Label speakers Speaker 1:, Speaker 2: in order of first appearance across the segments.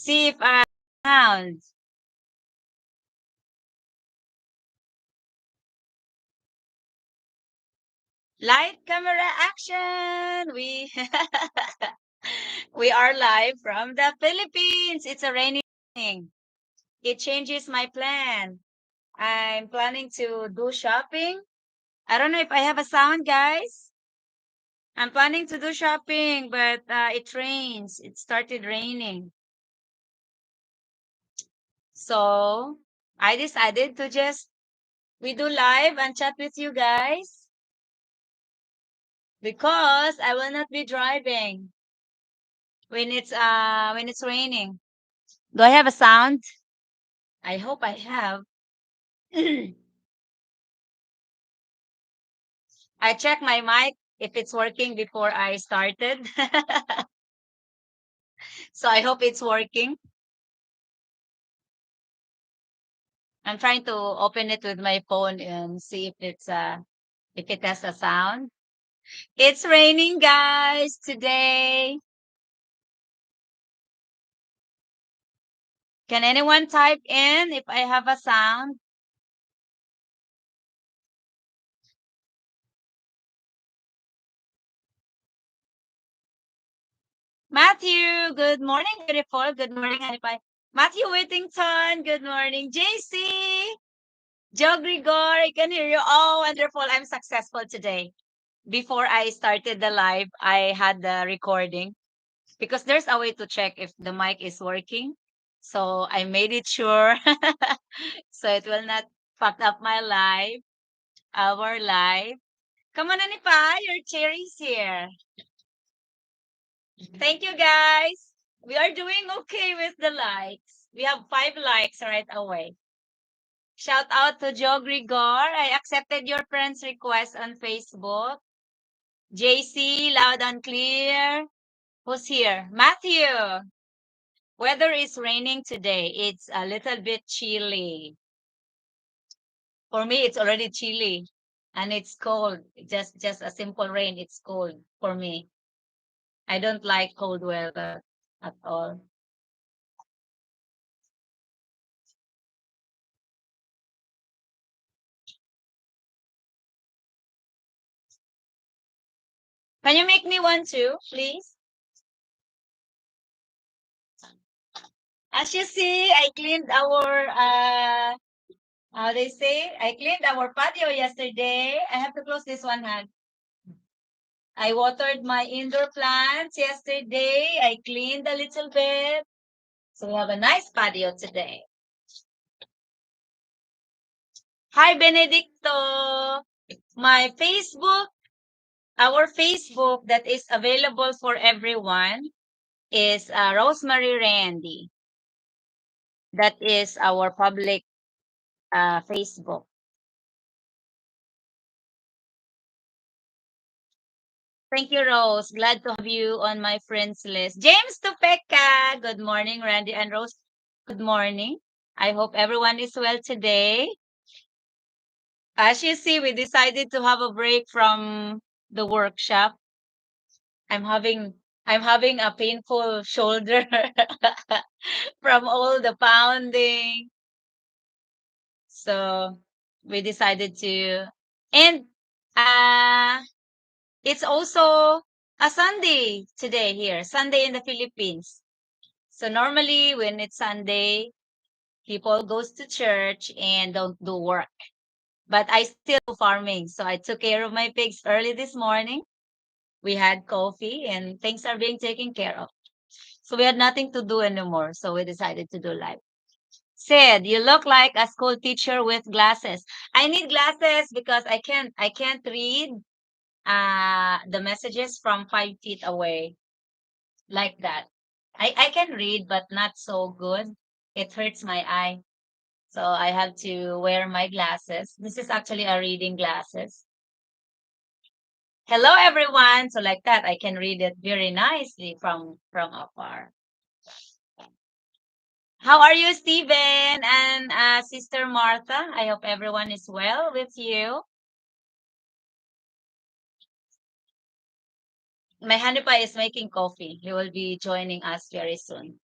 Speaker 1: See if I found. Light, camera, action! We we are live from the Philippines. It's a rainy morning. It changes my plan. I'm planning to do shopping. I don't know if I have a sound, guys. I'm planning to do shopping, but it rains. It started raining. So I decided to just we do live and chat with you guys because I will not be driving when it's raining. Do I have a sound? I hope I have. I checked my mic if it's working before I started. So I hope it's working. I'm trying to open it with my phone and see if it has a sound. It's raining, guys, today. Can anyone type in if I have a sound? Matthew, good morning, beautiful. Good morning, Hanify. Matthew Whittington, good morning. JC, Joe Grigor, I can hear you. Oh, wonderful. I'm successful today. Before I started the live, I had the recording because there's a way to check if the mic is working. So I made it sure so it will not fuck up my live, our live. Come on, Anipa, your cherry's here. Thank you, guys. We are doing okay with the likes. We have 5 likes right away. Shout out to Joe Grigor. I accepted your friend's request on Facebook. JC, loud and clear. Who's here? Matthew. Weather is raining today. It's a little bit chilly. For me, it's already chilly and it's cold. Just a simple rain. It's cold for me. I don't like cold weather at all. Can you make me one too, please? As you see, I cleaned our how they say, I cleaned our patio yesterday. I have to close this one hand. I watered my indoor plants yesterday. I cleaned a little bit. So we have a nice patio today. Hi, Benedicto. My Facebook, our Facebook that is available for everyone is Rosemary Randy. That is our public Facebook. Thank you, Rose. Glad to have you on my friends list. James Tupeka. Good morning, Randy and Rose. Good morning. I hope everyone is well today. As you see, we decided to have a break from the workshop. I'm having I'm having a painful shoulder from all the pounding. So we decided to and uh it's also a Sunday today here, Sunday in the Philippines. So normally when it's Sunday, people goes to church and don't do work. But I still do farming. So I took care of my pigs early this morning. We had coffee and things are being taken care of. So we had nothing to do anymore. So we decided to do live. Said, you look like a school teacher with glasses. I need glasses because I can't read the messages from 5 feet away like that. I can read but not so good. It hurts my eye. So I have to wear my glasses. This is actually a reading glasses. Hello everyone. So like that I can read it very nicely from afar. How are you, Steven and Sister Martha? I hope everyone is well with you. My Hanipa is making coffee. He will be joining us very soon.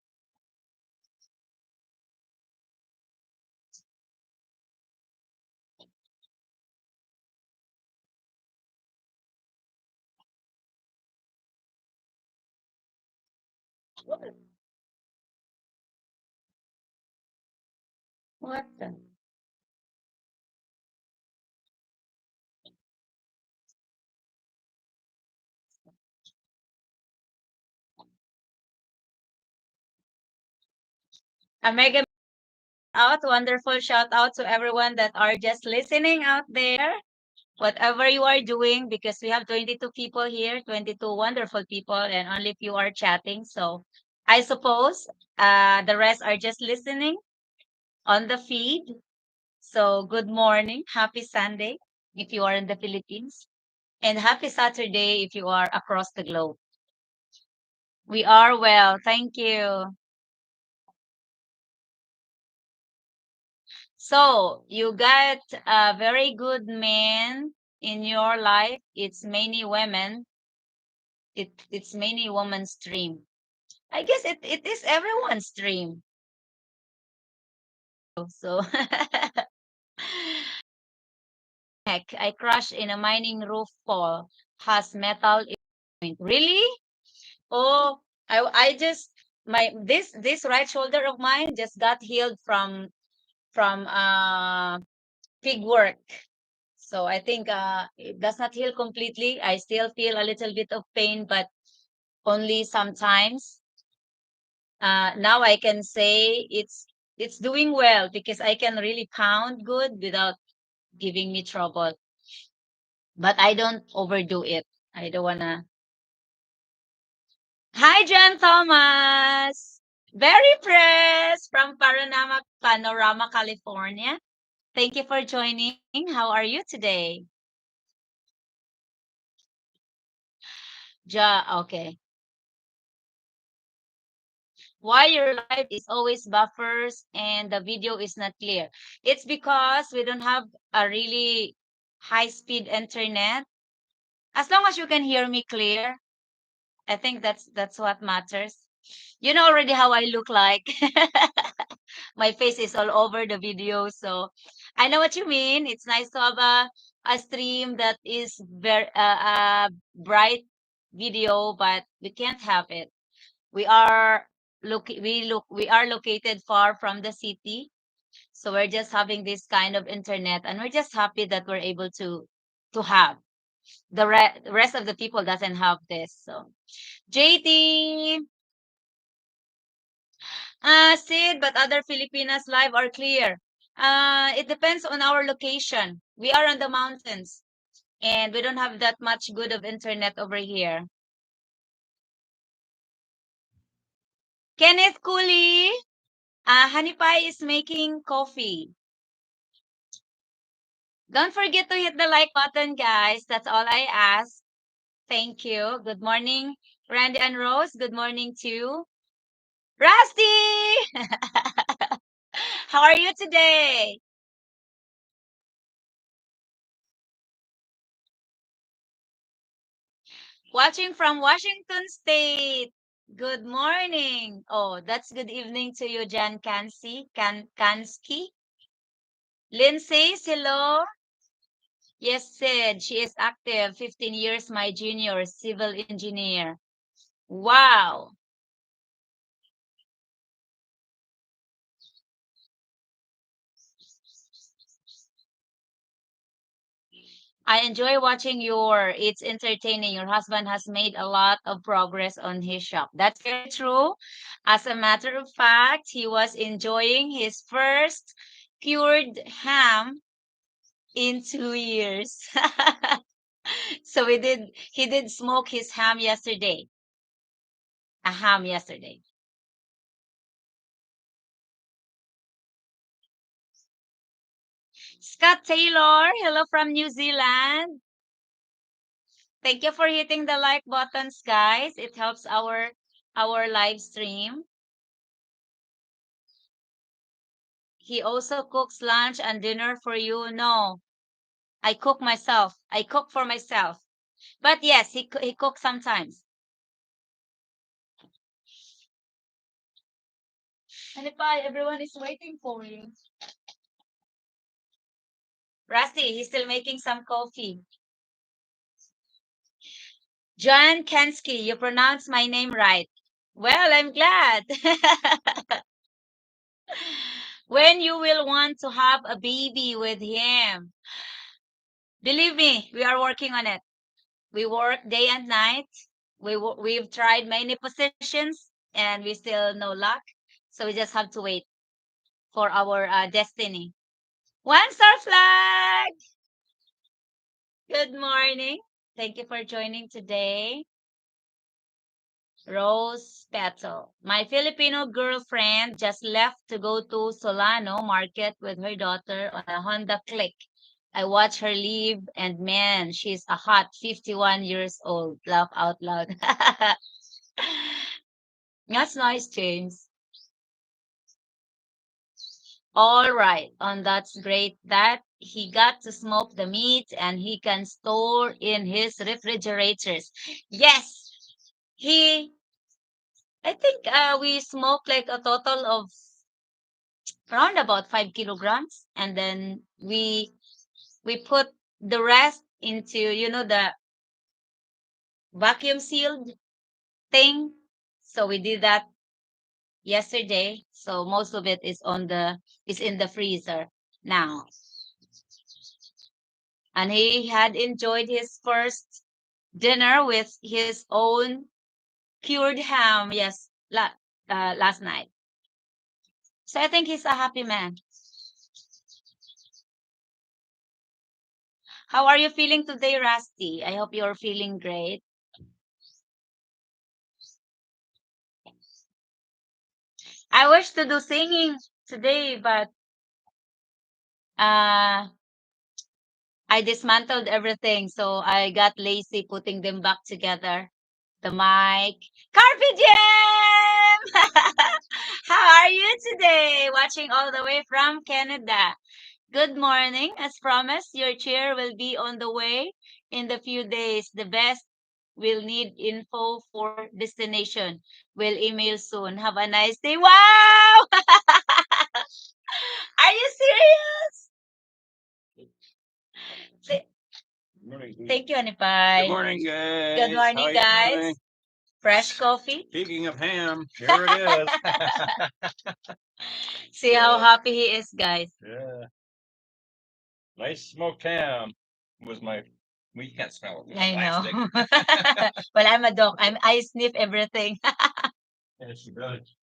Speaker 1: What the? A mega wonderful shout out to everyone that are just listening out there. Whatever you are doing, because we have 22 people here, 22 wonderful people, and only few are chatting. So I suppose the rest are just listening on the feed. So good morning, happy Sunday if you are in the Philippines, and happy Saturday if you are across the globe. We are well, thank you. So you got a very good man in your life. It's many women. It's many women's dream. I guess it is everyone's dream. So heck, I crashed in a mining roof fall. Has metal in point. Really? Oh, I just my this right shoulder of mine just got healed from pig work. So I think it does not heal completely. I still feel a little bit of pain, but only sometimes. Now I can say it's doing well because I can really pound good without giving me trouble. But I don't overdo it. I don't wanna. Hi, John Thomas. Very pressed from Panorama, California. Thank you for joining. How are you today? Okay. Why your live is always buffers and the video is not clear? It's because we don't have a really high speed internet. As long as you can hear me clear, I think that's what matters. You know already how I look like. My face is all over the video, so I know what you mean. It's nice to have a stream that is very bright video, but we can't have it. We are we are located far from the city, so we're just having this kind of internet, and we're just happy that we're able to have the rest of the people doesn't have this. So JT, Sid, but other Filipinas live are clear. It depends on our location. We are on the mountains, and we don't have that much good of internet over here. Kenneth Cooley, Honey Pie is making coffee. Don't forget to hit the like button, guys. That's all I ask. Thank you. Good morning, Randy and Rose. Good morning to Rusty. How are you today? Watching from Washington State. Good morning. Oh, that's good evening to you, Jan Kansky. Lynn says hello. Yes, said she is active. 15 years, my junior, civil engineer. Wow. I enjoy watching it's entertaining. Your husband has made a lot of progress on his shop. That's very true. As a matter of fact, he was enjoying his first cured ham in 2 years. So he did smoke his ham yesterday. A ham yesterday. Scott Taylor, hello from New Zealand. Thank you for hitting the like buttons, guys. It helps our live stream. He also cooks lunch and dinner for you. No, I cook myself. I cook for myself. But yes, he cooks sometimes. And if everyone is waiting for you. Rusty, he's still making some coffee. John Kensky, you pronounce my name right. Well, I'm glad. When you will want to have a baby with him. Believe me, we are working on it. We work day and night. We've tried many positions and we still no luck. So we just have to wait for our destiny. One star flag. Good morning. Thank you for joining today. Rose Petal. My Filipino girlfriend just left to go to Solano Market with her daughter on a Honda Click. I watch her leave, and man, she's a hot 51 years old. Laugh out loud. That's nice, James. All right, and that's great that he got to smoke the meat and he can store in his refrigerators. Yes, he I think we smoked like a total of around about 5 kilograms, and then we put the rest into the vacuum sealed thing. So we did that yesterday. So most of it is in the freezer now, and he had enjoyed his first dinner with his own cured ham. Yes, last night. So I think he's a happy man. How are you feeling today, Rusty? I hope you're feeling great. I wish to do singing today, but uh I dismantled everything, so I got lazy putting them back together. The mic. Carpe Diem! How are you today? Watching all the way from Canada. Good morning. As promised, your chair will be on the way in the few days. The best will need info for destination. Will email soon. Have a nice day. Wow! Are you serious? Thank you, Honey
Speaker 2: Good
Speaker 1: Pie.
Speaker 2: morning, guys.
Speaker 1: Good
Speaker 2: How
Speaker 1: morning,
Speaker 2: you
Speaker 1: guys.
Speaker 2: doing?
Speaker 1: Fresh coffee.
Speaker 2: Speaking of ham, here it is.
Speaker 1: See how happy he is, guys.
Speaker 2: Yeah, nice smoked ham was my. We can't smell it.
Speaker 1: I
Speaker 2: Plastic.
Speaker 1: know. Well, I'm a dog. I sniff everything.
Speaker 2: Yes, she does.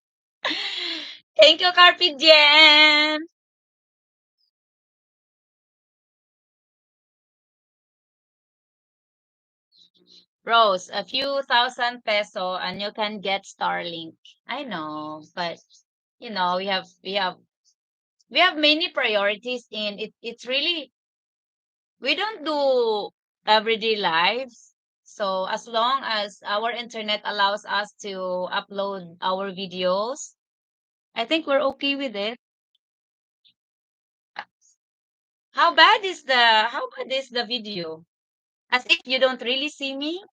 Speaker 1: Thank you, Carpe Diem. Rose, a few thousand peso and you can get Starlink. I know, but we have many priorities in it. It's really we don't do everyday lives. So as long as our internet allows us to upload our videos, I think we're okay with it. How bad is the video? As if you don't really see me?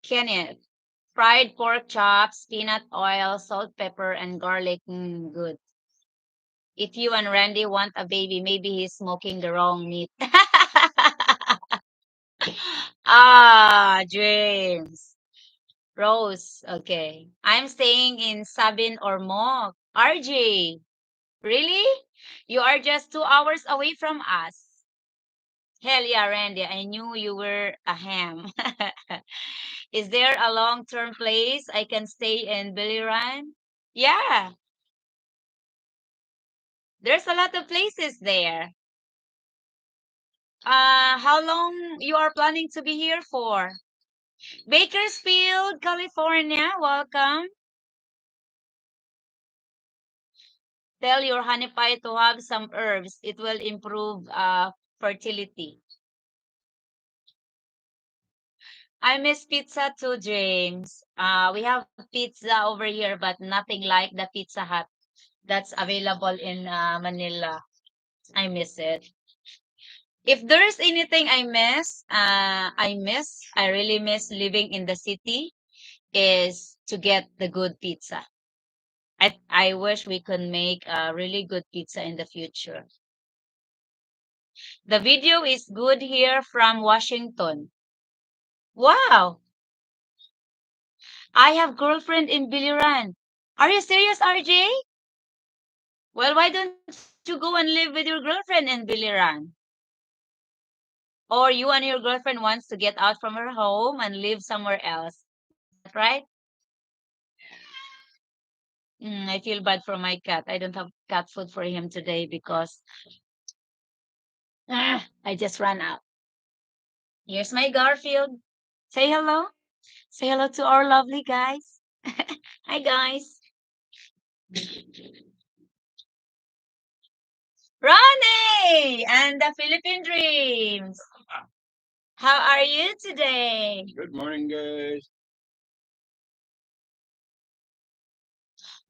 Speaker 1: Kenneth. Fried pork chops, peanut oil, salt, pepper, and garlic. Good. If you and Randy want a baby, maybe he's smoking the wrong meat. Dreams. Rose. Okay. I'm staying in Sabin or Mok. RJ. Really? You are just 2 hours away from us. Hell yeah, Randy. I knew you were a ham. Is there a long-term place I can stay in Biliran? Yeah, there's a lot of places there. How long you are planning to be here for? Bakersfield, California. Welcome. Tell your honey pie to have some herbs. It will improve fertility. I miss pizza too, James. We have pizza over here, but nothing like the Pizza Hut that's available in Manila. I miss it. If there's anything I really miss living in the city is to get the good pizza. I wish we could make a really good pizza in the future. The video is good here from Washington. Wow. I have girlfriend in Biliran. Are you serious, RJ? Well, why don't you go and live with your girlfriend in Biliran? Or you and your girlfriend wants to get out from her home and live somewhere else. Is that right? I feel bad for my cat. I don't have cat food for him today because I just ran out. Here's my Garfield. Say hello. Say hello to our lovely guys. Hi, guys. Ronnie and the Philippine Dreams. How are you today?
Speaker 2: Good morning, guys.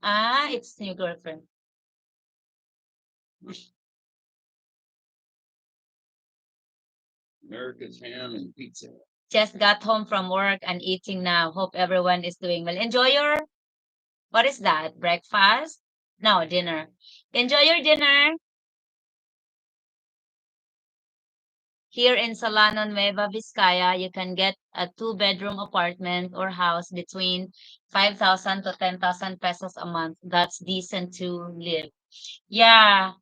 Speaker 1: Ah, it's new girlfriend.
Speaker 2: America's ham and pizza.
Speaker 1: Just got home from work and eating now. Hope everyone is doing well. Enjoy your, what is that? Breakfast? No, dinner. Enjoy your dinner. Here in Solano, Nueva Vizcaya, you can get a two-bedroom apartment or house between 5,000 to 10,000 pesos a month. That's decent to live. Yeah.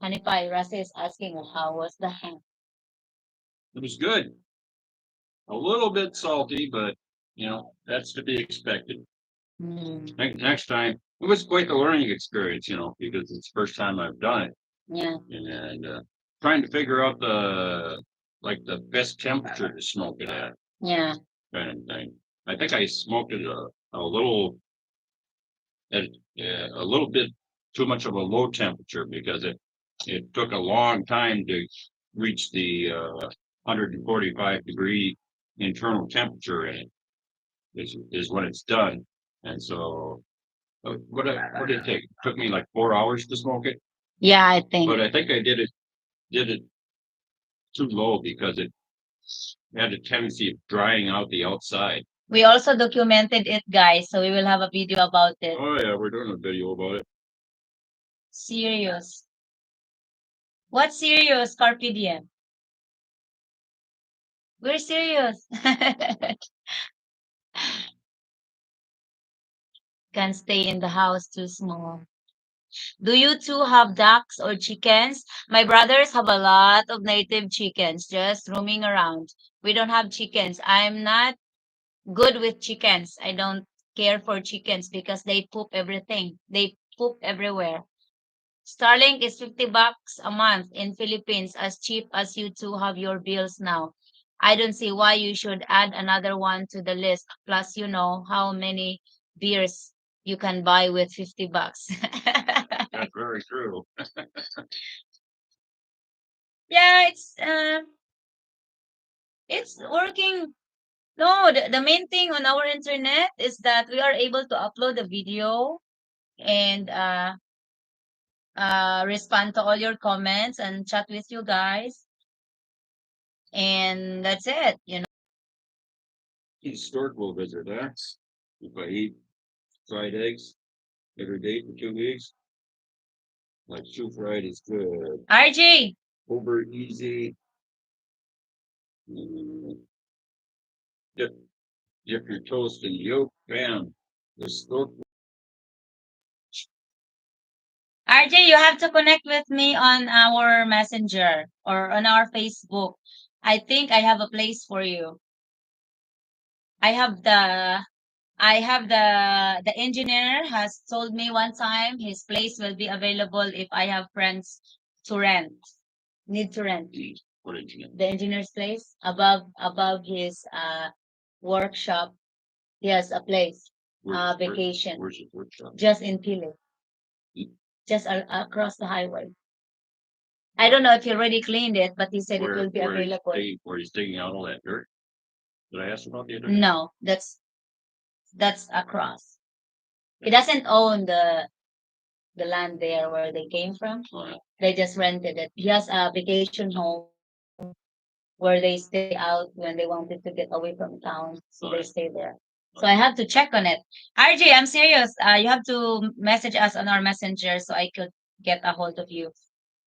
Speaker 1: Hanipay, Rasi is asking how was the ham?
Speaker 2: It was good. A little bit salty, but that's to be expected. Next time, it was quite a learning experience, because it's the first time I've done it.
Speaker 1: Yeah.
Speaker 2: And trying to figure out the best temperature to smoke it at,
Speaker 1: Yeah.
Speaker 2: kind of thing. I think I smoked it a little at a little bit too much of a low temperature because it took a long time to reach the 145-degree internal temperature, and is when it's done. And so, what did it take? It took me like 4 hours to smoke it,
Speaker 1: Yeah, I think.
Speaker 2: but I think I did it too low because it had a tendency of drying out the outside.
Speaker 1: We also documented it, guys, so we will have a video about it.
Speaker 2: Oh yeah, we're doing a video about it.
Speaker 1: Serious. What serious, Carpe Diem? We're serious. Can stay in the house too small. Do you two have ducks or chickens? My brothers have a lot of native chickens just roaming around. We don't have chickens. I'm not good with chickens. I don't care for chickens because they poop everything. They poop everywhere. Starlink is 50 bucks a month in Philippines, as cheap as you two have your bills now. I don't see why you should add another one to the list. Plus, you know how many beers you can buy with 50 bucks.
Speaker 2: That's very true.
Speaker 1: Yeah, it's working. No, the main thing on our internet is that we are able to upload the video and respond to all your comments and chat with you guys. And that's it, you know.
Speaker 2: Historical visit, huh? If I eat fried eggs every day for 2 weeks, like shoe fried is good.
Speaker 1: RJ,
Speaker 2: Over easy. Mm, Dip, dip your toast in yolk, bam. Historical.
Speaker 1: RJ, you have to connect with me on our messenger or on our Facebook. I think I have a place for you. I have the engineer has told me one time his place will be available if I have friends to rent. Need to rent.
Speaker 2: What engineer?
Speaker 1: The engineer's place above his workshop. He has a place. Vacation.
Speaker 2: Where's his workshop?
Speaker 1: Just in Pili. Just across the highway. I don't know if he already cleaned it, but he said it will be available.
Speaker 2: Where he's digging out all that dirt. Did I ask about the other day?
Speaker 1: No, that's across. He doesn't own the land there where they came from.
Speaker 2: Oh, yeah.
Speaker 1: They just rented it. He has a vacation home where they stay out when they wanted to get away from town. So they stay there. So I have to check on it. RJ, I'm serious. You have to message us on our messenger so I could get a hold of you.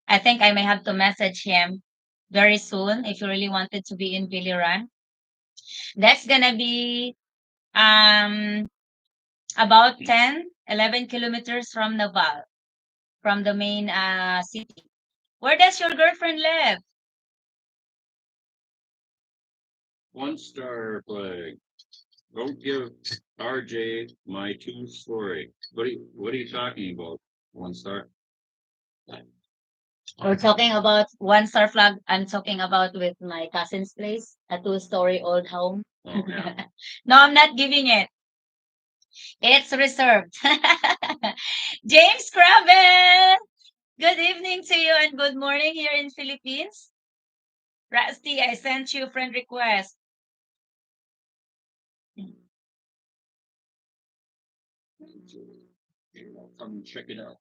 Speaker 1: I think I may have to message him very soon if you really wanted to be in Biliran. That's gonna be um about 10, 11 kilometers from Naval, from the main city. Where does your girlfriend live?
Speaker 2: One star flag. Don't give RJ my two story. What are you talking about? One star?
Speaker 1: We're talking about one star flag. I'm talking about with my cousin's place, a two-story old home.
Speaker 2: Oh yeah.
Speaker 1: No, I'm not giving it. It's reserved. James Craven! Good evening to you and good morning here in Philippines. Rusty, I sent you a friend request.
Speaker 2: Come check it out.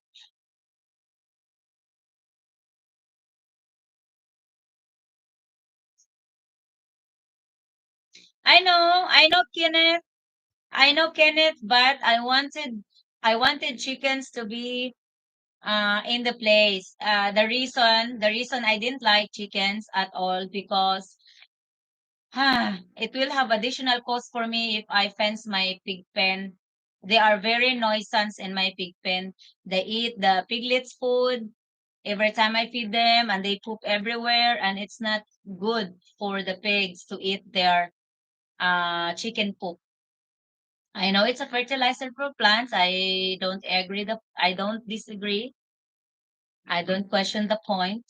Speaker 1: I know Kenneth. I know Kenneth, but I wanted chickens to be in the place. The reason I didn't like chickens at all because it will have additional cost for me if I fence my pig pen. They are very noisance in my pig pen. They eat the piglets' food every time I feed them, and they poop everywhere, and it's not good for the pigs to eat their chicken poop. I know it's a fertilizer for plants. I don't disagree. I don't question the point.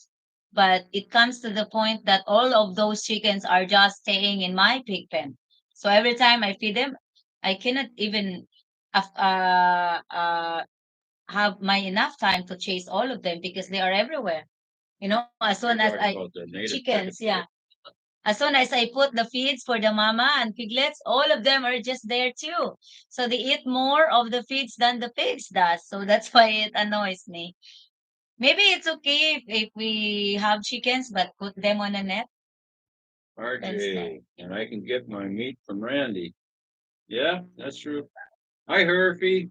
Speaker 1: But it comes to the point that all of those chickens are just staying in my pig pen. So every time I feed them, I cannot even af- have my enough time to chase all of them because they are everywhere. As soon
Speaker 2: You're
Speaker 1: as
Speaker 2: talking
Speaker 1: I
Speaker 2: about the native
Speaker 1: chickens,
Speaker 2: chickens,
Speaker 1: yeah.
Speaker 2: right?
Speaker 1: As soon as I put the feeds for the mama and piglets, all of them are just there too. So they eat more of the feeds than the pigs does. So that's why it annoys me. Maybe it's okay if we have chickens, but put them on a net. Fence net.
Speaker 2: RJ, and I can get my meat from Randy. Yeah, that's true. Hi, Herfy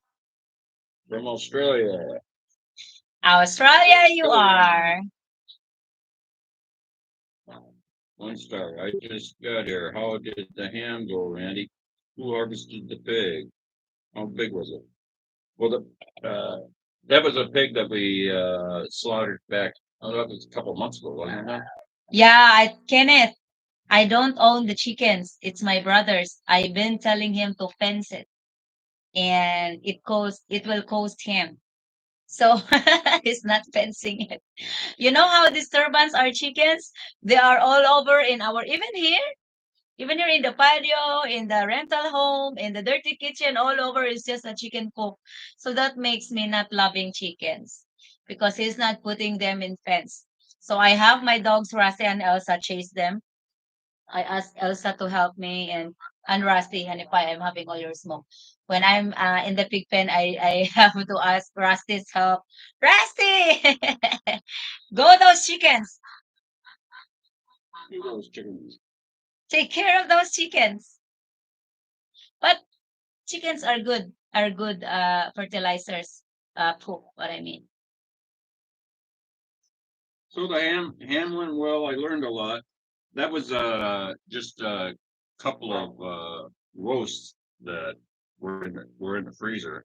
Speaker 2: from Australia.
Speaker 1: Australia, you are.
Speaker 2: One star. I just got here. How did the ham go, Randy? Who harvested the pig? How big was it? Well, that was a pig that we slaughtered back. Oh, that was a couple months ago, wasn't it?
Speaker 1: Yeah, Kenneth, I don't own the chickens. It's my brother's. I've been telling him to fence it, and it will cost him. So he's not fencing it. You know how disturbance are chickens? They are all over in our even here in the patio, in the rental home, in the dirty kitchen, all over is just a chicken coop. So that makes me not loving chickens because he's not putting them in fence. So I have my dogs Rusty and Elsa chase them. I asked Elsa to help me and Rusty, and if I am having all your smoke. When I'm in the pig pen, I have to ask Rusty's help. Rusty, go those chickens.
Speaker 2: Those chickens.
Speaker 1: Take care of those chickens. But chickens are good fertilizers. Poop, what I mean.
Speaker 2: So the ham went well. I learned a lot. That was just a couple of roasts that were in the freezer.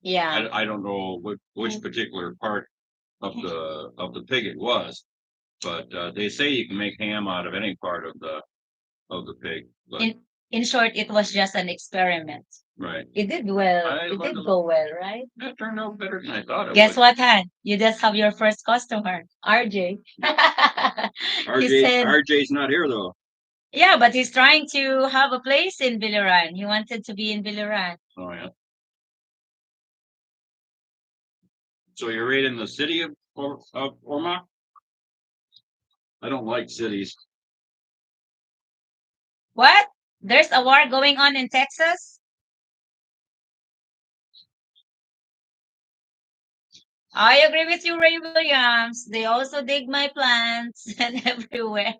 Speaker 1: Yeah.
Speaker 2: I don't know which particular part of the pig it was, but they say you can make ham out of any part of the pig. But
Speaker 1: In short, it was just an experiment.
Speaker 2: right,
Speaker 1: It did well.
Speaker 2: I
Speaker 1: It
Speaker 2: learned
Speaker 1: did
Speaker 2: a
Speaker 1: go
Speaker 2: lot.
Speaker 1: well, right?
Speaker 2: That turned out better than I thought it
Speaker 1: Guess
Speaker 2: would.
Speaker 1: what, Han? You just have your first customer, RJ. He said,
Speaker 2: RJ's not here though.
Speaker 1: yeah, but he's trying to have a place in Biliran. He wanted to be in Biliran.
Speaker 2: Oh yeah. So you're right in the city of Orma? I don't like cities.
Speaker 1: What? There's a war going on in Texas? I agree with you, Ray Williams. They also dig my plants and everywhere.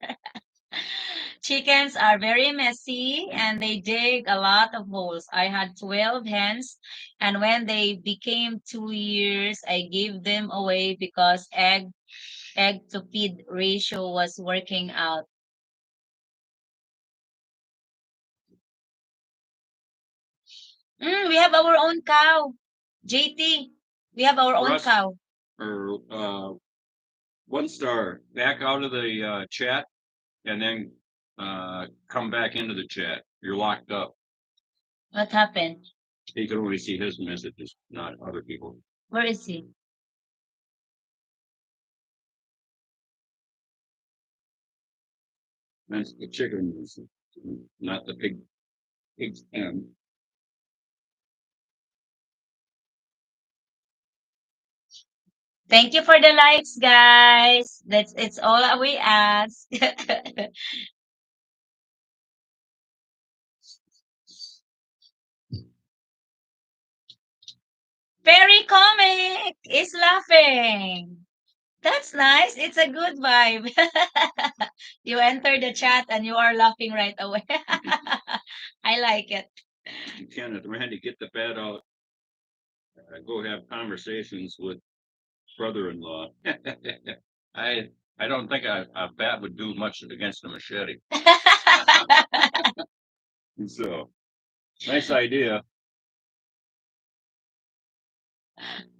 Speaker 1: Chickens are very messy and they dig a lot of holes. I had 12 hens, and when they became 2 years, I gave them away because egg to feed ratio was working out. We have our own cow. JT, we have our own
Speaker 2: Russ
Speaker 1: cow.
Speaker 2: or 1 star, back out of the chat and then come back into the chat. You're locked up.
Speaker 1: What happened?
Speaker 2: He can only see his messages, not other people.
Speaker 1: Where is he?
Speaker 2: That's the chicken, not the pig. Pigs.
Speaker 1: Thank you for the likes, guys. It's all we ask. Fairy comic is laughing. That's nice. It's a good vibe. You enter the chat and you are laughing right away. I like it.
Speaker 2: Kenneth, Randy, get the bat out. Go have conversations with brother-in-law. I I don't think a bat would do much against a machete. So nice idea.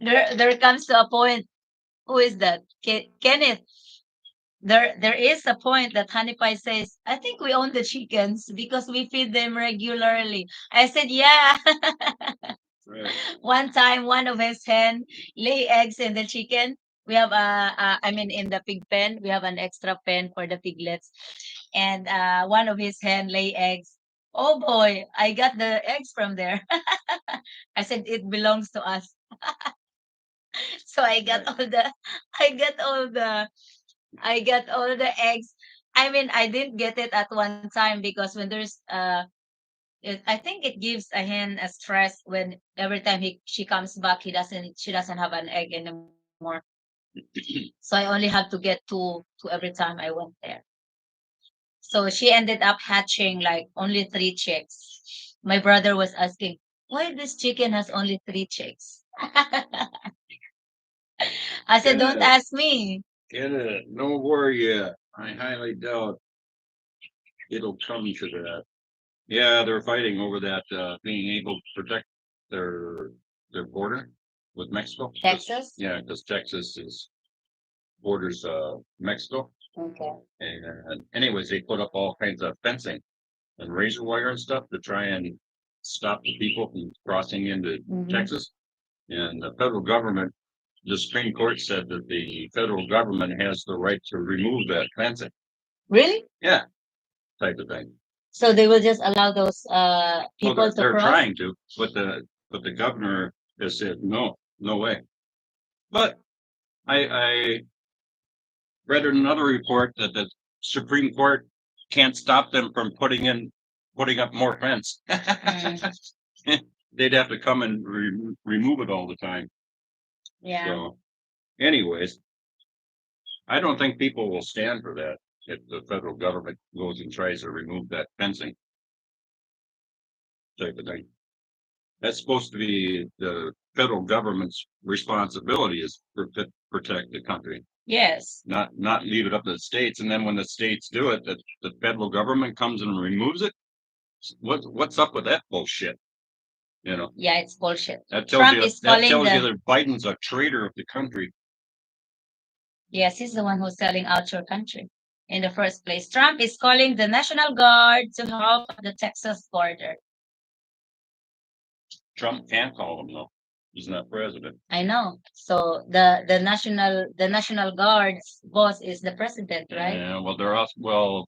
Speaker 1: There comes to a point. Who is that? Kenneth. There is a point that Honey Pie says, I think we own the chickens because we feed them regularly. I said, yeah.
Speaker 2: Right.
Speaker 1: One time, one of his hen lay eggs in the chicken. We have I mean, in the pig pen, we have an extra pen for the piglets, and one of his hen lay eggs. Oh boy, I got the eggs from there. I said it belongs to us, so I got
Speaker 2: Right.
Speaker 1: all the, I got all the, I got all the eggs. I mean, I didn't get it at one time because when there's I think it gives a hen a stress when every time she comes back, she doesn't have an egg anymore. So I only have to get two every time I went there. So she ended up hatching like only three chicks. My brother was asking, why this chicken has only three chicks? I said, don't
Speaker 2: Kenneth,
Speaker 1: ask me.
Speaker 2: Kenneth, no worry yet. I highly doubt it'll come to that. Yeah, they're fighting over that being able to protect their their border with Mexico.
Speaker 1: Texas?
Speaker 2: Yeah, because Texas is borders Mexico.
Speaker 1: Okay.
Speaker 2: And anyways, they put up all kinds of fencing and razor wire and stuff to try and stop the people from crossing into Texas. And the federal government, the Supreme Court said that the federal government has the right to remove that fencing.
Speaker 1: Really?
Speaker 2: Yeah, type of thing.
Speaker 1: So they will just allow those
Speaker 2: Well,
Speaker 1: people to
Speaker 2: they're
Speaker 1: cross?
Speaker 2: trying to, but the governor has said no, no way. But I read another report that the Supreme Court can't stop them from putting up more fence. They'd have to come and remove it all the time.
Speaker 1: Yeah.
Speaker 2: So, anyways, I don't think people will stand for that if the federal government goes and tries to remove that fencing type of thing. That's supposed to be the federal government's responsibility is to protect the country.
Speaker 1: Yes.
Speaker 2: Not leave it up to the states. And then when the states do it, that the federal government comes and removes it. What's up with that bullshit? You know,
Speaker 1: Yeah, it's bullshit.
Speaker 2: that tells
Speaker 1: Trump
Speaker 2: you
Speaker 1: is calling
Speaker 2: that Biden's a traitor of the country.
Speaker 1: Yes, he's the one who's selling out your country in the first place. Trump is calling the National Guard to help at the Texas border.
Speaker 2: Trump can't call him though. He's not president.
Speaker 1: I know. So the National Guard's boss is the president, right?
Speaker 2: Yeah, well, they're also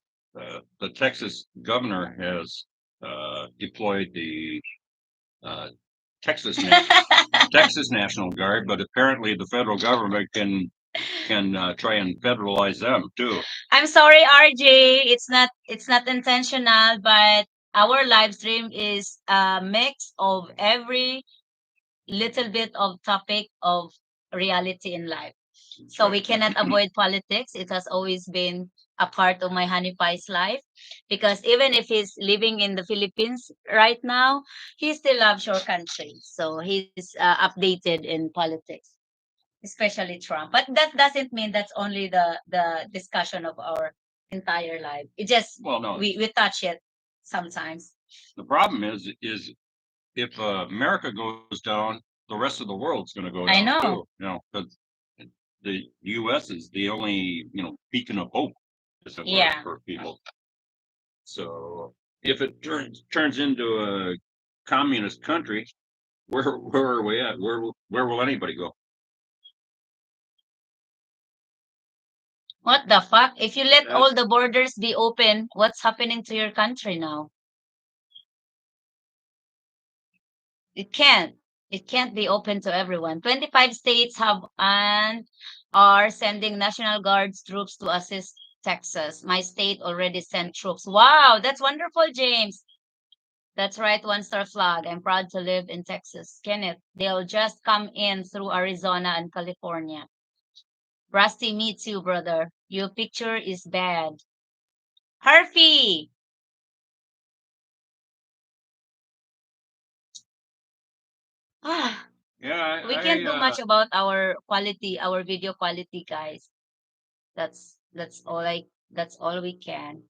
Speaker 2: the Texas governor has deployed the uh, Texas Texas National Guard, but apparently the federal government can try and federalize them too.
Speaker 1: I'm sorry, RJ. It's not intentional, but our live stream is a mix of every little bit of topic of reality in life. So we cannot avoid politics. It has always been a part of my honey pie's life because even if he's living in the Philippines right now, he still loves your country. So he's updated in politics. especially Trump. But that doesn't mean that's only the discussion of our entire life. It just
Speaker 2: Well, no,
Speaker 1: we touch it sometimes.
Speaker 2: the problem is if America goes down, the rest of the world's going to go
Speaker 1: I
Speaker 2: down
Speaker 1: know.
Speaker 2: too. You know, because the U.S. is the only beacon of hope, as it were,
Speaker 1: Yeah.
Speaker 2: for people. So if it turns into a communist country, where are we at? Where will anybody go?
Speaker 1: What the fuck? If you let
Speaker 2: That,
Speaker 1: all the borders be open, what's happening to your country now? It can't. It can't be open to everyone. 25 states have and are sending National Guards troops to assist Texas. My state already sent troops. Wow, that's wonderful, James. That's right, one star flag. I'm proud to live in Texas. Kenneth, they'll just come in through Arizona and California. Rusty, me too, brother. Your picture is bad. Harvey! Ah,
Speaker 2: yeah,
Speaker 1: we can't do much about our quality, our video quality, guys. That's all that's all we can.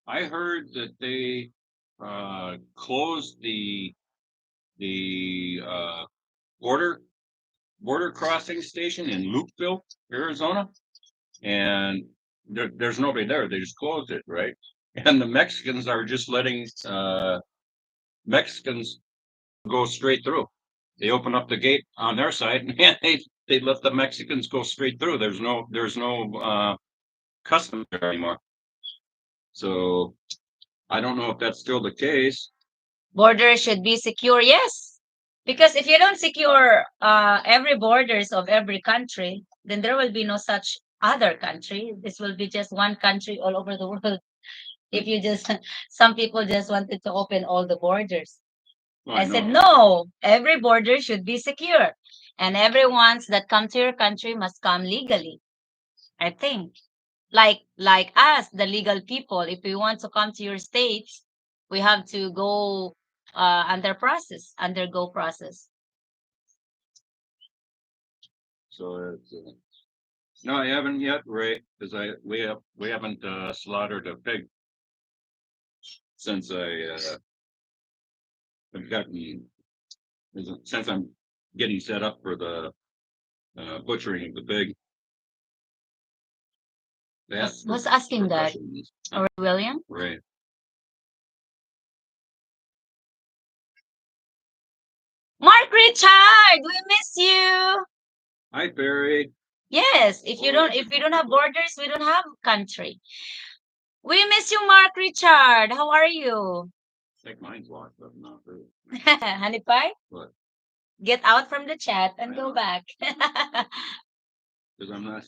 Speaker 2: I heard that they closed the border crossing station in Loopville, Arizona, and there's nobody there. They just closed it, right? And the Mexicans are just letting Mexicans go straight through. They open up the gate on their side, and they let the Mexicans go straight through. There's no customs there anymore. So I don't know if that's still the case.
Speaker 1: Borders should be secure, yes. Because if you don't secure every borders of every country, then there will be no such other country. This will be just one country all over the world. If you just some people just wanted to open all the borders.
Speaker 2: Well,
Speaker 1: I
Speaker 2: I
Speaker 1: said
Speaker 2: know.
Speaker 1: no, every border should be secure. And everyone's that come to your country must come legally. I think. Like us, the legal people, if we want to come to your states, we have to go undergo process.
Speaker 2: So it's, no, I haven't yet, Ray, because we haven't slaughtered a pig since I've gotten since I'm getting set up for the butchering of the pig.
Speaker 1: Who's asking that? Or William?
Speaker 2: Right.
Speaker 1: Mark Richard, we miss you.
Speaker 2: Hi, Barry.
Speaker 1: Yes, if we don't have borders, we don't have country. We miss you, Mark Richard. How are you?
Speaker 2: I think mine's locked up, not hers.
Speaker 1: Honey pie?
Speaker 2: What?
Speaker 1: Get out from the chat and go back.
Speaker 2: Because I'm not.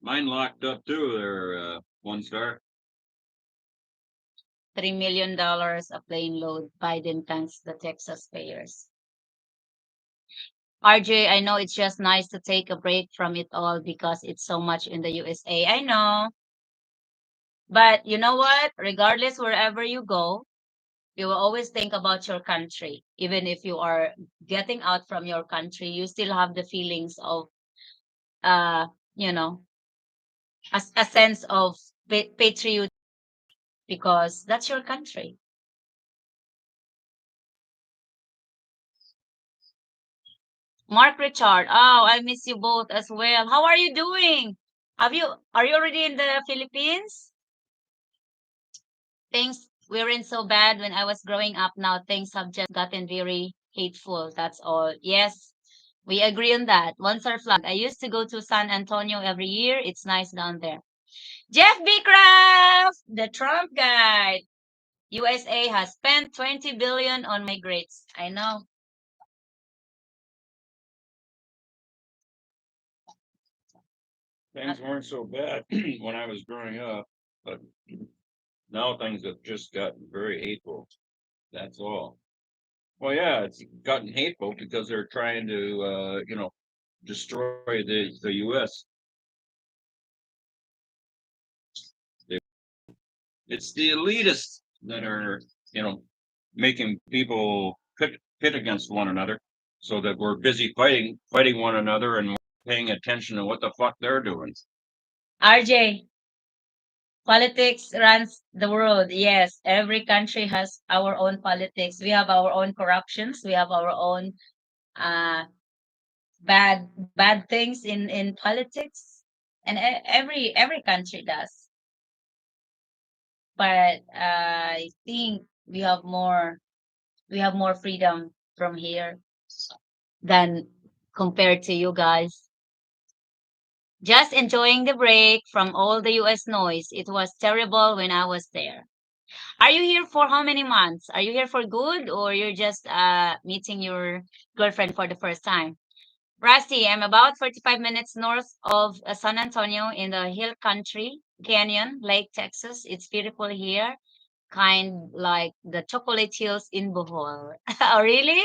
Speaker 2: Mine locked up too. They're one star.
Speaker 1: $3 million a plane load. Biden thanks the Texas payers. RJ, I know it's just nice to take a break from it all because it's so much in the USA. I know. But you know what? Regardless wherever you go, you will always think about your country. Even if you are getting out from your country, you still have the feelings of uh, you know, a sense of patriot because that's your country. Mark Richard, oh, I miss you both as well. How are you doing? Are you already in the Philippines? Things weren't so bad when I was growing up. Now things have just gotten very hateful. That's all. Yes, we agree on that. Once our flag. I used to go to San Antonio every year. It's nice down there. Jeff B. Craft, the Trump guy. USA has spent 20 billion on migrants. I know.
Speaker 2: Things weren't so bad when I was growing up, but now things have just gotten very hateful. That's all. Well, yeah, it's gotten hateful because they're trying to, destroy the U.S. It's the elitists that are, making people pit against one another, so that we're busy fighting one another, and paying attention to what the fuck they're doing.
Speaker 1: RJ, politics runs the world. Yes, every country has our own politics. We have our own corruptions. We have our own uh, bad things in politics, and every country does. But I think we have more freedom from here than compared to you guys. Just enjoying the break from all the US noise. It was terrible when I was there. Are you here for how many months? Are you here for good or you're just meeting your girlfriend for the first time? Rusty, I'm about 45 minutes north of San Antonio in the Hill Country Canyon, Lake, Texas. It's beautiful here, kind like the chocolate hills in Bohol. Oh, really?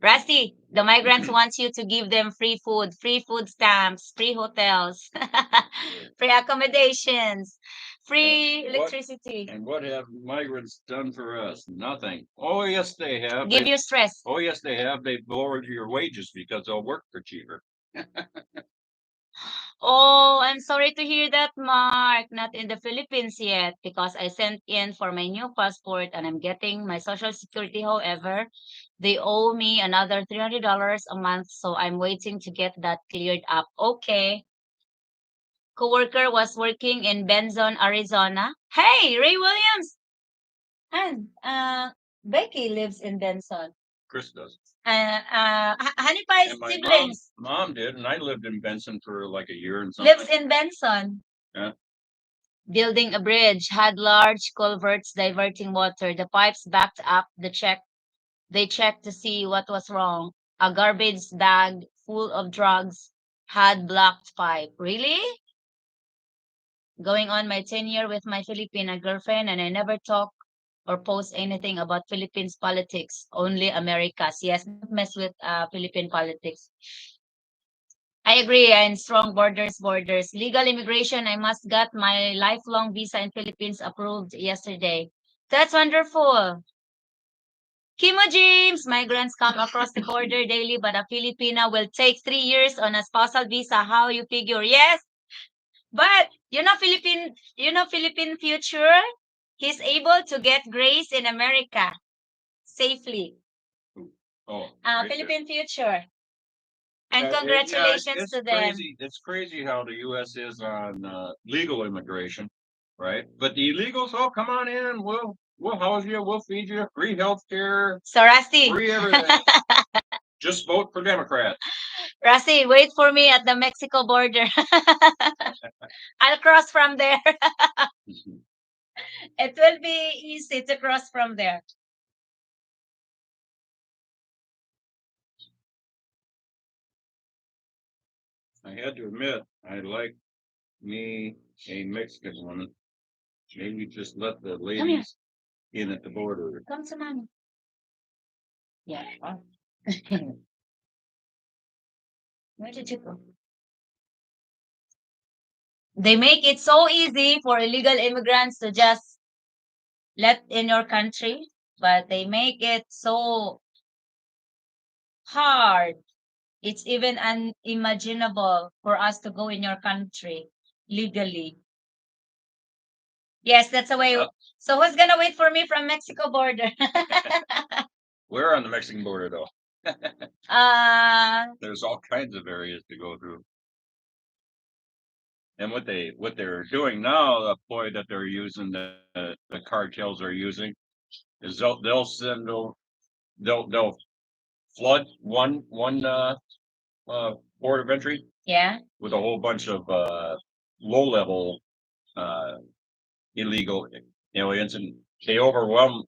Speaker 1: Rusty, the migrants want you to give them free food stamps, free hotels, free accommodations, free electricity.
Speaker 2: And what have migrants done for us? Nothing. Oh yes, they have.
Speaker 1: Give you stress.
Speaker 2: Oh yes, they have. They've lowered your wages because they'll work for cheaper.
Speaker 1: Oh, I'm sorry to hear that, Mark. Not in the Philippines yet because I sent in for my new passport and I'm getting my social security. However, they owe me another $300 a month, so I'm waiting to get that cleared up. Okay. Coworker was working in Benson, Arizona. Hey, Ray Williams. And Becky lives in Benson.
Speaker 2: Chris does.
Speaker 1: Honey Pie's
Speaker 2: And my
Speaker 1: siblings
Speaker 2: mom did, and I lived in Benson for like a year and something.
Speaker 1: lives in Benson.
Speaker 2: Yeah.
Speaker 1: Building a bridge had large culverts diverting water. The pipes backed up. They checked to see what was wrong. A garbage bag full of drugs had blocked pipe. Really? Going on my 10 year with my Filipina girlfriend, and I never talk or post anything about Philippines politics. Only Americas. Yes, don't mess with Philippine politics. I agree. And strong borders. Legal immigration. I must got my lifelong visa in Philippines approved yesterday. That's wonderful. Kimo James, migrants come across the border daily, but a Filipina will take 3 years on a spousal visa. How you figure? Yes, but Philippine future. He's able to get grace in America safely.
Speaker 2: Oh,
Speaker 1: Philippine future. And
Speaker 2: yeah,
Speaker 1: congratulations
Speaker 2: it's
Speaker 1: to them.
Speaker 2: crazy. It's crazy how the U.S. is on legal immigration, right? But the illegals, oh, come on in. We'll house you. We'll feed you. Free health care.
Speaker 1: So Rusty,
Speaker 2: Free everything. Just vote for Democrats.
Speaker 1: Rusty, wait for me at the Mexico border. I'll cross from there. It will be easy to cross from there.
Speaker 2: I had to admit, I like me a Mexican woman. Maybe just let the ladies in at the border.
Speaker 1: Come to mommy. Yeah. Where did you go? They make it so easy for illegal immigrants to just let in your country, but they make it so hard. It's even unimaginable for us to go in your country legally. Yes, that's the way. So who's gonna wait for me from Mexico border?
Speaker 2: We're on the Mexican border though. There's all kinds of areas to go through. And what they're doing now, the ploy that they're using, the cartels are using, is they'll send they'll flood one port of entry
Speaker 1: Yeah.
Speaker 2: with a whole bunch of low level illegal aliens, and they overwhelm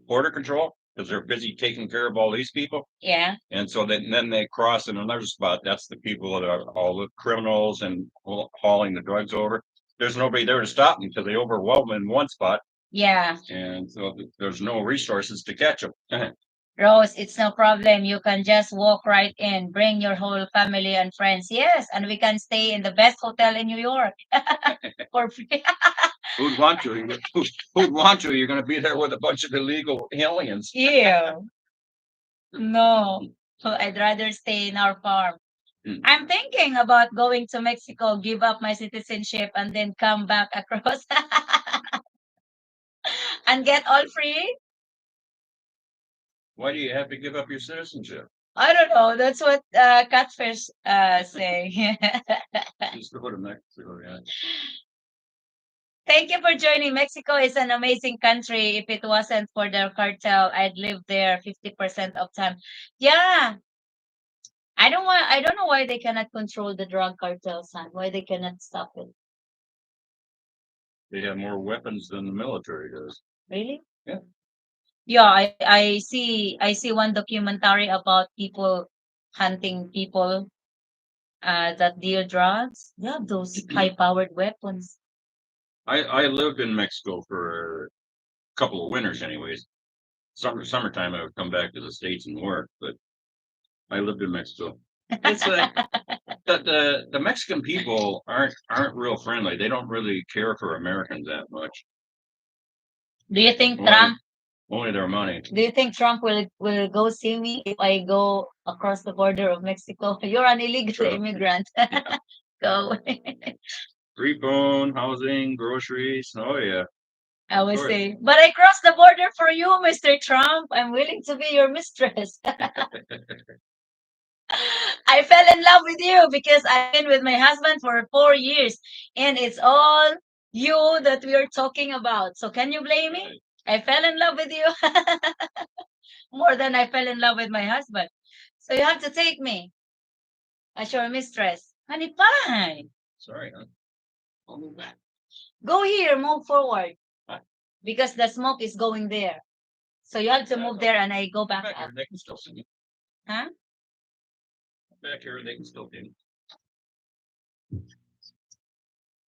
Speaker 2: border control because they're busy taking care of all these people.
Speaker 1: Yeah.
Speaker 2: And so then they cross in another spot. That's the people that are all the criminals and hauling the drugs over. There's nobody there to stop them because they overwhelm them in one spot.
Speaker 1: Yeah.
Speaker 2: And so there's no resources to catch them.
Speaker 1: Rose, it's no problem. You can just walk right in, bring your whole family and friends. Yes, and we can stay in the best hotel in New York for free.
Speaker 2: Who'd want to? Who'd want to? You're going to be there with a bunch of illegal aliens.
Speaker 1: Yeah. No, I'd rather stay in our farm. I'm thinking about going to Mexico, give up my citizenship, and then come back across and get all free.
Speaker 2: Why do you have to give up your citizenship?
Speaker 1: I don't know. That's what catfish say.
Speaker 2: Just go to Mexico, yeah.
Speaker 1: Thank you for joining. Mexico is an amazing country. If it wasn't for their cartel, I'd live there 50% of time. Yeah. I don't know why they cannot control the drug cartel, son. Why they cannot stop it.
Speaker 2: They have more weapons than the military does.
Speaker 1: Really?
Speaker 2: Yeah.
Speaker 1: Yeah, I see one documentary about people hunting people that deal drugs. Yeah, those high-powered weapons.
Speaker 2: I lived in Mexico for a couple of winters, anyways. Summertime, I would come back to the States and work, but I lived in Mexico. It's the Mexican people aren't real friendly. They don't really care for Americans that much.
Speaker 1: Do you think
Speaker 2: Only
Speaker 1: Trump
Speaker 2: only their money.
Speaker 1: Do you think Trump will go see me if I go across the border of Mexico? You're an illegal
Speaker 2: True.
Speaker 1: immigrant.
Speaker 2: Yeah.
Speaker 1: Go.
Speaker 2: Free phone, housing, groceries. Oh yeah.
Speaker 1: I would
Speaker 2: course.
Speaker 1: say, but I crossed the border for you, Mr. Trump. I'm willing to be your mistress. I fell in love with you because I've been with my husband for 4 years, and it's all you that we are talking about. So can you blame me? I fell in love with you more than I fell in love with my husband. So you have to take me as your mistress. Honey pie.
Speaker 2: Sorry, huh? I'll move back.
Speaker 1: Go here, move forward. Because the smoke is going there. So you have to move there and I go back
Speaker 2: Back
Speaker 1: up.
Speaker 2: here, they can still see me.
Speaker 1: Huh?
Speaker 2: Back here, they can still see me.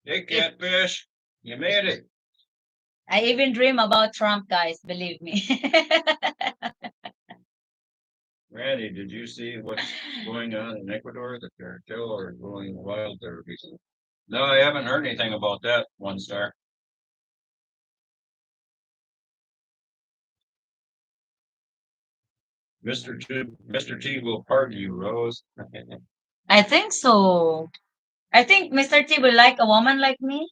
Speaker 2: Hey, catfish, you made it.
Speaker 1: I even dream about Trump, guys, believe me.
Speaker 2: Randy, did you see what's going on in Ecuador? The cartel are going wild there recently. No, I haven't heard anything about that. One star. Mr. T will pardon you, Rose.
Speaker 1: I think so. I think Mr. T will like a woman like me.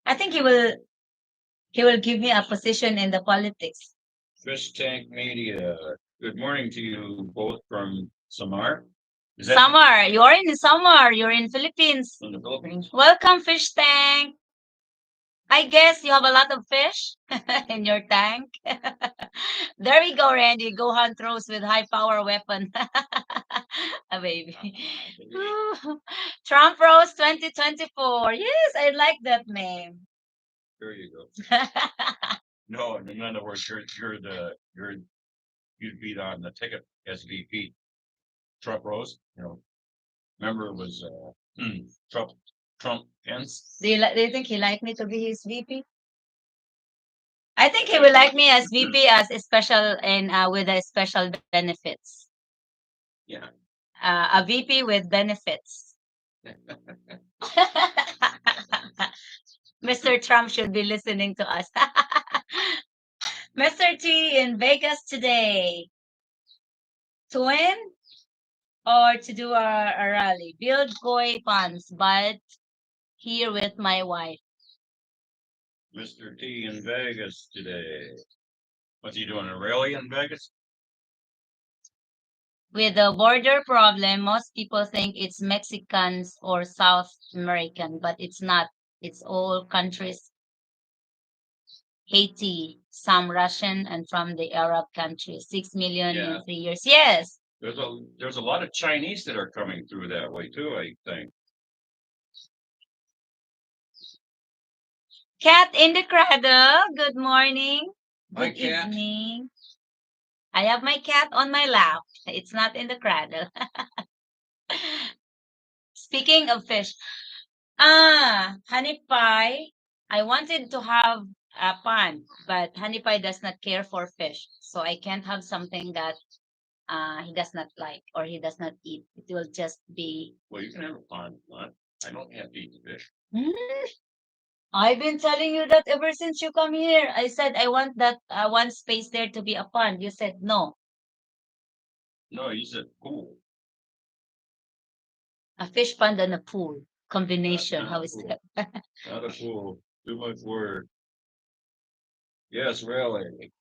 Speaker 1: I think he will give me a position in the politics.
Speaker 2: Fish Tank Media. Good morning to you both from Samar. Is that
Speaker 1: Samar, you're in Samar. You're in Philippines.
Speaker 2: in the Philippines?
Speaker 1: Welcome, fish tank. I guess you have a lot of fish in your tank. There we go, Randy. Go hunt Rose with high power weapon. A baby. Trump Rose 2024. Yes, I like that name.
Speaker 2: There you go. No, in other words, you'd be on the ticket as VP. Trump Rose, remember it was Trump Pence.
Speaker 1: Do you think he like me to be his VP? I think he will like me as VP as a special and with a special benefits.
Speaker 2: Yeah.
Speaker 1: A VP with benefits. Mr. Trump should be listening to us. Mr. T in Vegas today. To win or to do a rally? Build koi funds, but here with my wife.
Speaker 2: Mr. T in Vegas today. What's he doing? A rally in Vegas?
Speaker 1: With the border problem, most people think it's Mexicans or South American, but it's not. It's all countries. Haiti, some Russian, and from the Arab countries. 6 million
Speaker 2: Yeah.
Speaker 1: in 3 years. Yes.
Speaker 2: There's a lot of Chinese that are coming through that way too, I think.
Speaker 1: Cat in the cradle. Good morning.
Speaker 2: Hi,
Speaker 1: Good
Speaker 2: cat.
Speaker 1: evening. I have my cat on my lap. It's not in the cradle. Speaking of fish, honey pie. I wanted to have a pond, but honey pie does not care for fish, so I can't have something that he does not like or he does not eat. It will just be.
Speaker 2: Well, you can have a pond. I don't have to eat the fish.
Speaker 1: I've been telling you that ever since you come here. I said I want that one space there to be a pond. You said no.
Speaker 2: No, you said pool.
Speaker 1: A fish pond and a pool combination.
Speaker 2: Not
Speaker 1: How
Speaker 2: a
Speaker 1: is
Speaker 2: pool.
Speaker 1: that?
Speaker 2: Not a pool. Too much word. Yes, really.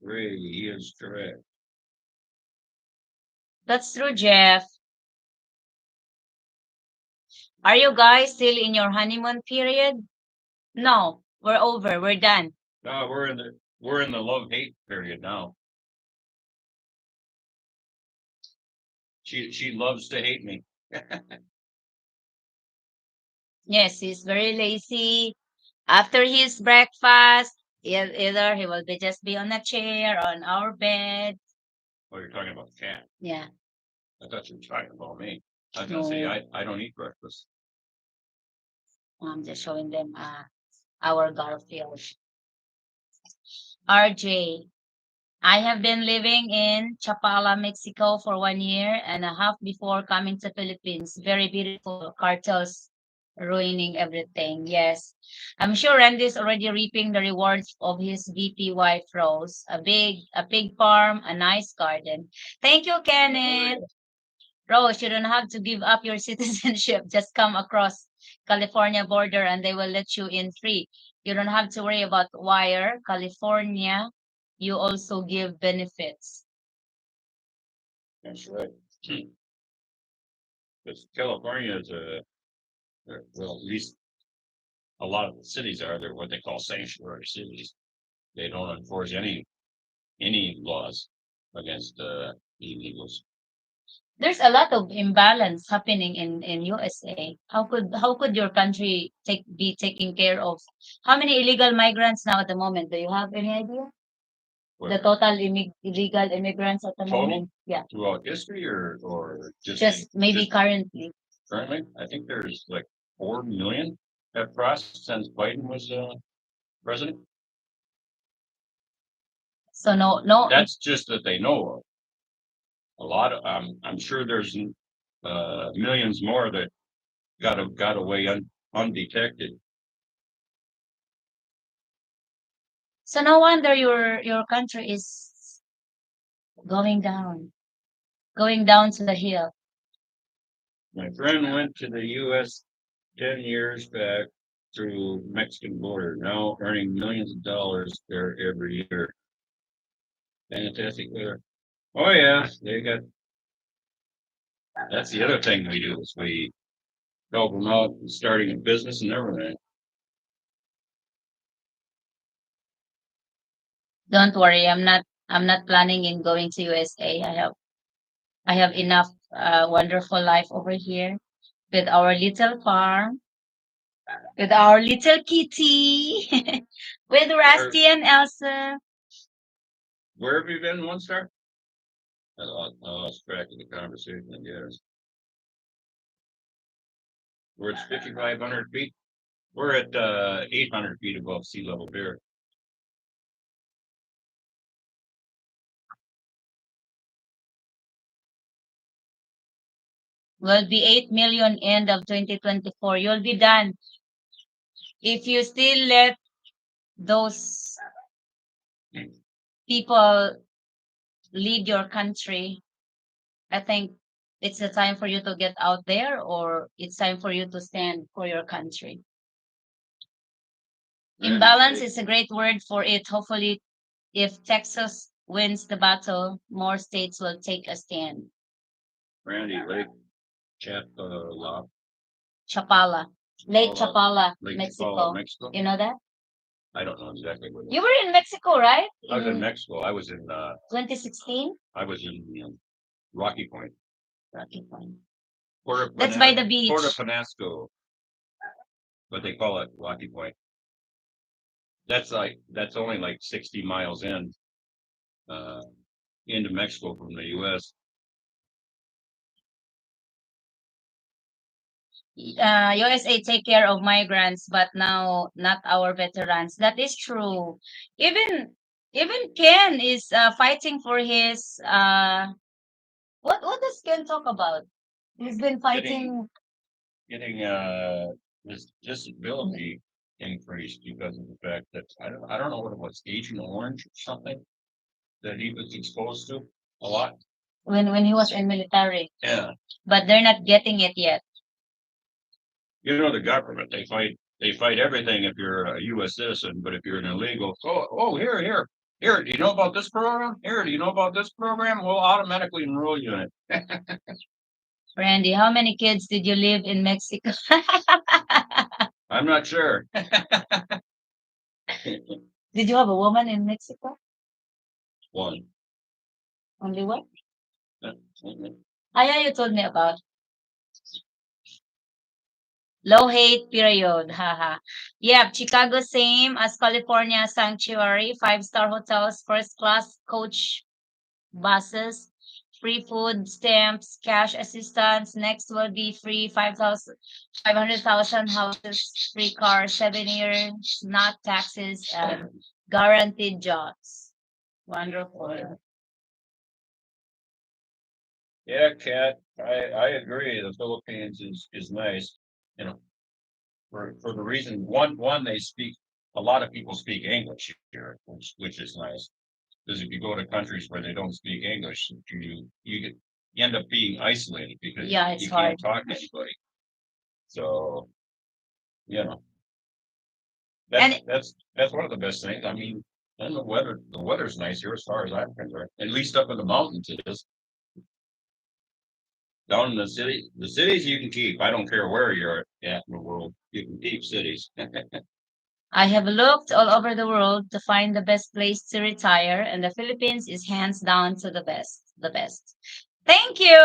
Speaker 2: Ray, he is correct.
Speaker 1: That's true, Jeff. Are you guys still in your honeymoon period? No, we're over. We're done.
Speaker 2: No, we're in the love hate period now. She loves to hate me.
Speaker 1: Yes, he's very lazy. After his breakfast, either he will be just be on a chair on our bed.
Speaker 2: Oh, you're talking about the cat.
Speaker 1: Yeah.
Speaker 2: I thought you were talking about me. I was gonna say
Speaker 1: No,
Speaker 2: I don't eat breakfast.
Speaker 1: I'm just showing them our Garfield. RJ, I have been living in Chapala, Mexico for 1 year and a half before coming to Philippines. Very beautiful. Cartels ruining everything. Yes. I'm sure Randy's already reaping the rewards of his VP wife Rose. A pig farm, a nice garden. Thank you, Kenneth. Rose, you don't have to give up your citizenship. Just come across California border and they will let you in free. You don't have to worry about wire. California, you also give benefits.
Speaker 2: That's right. Because California is well, at least a lot of the cities are. They're what they call sanctuary cities. They don't enforce any laws against illegals.
Speaker 1: There's a lot of imbalance happening in USA. How could your country be taking care of how many illegal migrants now at the moment? Do you have any idea? The total illegal immigrants at the
Speaker 2: Total?
Speaker 1: moment? Yeah.
Speaker 2: Throughout history or
Speaker 1: Just maybe
Speaker 2: just
Speaker 1: currently.
Speaker 2: currently? I think there's like 4 million have crossed since Biden was president.
Speaker 1: So no.
Speaker 2: That's just that they know of. A lot of I'm sure there's millions more that got away undetected.
Speaker 1: So no wonder your country is going down, going down to the hill.
Speaker 2: My friend went to the U.S. 10 years back through Mexican border, now earning millions of dollars there every year. Fantastic there. Oh yeah, they got. That's the other thing we do is we help them out in starting a business and everything.
Speaker 1: Don't worry, I'm not planning in going to USA. I have enough wonderful life over here with our little farm, with our little kitty, with Rusty and Elsa.
Speaker 2: Where have you been, One Star? I lost track of the conversation. I guess we're at 5,500 feet. We're at 800 feet above sea level here.
Speaker 1: Will be 8 million end of 2024. You'll be done. If you still let those people lead your country, I think it's the time for you to get out there or it's time for you to stand for your country. Imbalance is a great word for it. Hopefully, if Texas wins the battle, more states will take a stand.
Speaker 2: Randy Lake, Chapala,
Speaker 1: Chapala, Lake Chapala,
Speaker 2: Lake
Speaker 1: Mexico.
Speaker 2: Chapala, Mexico.
Speaker 1: You know that?
Speaker 2: I don't know exactly where.
Speaker 1: You were in Mexico, right?
Speaker 2: I was in Mexico. I was in
Speaker 1: 2016.
Speaker 2: I was in Rocky Point.
Speaker 1: Rocky Point.
Speaker 2: That's
Speaker 1: by the beach.
Speaker 2: Puerto Penasco, but they call it Rocky Point. That's only like 60 miles uh, into Mexico from the U.S.
Speaker 1: USA take care of migrants, but now not our veterans. That is true. Even even Ken is fighting for his what does Ken talk about? He's been
Speaker 2: Getting
Speaker 1: fighting.
Speaker 2: getting this disability increased because of the fact that I don't know what it was, Agent Orange or something that he was exposed to a lot.
Speaker 1: When he was in military,
Speaker 2: Yeah,
Speaker 1: but they're not getting it yet.
Speaker 2: you know the government they fight everything if you're a U.S. citizen, but if you're an illegal, here, do you know about this program? Here, do you know about this program? We'll automatically enroll you in it.
Speaker 1: Randy, how many kids did you live in Mexico?
Speaker 2: I'm not sure.
Speaker 1: Did you have a woman in Mexico?
Speaker 2: One.
Speaker 1: Only one? Ah, yeah, you told me about low hate period. Haha. Yeah, Chicago same as California sanctuary, 5-star hotels, first class coach buses, free food stamps, cash assistance. Next will be free 500,000 houses, free cars, 7 years, not taxes, and guaranteed jobs. Wonderful.
Speaker 2: Yeah, Kat, I agree. The Philippines is nice, you know, for the reason one they speak a lot of people speak English here, which is nice. Because if you go to countries where they don't speak English, you end up being isolated because
Speaker 1: Yeah,
Speaker 2: you
Speaker 1: it's
Speaker 2: can't
Speaker 1: hard.
Speaker 2: talk to anybody. So you know
Speaker 1: And
Speaker 2: that's one of the best things. I mean, and the weather's nice here as far as I'm concerned. At least up in the mountains it is. Down in the cities you can keep. I don't care where you're at in the world. You can keep cities.
Speaker 1: I have looked all over the world to find the best place to retire, and the Philippines is hands down to the best. The best. Thank you,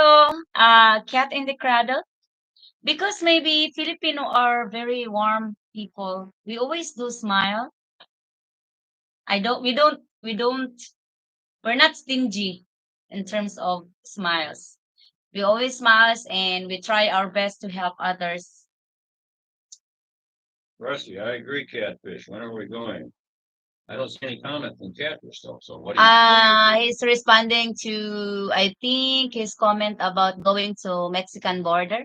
Speaker 1: Cat in the Cradle. Because maybe Filipino are very warm people. We always do smile. I don't. We don't. We don't. We're not stingy in terms of smiles. We always smiles and we try our best to help others.
Speaker 2: Rusty, I agree, Catfish. When are we going? I don't see any comment from Catfish though. So what do you?
Speaker 1: He's responding to, I think, his comment about going to Mexican border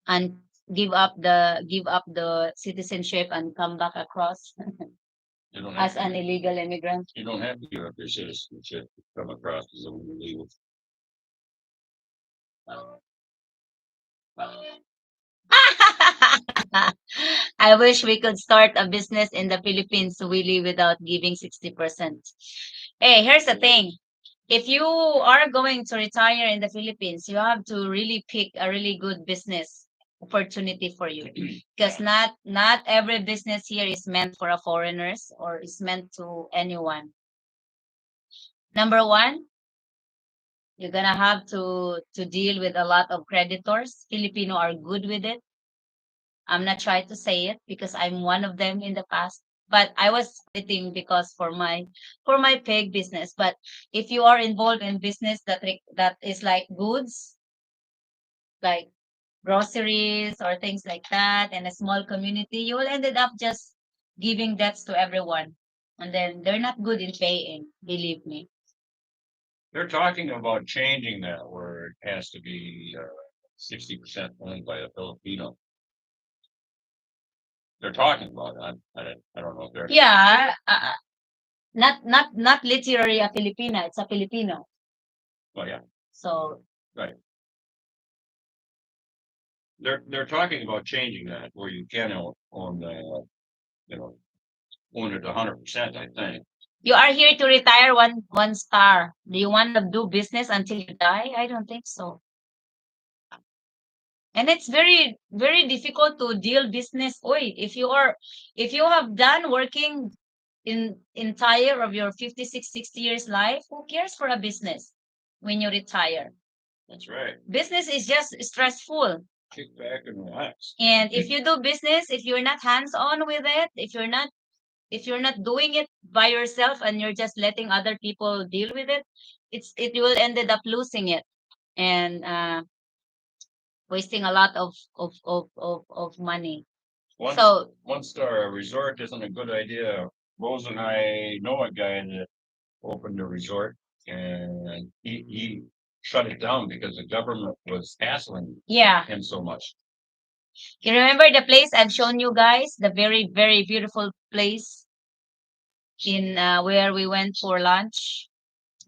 Speaker 1: and give up the citizenship and come back across
Speaker 2: You don't have
Speaker 1: as
Speaker 2: to.
Speaker 1: an illegal immigrant.
Speaker 2: You don't have to give up your citizenship to come across as an illegal.
Speaker 1: I wish we could start a business in the Philippines, Willie, without giving 60%. Hey, here's the thing. If you are going to retire in the Philippines, you have to really pick a really good business opportunity for you. Because not every business here is meant for a foreigners or is meant to anyone. Number one, you're gonna have to deal with a lot of creditors. Filipino are good with it. I'm not trying to say it because I'm one of them in the past. But I was sitting because for my pig business. But if you are involved in business that is like goods, like groceries or things like that, and a small community, you will ended up just giving debts to everyone, and then they're not good in paying. Believe me.
Speaker 2: They're talking about changing that where it has to be 60% owned by a Filipino. They're talking about it. I don't know if they're.
Speaker 1: Yeah, not literally a Filipina. It's a Filipino.
Speaker 2: Oh yeah,
Speaker 1: So
Speaker 2: right. They're talking about changing that where you can own the you know own it 100%. I think.
Speaker 1: you are here to retire one star. Do you want to do business until you die? I don't think so. And it's very difficult to deal business. Oi, if you have done working in entire of your 56, 60 years life, who cares for a business when you retire?
Speaker 2: That's right.
Speaker 1: Business is just stressful.
Speaker 2: Kick back and relax.
Speaker 1: And if you do business, if you're not hands on with it, if you're not doing it by yourself and you're just letting other people deal with it, it will ended up losing it. And wasting a lot of money.
Speaker 2: One
Speaker 1: So
Speaker 2: one star resort isn't a good idea. Rose and I know a guy that opened a resort, and he shut it down because the government was hassling
Speaker 1: yeah,
Speaker 2: him so much.
Speaker 1: you remember the place I've shown you guys, the very beautiful place in where we went for lunch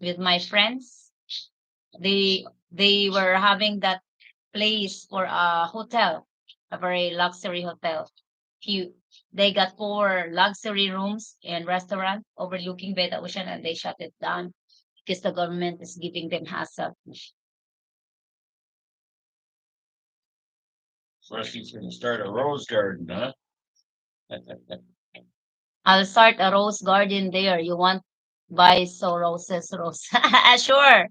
Speaker 1: with my friends. They were having that place for a hotel, a very luxury hotel. Few they got 4 luxury rooms and restaurant overlooking by the ocean, and they shut it down because the government is giving them hassle.
Speaker 2: First, he's going to start a rose garden, huh?
Speaker 1: I'll start a rose garden there. You want buy so roses, rose? Sure.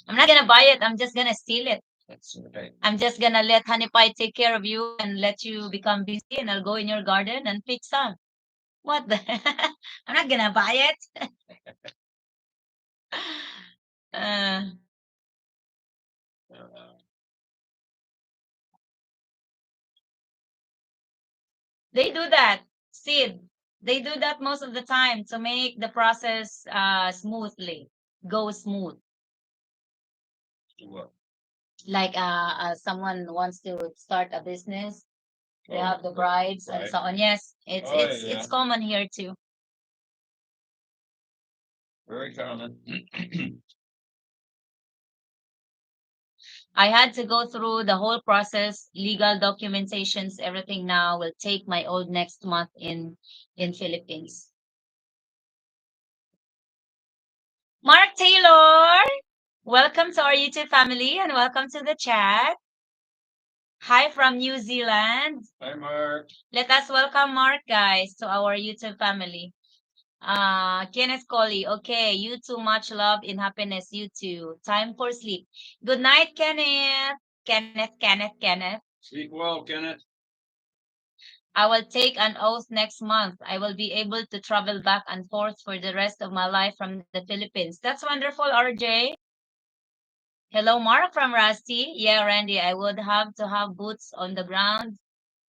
Speaker 1: I'm not gonna buy it. I'm just gonna steal it.
Speaker 2: That's right.
Speaker 1: I'm just gonna let Honey Pie take care of you and let you become busy, and I'll go in your garden and pick some. What the? I'm not gonna buy it. Uh, they do that, Sid. They do that most of the time to make the process smoothly, go smooth.
Speaker 2: What?
Speaker 1: Like someone wants to start a business, they have the brides and
Speaker 2: right.
Speaker 1: so on. Yes,
Speaker 2: Oh,
Speaker 1: it's
Speaker 2: yeah.
Speaker 1: it's common here too.
Speaker 2: Very common.
Speaker 1: I had to go through the whole process, legal documentations, everything now will take my old next month in Philippines. Mark Taylor, welcome to our YouTube family and welcome to the chat. Hi from New Zealand.
Speaker 2: Hi, Mark.
Speaker 1: Let us welcome Mark, guys, to our YouTube family. Kenneth Colley. Okay, you too. Much love and happiness. You too. Time for sleep. Good night, Kenneth. Kenneth.
Speaker 2: Sleep well, Kenneth.
Speaker 1: I will take an oath next month. I will be able to travel back and forth for the rest of my life from the Philippines. That's wonderful, RJ. Hello, Mark from Rusty. Yeah, Randy, I would have to have boots on the ground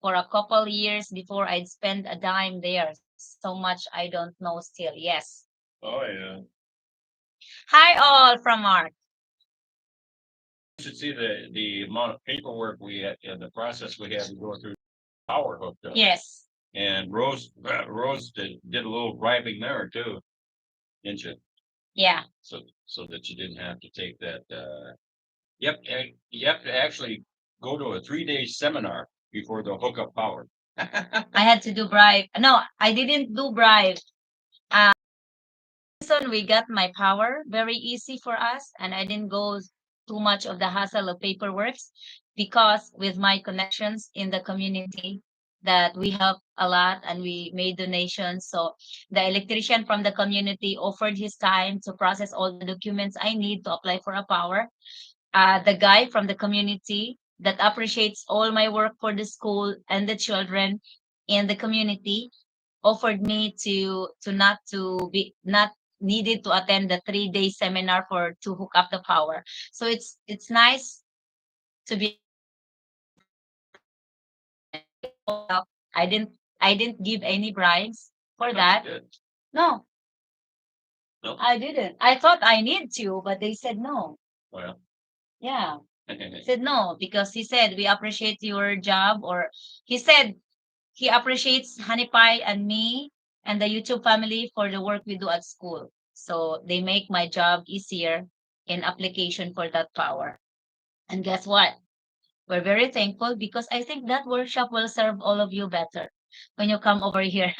Speaker 1: for a couple years before I'd spend a dime there. So much I don't know still. Yes.
Speaker 2: Oh, yeah.
Speaker 1: Hi, all from Mark.
Speaker 2: You should see the amount of paperwork we had and the process we had to go through power hooked up.
Speaker 1: Yes.
Speaker 2: And Rose did a little bribing there too, didn't you?
Speaker 1: Yeah.
Speaker 2: So that you didn't have to take that. Yep, you have to actually go to a 3 day seminar before they'll hook up power.
Speaker 1: I had to do bribe. No, I didn't do bribe. Reason we got my power very easy for us, and I didn't go too much of the hassle of paperwork because with my connections in the community that we helped a lot and we made donations. So the electrician from the community offered his time to process all the documents I need to apply for a power. The guy from the community that appreciates all my work for the school and the children in the community offered me to not to be not needed to attend the 3 day seminar for to hook up the power. So it's nice to be I didn't I didn't give any bribes for that. No,
Speaker 2: No.
Speaker 1: I didn't. I thought I need to, but they said no.
Speaker 2: Well,
Speaker 1: Yeah. Said no because he said we appreciate your job, or he said he appreciates Honey Pie and me and the YouTube family for the work we do at school. So they make my job easier in application for that power. And guess what? We're very thankful because I think that workshop will serve all of you better when you come over here.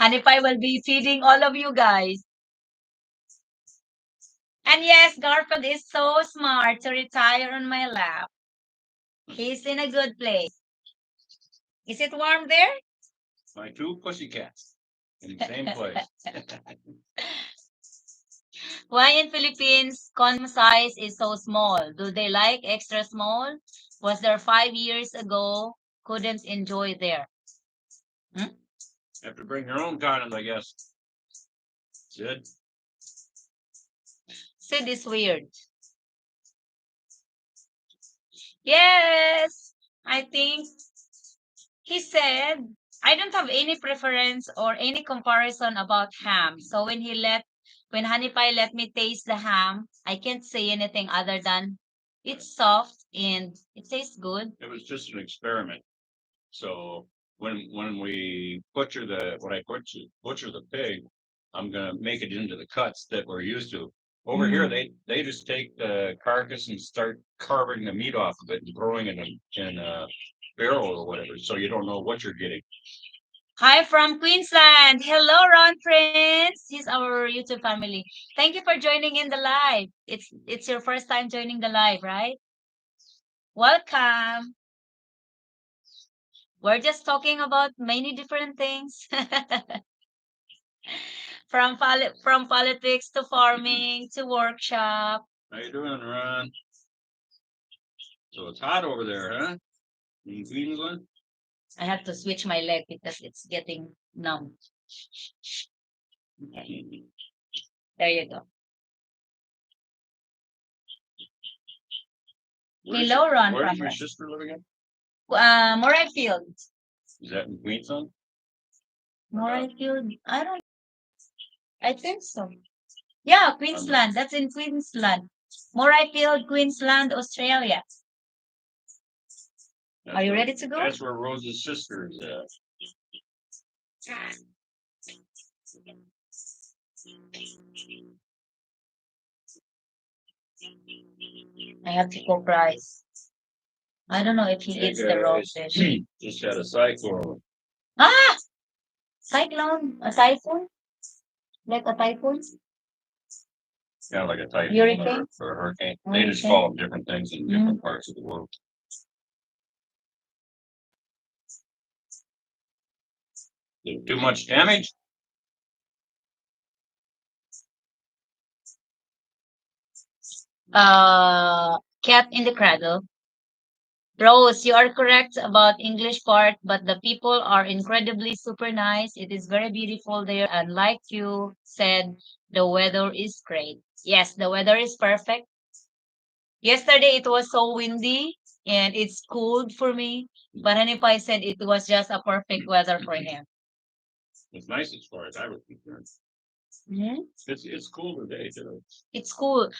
Speaker 1: Honey Pie will be feeding all of you guys. And yes, Garfield is so smart to retire on my lap. He's in a good place. Is it warm there?
Speaker 2: My 2 pussycats in the same place.
Speaker 1: Why in Philippines condom size is so small? Do they like extra small? Was there 5 years ago? Couldn't enjoy there. Hmm?
Speaker 2: Have to bring your own condoms, I guess. Good.
Speaker 1: Sid is weird. Yes, I think he said, I don't have any preference or any comparison about ham. So when Honey Pie let me taste the ham, I can't say anything other than it's soft and it tastes good.
Speaker 2: It was just an experiment. So when we butcher the when I butcher the pig, I'm gonna make it into the cuts that we're used to. Over here, they just take the carcass and start carving the meat off of it and throwing it in a barrel or whatever. So you don't know what you're getting.
Speaker 1: Hi from Queensland. Hello, Ron Prince. He's our YouTube family. Thank you for joining in the live. It's your first time joining the live, right? Welcome. We're just talking about many different things. From politics to farming to workshop.
Speaker 2: How you doing, Ron? So it's hot over there, huh? In Queensland?
Speaker 1: I have to switch my leg because it's getting numb. Okay. There you go. Hello, Ron.
Speaker 2: Where's your sister living in?
Speaker 1: Moray Field.
Speaker 2: Is that in Queensland?
Speaker 1: Moray Field. I think so. Yeah, Queensland. That's in Queensland. Moray Field, Queensland, Australia. Are you ready to go?
Speaker 2: That's where Rose's sister is at.
Speaker 1: I have to cook rice. I don't know if he eats the raw fish.
Speaker 2: Just had a cyclone.
Speaker 1: Ah! Cyclone? A typhoon? Like a typhoon?
Speaker 2: Kind of like a typhoon
Speaker 1: Hurricane?
Speaker 2: or a hurricane. They just call them different things in different parts of the world. Too much damage?
Speaker 1: Cat in the Cradle. Rose, you are correct about English part, but the people are incredibly super nice. It is very beautiful there, and like you said, the weather is great. Yes, the weather is perfect. Yesterday it was so windy and it's cold for me, but Hanipai said it was just a perfect weather for him.
Speaker 2: It's nice as far as I was concerned. It's cool today too.
Speaker 1: It's cool.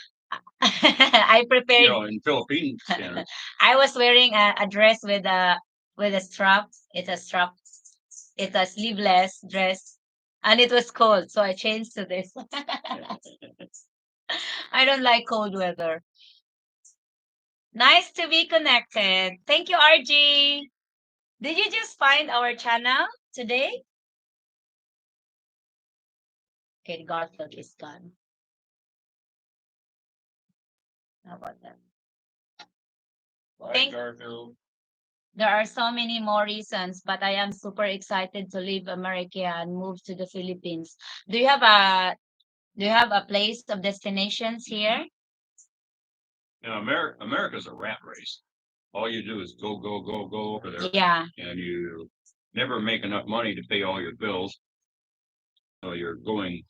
Speaker 1: I prepared.
Speaker 2: In Philippine standards.
Speaker 1: I was wearing a dress with a strap. It's a strap. It's a sleeveless dress, and it was cold, so I changed to this. I don't like cold weather. Nice to be connected. Thank you, RG. Did you just find our channel today? Okay, Garfield is gone. How about that?
Speaker 2: Bye, Garfield.
Speaker 1: There are so many more reasons, but I am super excited to leave America and move to the Philippines. Do you have a place of destinations here?
Speaker 2: America's a rat race. All you do is go, go, go, go over there.
Speaker 1: Yeah.
Speaker 2: And you never make enough money to pay all your bills. So you're going,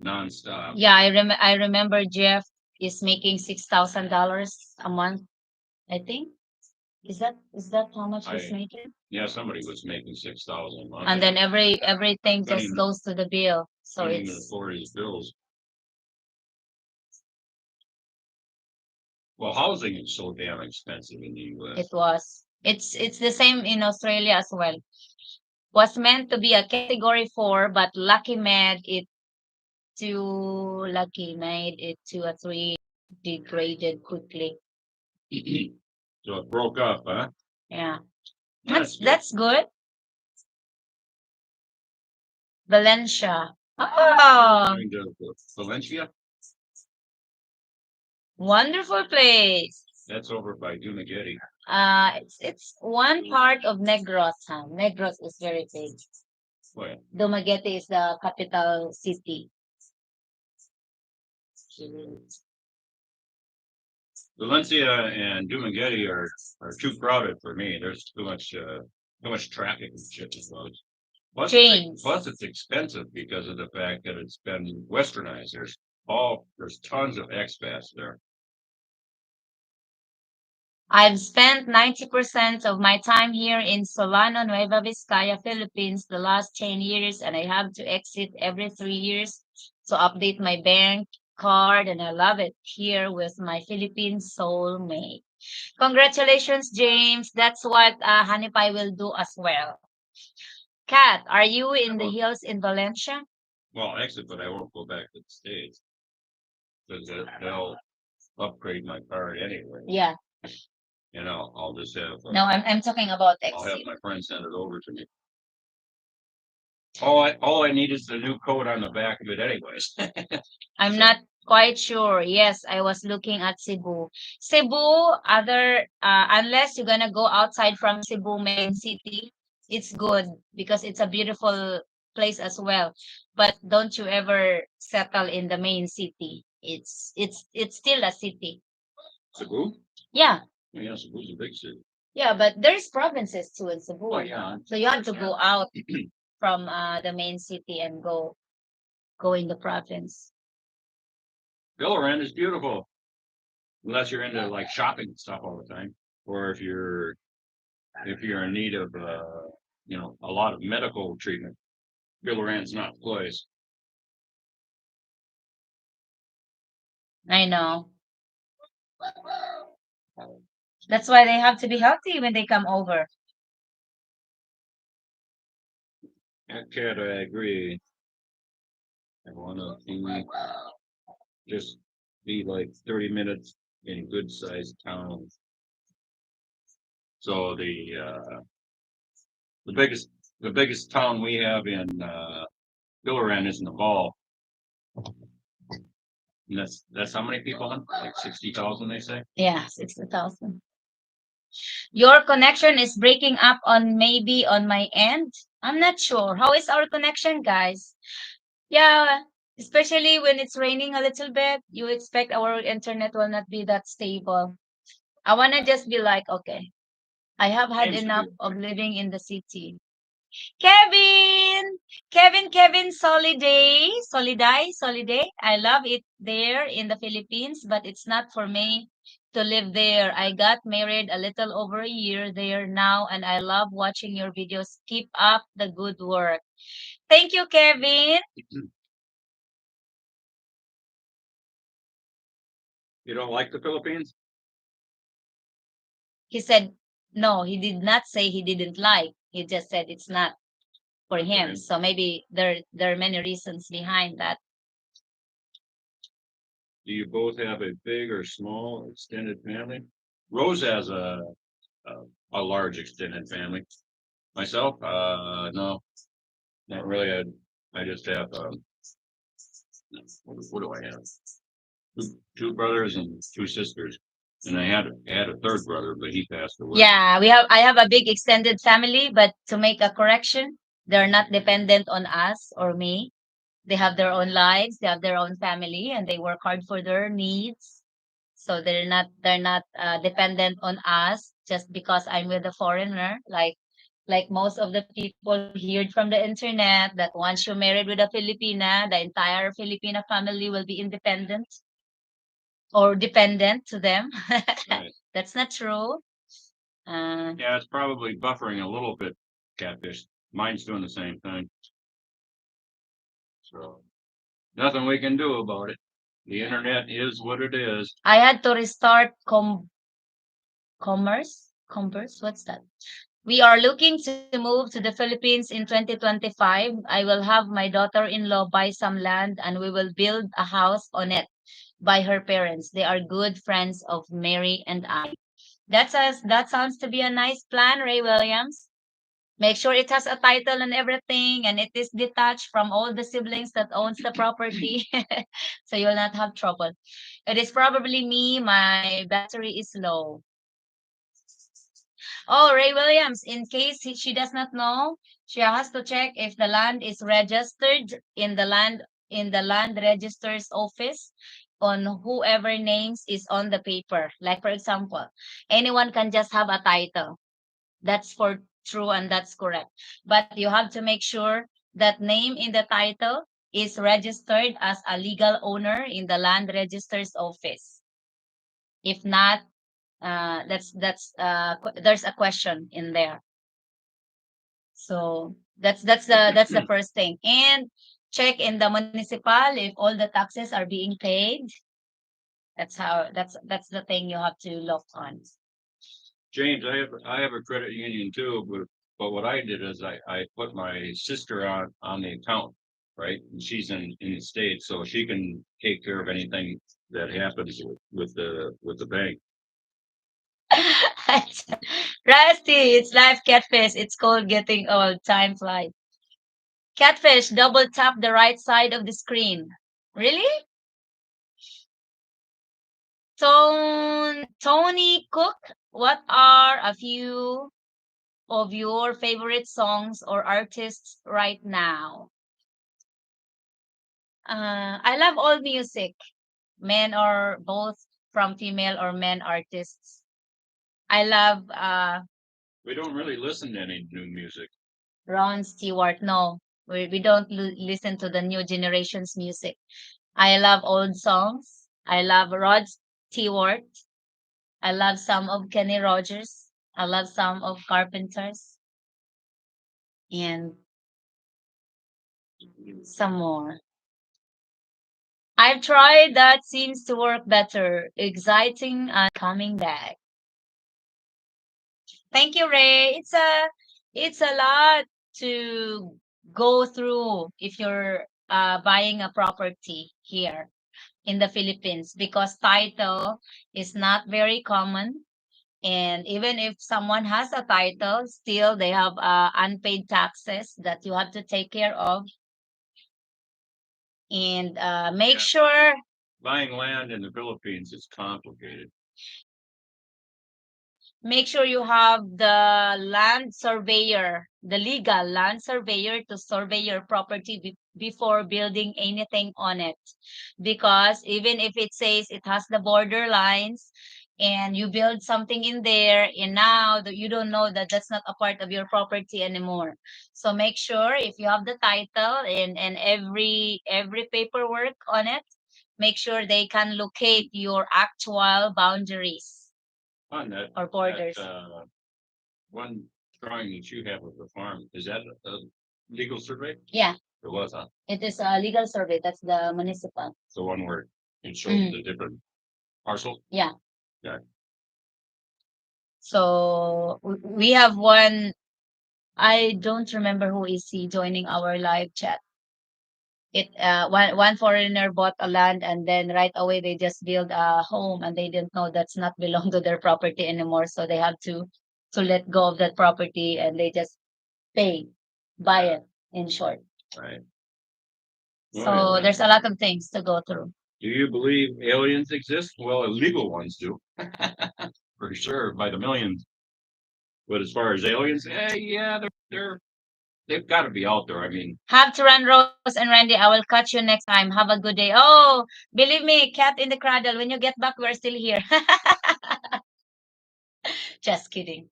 Speaker 2: nonstop.
Speaker 1: Yeah, I remember Jeff is making $6,000 a month, I think. Is that how much he's making?
Speaker 2: Yeah, somebody was making 6,000 a month.
Speaker 1: And then everything just goes to the bill. So
Speaker 2: couldn't even
Speaker 1: it's
Speaker 2: afford his bills. Well, housing is so damn expensive in the U.S.
Speaker 1: it was. It's the same in Australia as well. Was meant to be a category 4, but Lucky made it to a 3, degraded quickly.
Speaker 2: So it broke up, huh?
Speaker 1: Yeah.
Speaker 2: That's
Speaker 1: That's good. Valencia. Oh,
Speaker 2: Going to Valencia.
Speaker 1: wonderful place.
Speaker 2: That's over by Dumaguete.
Speaker 1: It's one part of Negros, huh? Negros is very big.
Speaker 2: Well,
Speaker 1: Dumaguete is the capital city.
Speaker 2: Valencia and Dumaguete are too crowded for me. There's too much traffic and shit as well. Plus it's expensive because of the fact that it's been westernized. There's tons of expats there.
Speaker 1: I've spent 90% of my time here in Solano, Nueva Vizcaya, Philippines, the last 10 years, and I have to exit every 3 years to update my bank card, and I love it here with my Philippine soulmate. Congratulations, James. That's what Honey Pie will do as well. Kat, are you in the hills in Valencia?
Speaker 2: Well, exit, but I won't go back to the States because they'll upgrade my card anyway.
Speaker 1: Yeah.
Speaker 2: I'll just have
Speaker 1: No, I'm talking about
Speaker 2: I'll have
Speaker 1: exit.
Speaker 2: my friend send it over to me. All I need is the new code on the back of it, anyways.
Speaker 1: I'm
Speaker 2: So
Speaker 1: not quite sure. Yes, I was looking at Cebu. Cebu, unless you're gonna go outside from Cebu main city, it's good because it's a beautiful place as well. But don't you ever settle in the main city. It's still a city.
Speaker 2: Cebu?
Speaker 1: Yeah.
Speaker 2: Yeah, Cebu's a big city.
Speaker 1: Yeah, but there's provinces too in Cebu.
Speaker 2: Oh yeah.
Speaker 1: So you have to go out from the main city and go in the province.
Speaker 2: Villaran is beautiful, unless you're into like shopping and stuff all the time, or if you're in need of a lot of medical treatment. Villaran's not the place.
Speaker 1: I know. That's why they have to be healthy when they come over.
Speaker 2: Okay, I agree. I want to just be like 30 minutes in good sized towns. So the biggest the biggest town we have in Villaran is Naval. And that's how many people in? Like 60,000, they say.
Speaker 1: Yeah, 60,000. Your connection is breaking up on maybe on my end. I'm not sure. How is our connection, guys? Yeah, especially when it's raining a little bit, you expect our internet will not be that stable. I want to just be like, okay, I have had
Speaker 2: Seems to be.
Speaker 1: enough of living in the city. Kevin, Kevin, Soliday. I love it there in the Philippines, but it's not for me to live there. I got married a little over a year there now, and I love watching your videos. Keep up the good work. Thank you, Kevin.
Speaker 2: You don't like the Philippines?
Speaker 1: He said, no, he did not say he didn't like. He just said it's not for him.
Speaker 2: Okay.
Speaker 1: So maybe there are many reasons behind that.
Speaker 2: Do you both have a big or small extended family? Rose has a, a large extended family. Myself, no, not really. I just have what do I have? Two brothers and two sisters, and I had a third brother, but he passed away.
Speaker 1: Yeah, I have a big extended family, but to make a correction, they're not dependent on us or me. They have their own lives, they have their own family, and they work hard for their needs. So they're not dependent on us just because I'm with a foreigner. Like most of the people heard from the internet that once you're married with a Filipina, the entire Filipina family will be independent or dependent to them.
Speaker 2: Right.
Speaker 1: That's not true.
Speaker 2: Yeah, it's probably buffering a little bit, catfish. Mine's doing the same thing. So nothing we can do about it. The internet is what it is.
Speaker 1: I had to restart commerce. What's that? We are looking to move to the Philippines in 2025. I will have my daughter-in-law buy some land and we will build a house on it by her parents. They are good friends of Mary and I. That sounds to be a nice plan, Ray Williams. Make sure it has a title and everything and it is detached from all the siblings that owns the property. So you'll not have trouble. It is probably me. My battery is low. Oh, Ray Williams, in case she does not know, she has to check if the land is registered in the land register's office on whoever names is on the paper. Like for example, anyone can just have a title. That's for true and that's correct. But you have to make sure that name in the title is registered as a legal owner in the land register's office. If not, there's a question in there. So that's the first thing. And check in the municipal if all the taxes are being paid. That's the thing you have to look on.
Speaker 2: James, I have a credit union too, but what I did is I put my sister on the account, right? And she's in the States, so she can take care of anything that happens with the bank.
Speaker 1: Rusty, it's live catfish. It's called getting old. Time flies. Catfish, double tap the right side of the screen. Really? Tony Cook, what are a few of your favorite songs or artists right now? I love all music, men or both, from female or men artists. I love
Speaker 2: We don't really listen to any new music.
Speaker 1: Ron Stewart. No, we don't listen to the new generation's music. I love old songs. I love Rod Stewart. I love some of Kenny Rogers. I love some of Carpenters and some more. I've tried that seems to work better. Exciting and coming back. Thank you, Ray. It's a lot to go through if you're buying a property here in the Philippines because title is not very common. And even if someone has a title, still they have unpaid taxes that you have to take care of. And make
Speaker 2: Yeah.
Speaker 1: sure
Speaker 2: Buying land in the Philippines is complicated.
Speaker 1: make sure you have the land surveyor, the legal land surveyor to survey your property before building anything on it. Because even if it says it has the border lines and you build something in there and now that you don't know that that's not a part of your property anymore. So make sure if you have the title and every paperwork on it, make sure they can locate your actual boundaries
Speaker 2: On that,
Speaker 1: or borders.
Speaker 2: one drawing that you have of the farm, is that a legal survey?
Speaker 1: Yeah,
Speaker 2: It was, huh?
Speaker 1: it is a legal survey. That's the municipal.
Speaker 2: The one where it shows
Speaker 1: Mhm.
Speaker 2: the different parcel?
Speaker 1: Yeah.
Speaker 2: Yeah.
Speaker 1: So we have one. I don't remember who is he joining our live chat. One foreigner bought a land and then right away they just build a home and they didn't know that's not belong to their property anymore. So they have to let go of that property and they just pay, buy
Speaker 2: Yeah.
Speaker 1: it in short.
Speaker 2: Right.
Speaker 1: So there's a lot of things to go through.
Speaker 2: Do you believe aliens exist? Well, illegal ones do. For sure, by the millions. But as far as aliens, yeah, they've got to be out there. I mean,
Speaker 1: Have to run, Rose and Randy. I will catch you next time. Have a good day. Oh, believe me, cat in the cradle. When you get back, we're still here. Just kidding.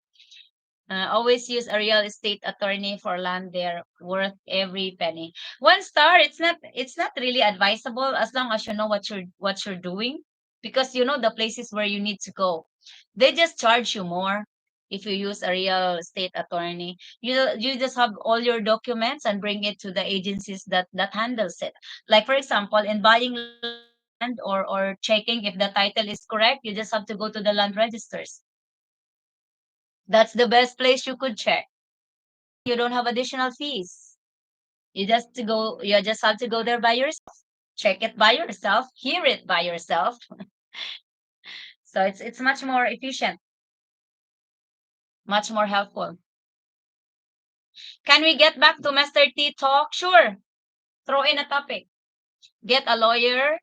Speaker 1: Always use a real estate attorney for land there, worth every penny. 1 star. It's not really advisable as long as you know what you're doing, because you know the places where you need to go. They just charge you more if you use a real estate attorney. You just have all your documents and bring it to the agencies that handles it. Like for example, in buying land or checking if the title is correct, you just have to go to the land registers. That's the best place you could check. You don't have additional fees. You just have to go there by yourself. Check it by yourself, hear it by yourself. So it's much more efficient, much more helpful. Can we get back to Master T talk? Sure. Throw in a topic. Get a lawyer.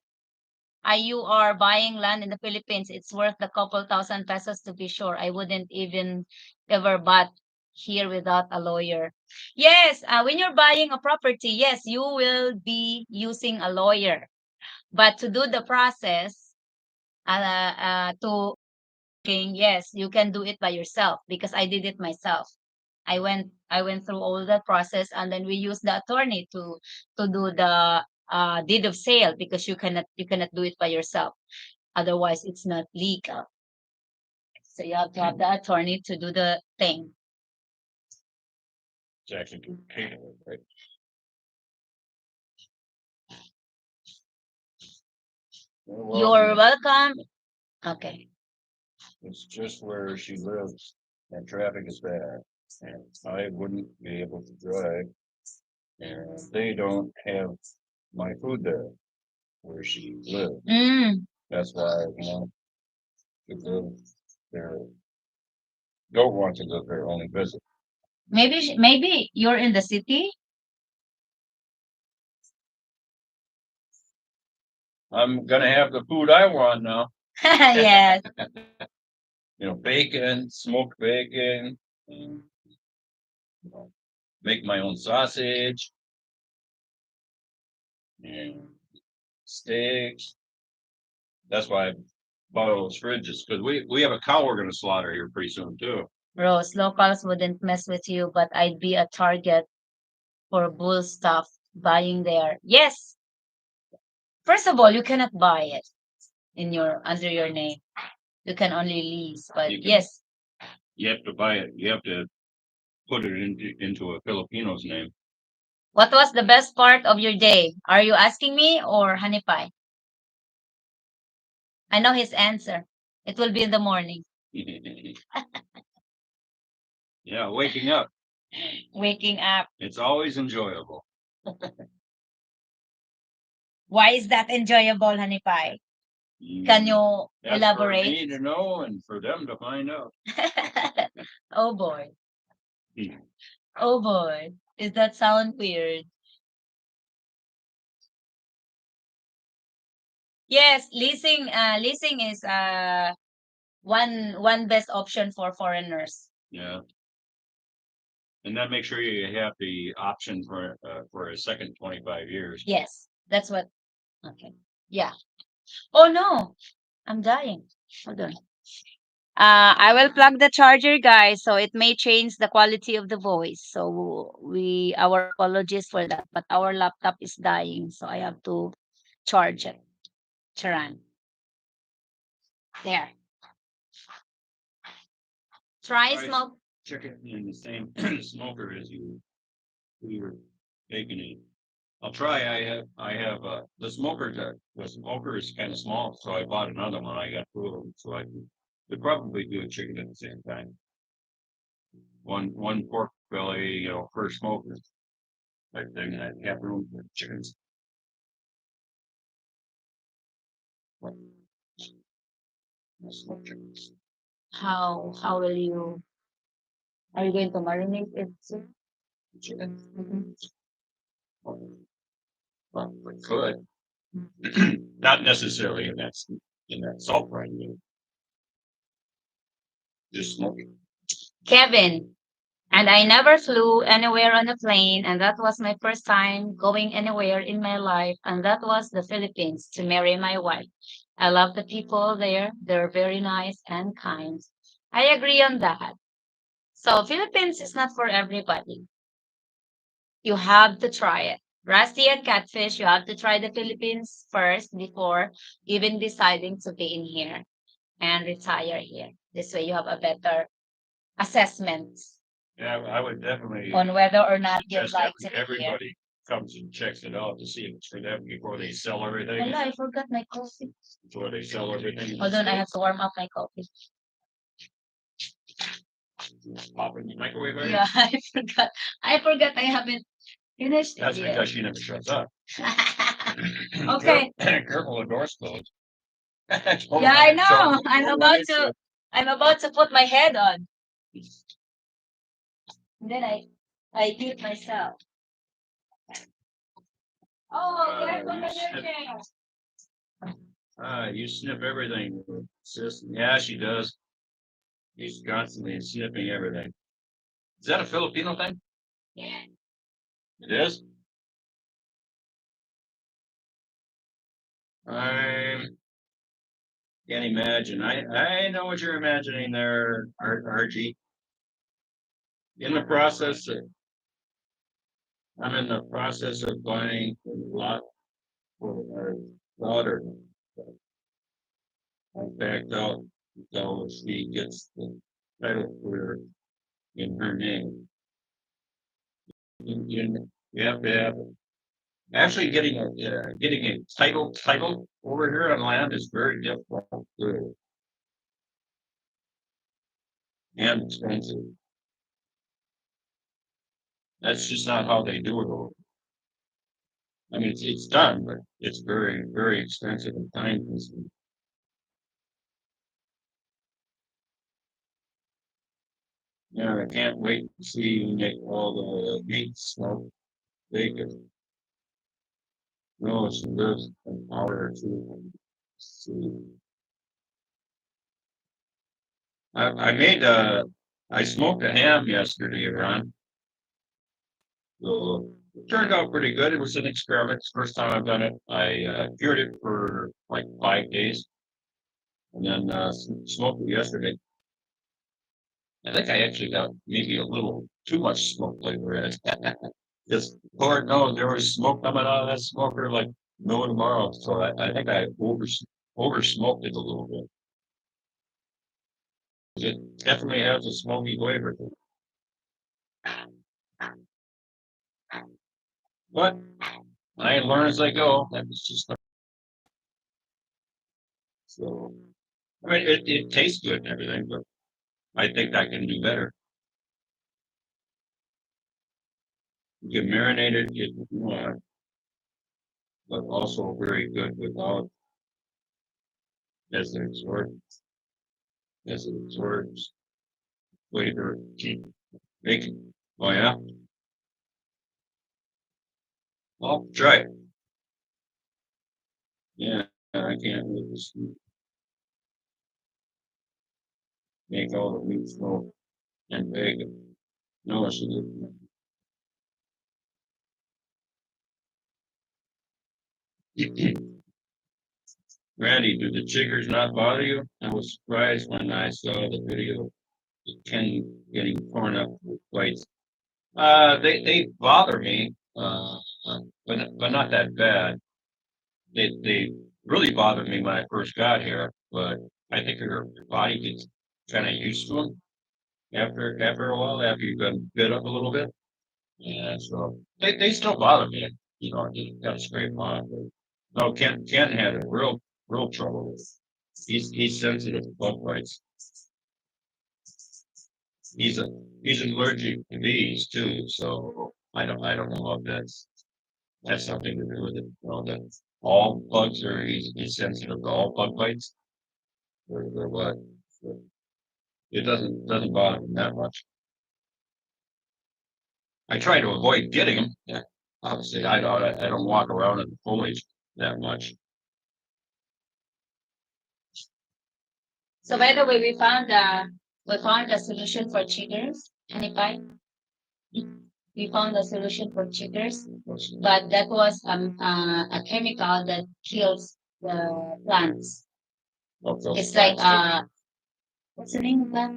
Speaker 1: You are buying land in the Philippines. It's worth a couple thousand pesos to be sure. I wouldn't even ever bought here without a lawyer. Yes, when you're buying a property, yes, you will be using a lawyer. But to do the process, to yes, you can do it by yourself because I did it myself. I went through all that process and then we used the attorney to do the deed of sale because you cannot do it by yourself. Otherwise, it's not legal. So you have to have the attorney to do the thing.
Speaker 2: It's actually painful, right?
Speaker 1: You're welcome. Okay.
Speaker 2: It's just where she lives and traffic is bad. And I wouldn't be able to drive. And they don't have my food there where she lives.
Speaker 1: Mm.
Speaker 2: That's why I want to live there. Don't want to live there, only visit.
Speaker 1: Maybe you're in the city.
Speaker 2: I'm gonna have the food I want now.
Speaker 1: Yes.
Speaker 2: Bacon, smoked bacon, you know, make my own sausage and steaks. That's why I bought all those fridges because we have a cow we're gonna slaughter here pretty soon too.
Speaker 1: Rose, locals wouldn't mess with you, but I'd be a target for bull stuff buying there. Yes. First of all, you cannot buy it in your under your name. You can only lease. But yes.
Speaker 2: You have to buy it. You have to put it into a Filipino's name.
Speaker 1: What was the best part of your day? Are you asking me or Honey Pie? I know his answer. It will be in the morning.
Speaker 2: Yeah, waking up.
Speaker 1: Waking up.
Speaker 2: It's always enjoyable.
Speaker 1: Why is that enjoyable, Honey Pie? Can you
Speaker 2: That's
Speaker 1: elaborate?
Speaker 2: for me to know and for them to find out.
Speaker 1: Oh boy. Oh boy. Does that sound weird? Yes, leasing is one best option for foreigners.
Speaker 2: Yeah. And then make sure you have the option for a second 25 years.
Speaker 1: Yes, that's what. Okay. Yeah. Oh no, I'm dying. Hold on. I will plug the charger, guys, so it may change the quality of the voice. So our apologies for that, but our laptop is dying, so I have to charge it. Charan. There. Try
Speaker 2: Try
Speaker 1: smoke.
Speaker 2: Check it in the same smoker as we were making it. I'll try. I have the smoker. The smoker is kind of small, so I bought another one. I got two of them, so I could probably do a chicken at the same time. One pork belly, per smoker. Like thing, and I have room for chickens. Smoked chickens.
Speaker 1: How will you? Are you going to marinate it soon?
Speaker 2: Chicken.
Speaker 1: Mhm.
Speaker 2: Well, we could. Not necessarily in that salt brine, just smoking.
Speaker 1: Kevin, and I never flew anywhere on a plane, and that was my first time going anywhere in my life, and that was the Philippines to marry my wife. I love the people there. They're very nice and kind. I agree on that. So Philippines is not for everybody. You have to try it. Rusty and Catfish, you have to try the Philippines first before even deciding to be in here and retire here. This way you have a better assessment
Speaker 2: Yeah, I would definitely
Speaker 1: on whether or not you'd
Speaker 2: suggest
Speaker 1: like to be here.
Speaker 2: everybody comes and checks it out to see if it's for them before they sell everything.
Speaker 1: Hello, I forgot my coffee.
Speaker 2: Before they sell everything.
Speaker 1: Hold on, I have to warm up my coffee.
Speaker 2: Pop it in the microwave. Area.
Speaker 1: Yeah, I forgot. I haven't finished
Speaker 2: That's
Speaker 1: it yet.
Speaker 2: because she never shuts up.
Speaker 1: Okay.
Speaker 2: Careful, the door's closed.
Speaker 1: Yeah, I know. I'm about to put my head on. And then I mute myself. Oh, careful with your chair.
Speaker 2: You sniff everything, sis. Yeah, she does. She's constantly sniffing everything. Is that a Filipino thing?
Speaker 1: Yeah.
Speaker 2: It is. I can't imagine. I know what you're imagining there, RG. In the process, I'm in the process of buying a lot for our daughter. I backed out So she gets the title for in her name. You have to have actually getting a title over here on land is very difficult and expensive. That's just not how they do it. I mean, it's done, but it's very expensive and time consuming. Yeah, I can't wait to see you make all the meat smoke bacon. No, it's just an hour or two. See. I made I smoked a ham yesterday, Ron. So it turned out pretty good. It was an experiment. It's the first time I've done it. I cured it for like 5 days and then smoked it yesterday. I think I actually got maybe a little too much smoke flavor in it. Just Lord knows there was smoke coming out of that smoker like no tomorrow. So I think I over smoked it a little bit. It definitely has a smoky flavor. But I learn as I go. That was just so. I mean, it tastes good and everything, but I think I can do better. You can marinate it if you want, but also very good without as it absorbs as it absorbs flavor. Keep making. Oh yeah, well try it. Yeah, I can't really make all the meat smoke and bacon. No, it's Randy, do the chiggers not bother you? I was surprised when I saw the video of Kenny getting torn up with bites. They bother me, but not that bad. They really bothered me when I first got here, but I think your body gets kind of used to them after a while, after you've been bit up a little bit. Yeah, so they still bother me. You know, you got to scrape on. No, Ken had a real trouble with. He's sensitive to bug bites. He's a he's allergic to bees too. So I don't know if that's something to do with it. You know, that all bugs are he's sensitive to all bug bites or what. So it doesn't bother him that much. I try to avoid getting them. Yeah. Obviously, I don't walk around in the foliage that much.
Speaker 1: So by the way, we found a solution for chiggers. Any pie? We found a solution for chiggers, but that was a chemical that kills the plants. It's like what's the name of that?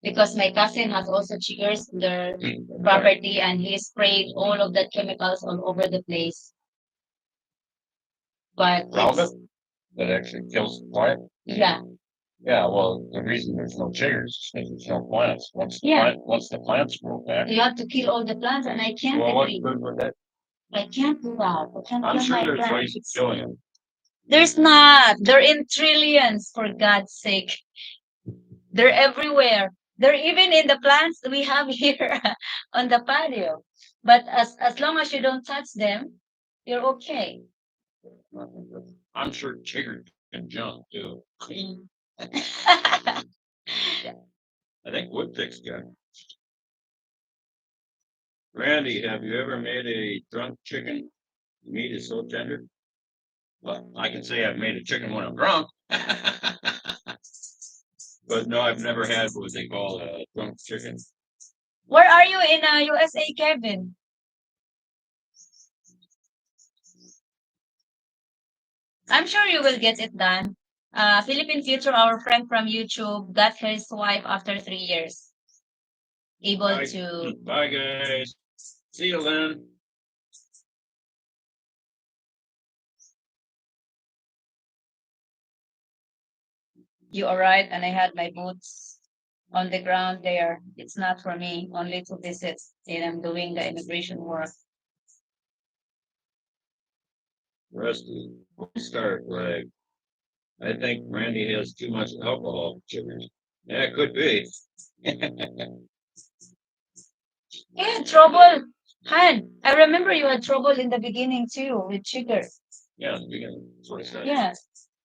Speaker 1: Because my cousin has also chiggers in their property, and he sprayed all of that chemicals all over the place. But
Speaker 2: Roundup that actually kills the plant.
Speaker 1: Yeah.
Speaker 2: Yeah, well, the reason there's no chiggers is because there's no plants. Once the plants grow back,
Speaker 1: You have to kill all the plants, and I can't
Speaker 2: well, what's
Speaker 1: agree.
Speaker 2: good with that?
Speaker 1: I can't do that. I can't
Speaker 2: I'm
Speaker 1: kill
Speaker 2: sure
Speaker 1: my
Speaker 2: there's ways of
Speaker 1: plants.
Speaker 2: killing them.
Speaker 1: There's not. They're in trillions, for God's sake. They're everywhere. They're even in the plants we have here on the patio. But as long as you don't touch them, you're okay.
Speaker 2: I'm sure chiggers can jump too. I think woodtick's got. Randy, have you ever made a drunk chicken? The meat is so tender. Well, I can say I've made a chicken when I'm drunk. But no, I've never had what they call a drunk chicken.
Speaker 1: Where are you in USA, Kevin? I'm sure you will get it done. Philippine Future, our friend from YouTube, got his wife after 3 years. Able
Speaker 2: Bye.
Speaker 1: to.
Speaker 2: Bye, guys. See you, Lynn.
Speaker 1: You arrived and I had my boots on the ground there. It's not for me, only to visit. And I'm doing the immigration work.
Speaker 2: Rusty, star flag. I think Randy has too much alcohol. Yeah, it could be.
Speaker 1: You had trouble, Han. I remember you had trouble in the beginning too with sugar.
Speaker 2: Yeah, in the beginning. That's what I said.
Speaker 1: Yeah.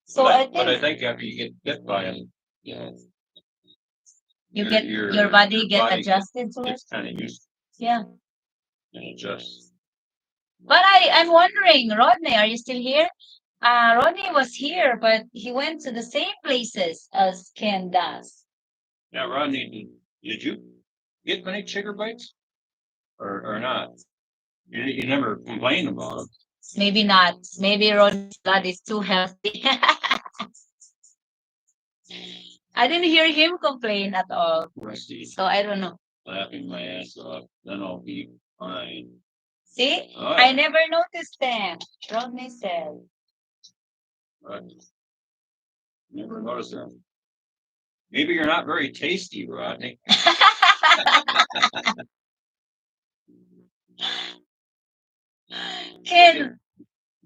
Speaker 1: So
Speaker 2: But I think after you get bit by him, you know,
Speaker 1: you get your body get adjusted to it.
Speaker 2: it's kind of used
Speaker 1: Yeah.
Speaker 2: and adjusts.
Speaker 1: But I'm wondering, Rodney, are you still here? Rodney was here, but he went to the same places as Ken does.
Speaker 2: Now, Rodney, did you get many chigger bites or not? You never complained about them.
Speaker 1: Maybe not. Maybe Rodney's blood is too healthy. I didn't hear him complain at all.
Speaker 2: Rusty,
Speaker 1: So I don't know.
Speaker 2: laughing my ass off. Then I'll be fine.
Speaker 1: See?
Speaker 2: Oh,
Speaker 1: I never noticed them. Rodney said.
Speaker 2: right. Never noticed them. Maybe you're not very tasty, Rodney.
Speaker 1: Ken,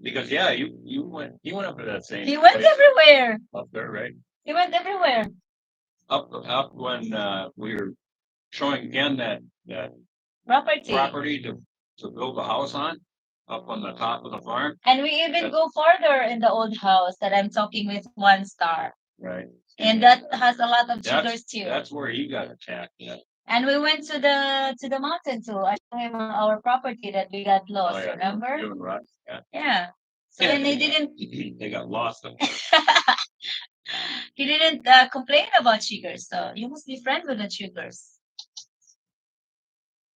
Speaker 2: Because yeah, you went up to that same
Speaker 1: he went
Speaker 2: place
Speaker 1: everywhere.
Speaker 2: up there, right?
Speaker 1: He went everywhere.
Speaker 2: Up when we were showing again that
Speaker 1: Property.
Speaker 2: property to build a house on up on the top of the farm.
Speaker 1: And we even go farther in the old house that I'm talking with one star.
Speaker 2: Right.
Speaker 1: And that has a lot of chiggers too.
Speaker 2: That's where he got attacked. Yeah.
Speaker 1: And we went to the mountain too. I told him on our property that we got lost,
Speaker 2: Oh, yeah.
Speaker 1: remember?
Speaker 2: You and Rod. Yeah.
Speaker 1: Yeah. So then they didn't
Speaker 2: They got lost.
Speaker 1: he didn't complain about chiggers. So you must be friends with the chiggers.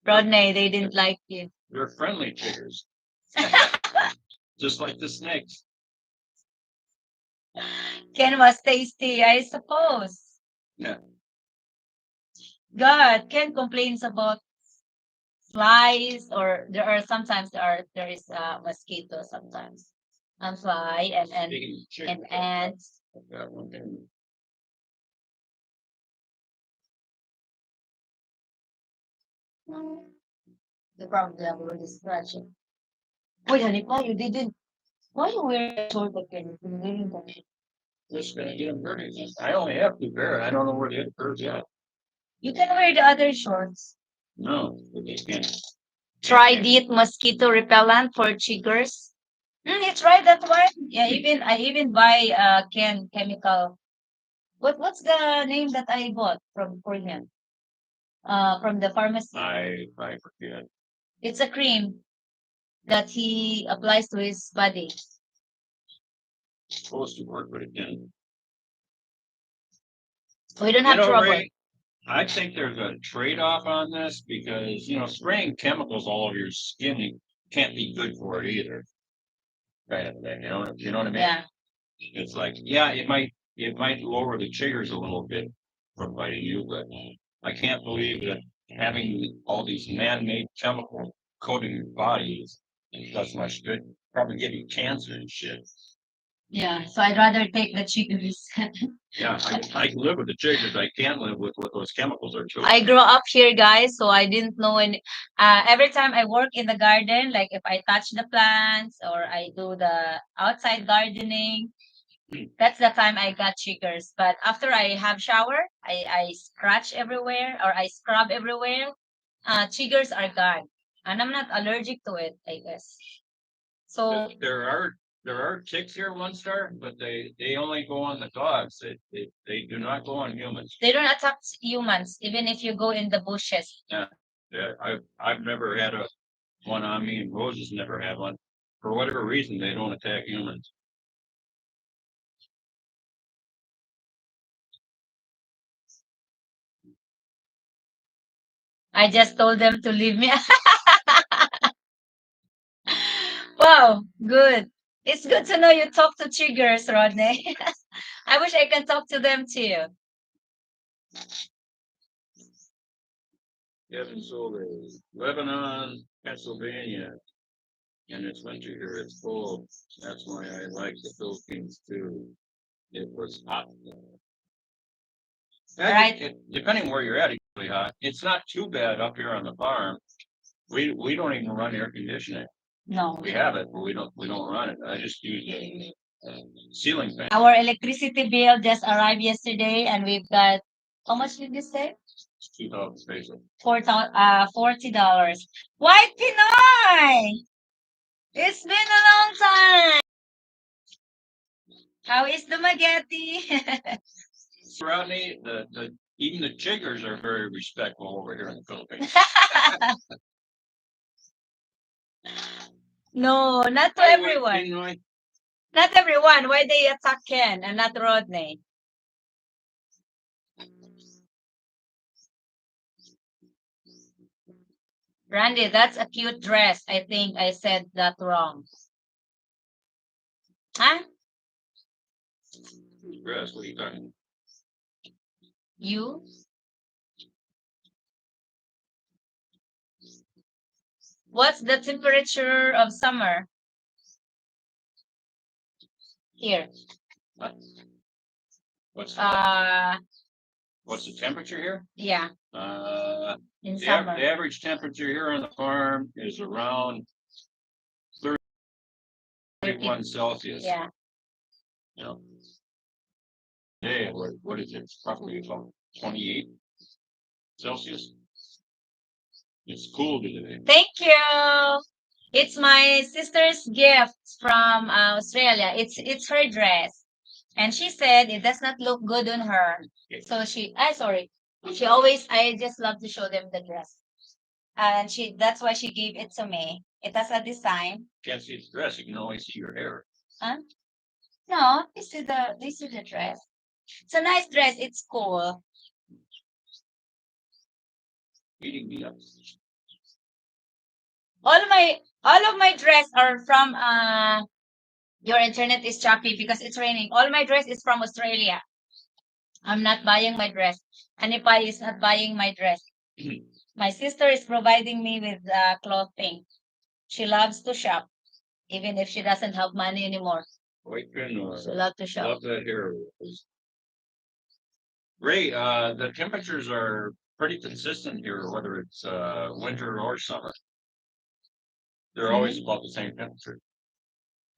Speaker 1: Rodney, they didn't like you.
Speaker 2: They're friendly chiggers. Just like the snakes.
Speaker 1: Ken was tasty, I suppose.
Speaker 2: Yeah.
Speaker 1: God, Ken complains about flies, or there are sometimes there is mosquito sometimes, and fly and ants.
Speaker 2: That one thing.
Speaker 1: The problem with the scratching. Wait, honey, why you didn't? Why you wearing a short again? You're wearing that.
Speaker 2: Just gonna get them dirty. I only have two pair. I don't know where the other pair's at.
Speaker 1: You can wear the other shorts.
Speaker 2: No, but they can't.
Speaker 1: Try it mosquito repellent for chiggers. You tried that one? Yeah, I even buy can chemical. What's the name that I bought from for him? From the pharmacy.
Speaker 2: I forget.
Speaker 1: It's a cream that he applies to his body.
Speaker 2: It's supposed to work, but it didn't.
Speaker 1: We don't have trouble.
Speaker 2: Ray, I think there's a trade-off on this because spraying chemicals all over your skin can't be good for it either. Right? You know what I mean?
Speaker 1: Yeah.
Speaker 2: It's like, yeah, it might lower the chiggers a little bit from biting you, but I can't believe that having all these man-made chemicals coating your body does much good. Probably give you cancer and shit.
Speaker 1: Yeah, so I'd rather take the chiggers.
Speaker 2: Yeah, I can live with the chiggers. I can't live with what those chemicals are too.
Speaker 1: I grew up here, guys, so I didn't know any. Every time I work in the garden, like if I touch the plants or I do the outside gardening, that's the time I got chiggers. But after I have shower, I scratch everywhere or I scrub everywhere. Chiggers are gone, and I'm not allergic to it, I guess. So
Speaker 2: There are ticks here, one star, but they only go on the dogs. They do not go on humans.
Speaker 1: they don't attack humans, even if you go in the bushes.
Speaker 2: Yeah, yeah. I've never had one on me, and Roses never had one. For whatever reason, they don't attack humans.
Speaker 1: I just told them to leave me. Wow, good. It's good to know you talk to chiggers, Rodney. I wish I can talk to them too.
Speaker 2: Evansville, Lebanon, Pennsylvania, and it's winter here. It's cold. That's why I like the Philippines too. It was hot.
Speaker 1: Right.
Speaker 2: Depending where you're at, it's really hot. It's not too bad up here on the farm. We don't even run air conditioning.
Speaker 1: No.
Speaker 2: We have it, but we don't run it. I just use a ceiling fan.
Speaker 1: Our electricity bill just arrived yesterday, and we've got how much did you say?
Speaker 2: It's $2 basically.
Speaker 1: $40. White Pinoy. It's been a long time. How is the Mageti?
Speaker 2: Rodney, even the chiggers are very respectful over here in the Philippines.
Speaker 1: No, not to everyone. Not everyone. Why they attack Ken and not Rodney? Randy, that's a cute dress. I think I said that wrong. Huh?
Speaker 2: Dress? What are you talking?
Speaker 1: You? What's the temperature of summer? Here.
Speaker 2: What? What's the temperature here?
Speaker 1: Yeah. In summer.
Speaker 2: The average temperature here on the farm is around 31 Celsius.
Speaker 1: Yeah.
Speaker 2: You know. Yeah, what is it? Probably about 28 Celsius. It's cool today.
Speaker 1: Thank you. It's my sister's gift from Australia. It's her dress, and she said it does not look good on her. So sorry. I just love to show them the dress, and that's why she gave it to me. It has a design.
Speaker 2: Can't see the dress. You can only see your hair.
Speaker 1: Huh? No, this is the dress. It's a nice dress. It's cool.
Speaker 2: Eating me up.
Speaker 1: All of my dress are from your internet is choppy because it's raining. All my dress is from Australia. I'm not buying my dress. Anipai is not buying my dress. My sister is providing me with clothing. She loves to shop, even if she doesn't have money anymore. She loves to shop.
Speaker 2: Love that hair. Ray, the temperatures are pretty consistent here, whether it's winter or summer. They're always about the same temperature.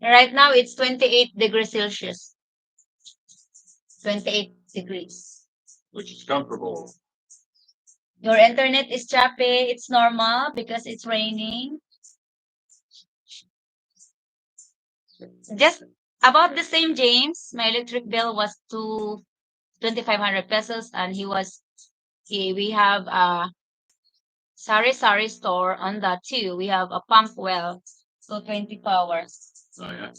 Speaker 1: Right now, it's 28 degrees Celsius. 28 degrees.
Speaker 2: Which is comfortable.
Speaker 1: Your internet is choppy. It's normal because it's raining. Just about the same, James. My electric bill was 2,500 pesos, and we have a sari store on that too. We have a pump well, so 20 powers.
Speaker 2: Oh yeah.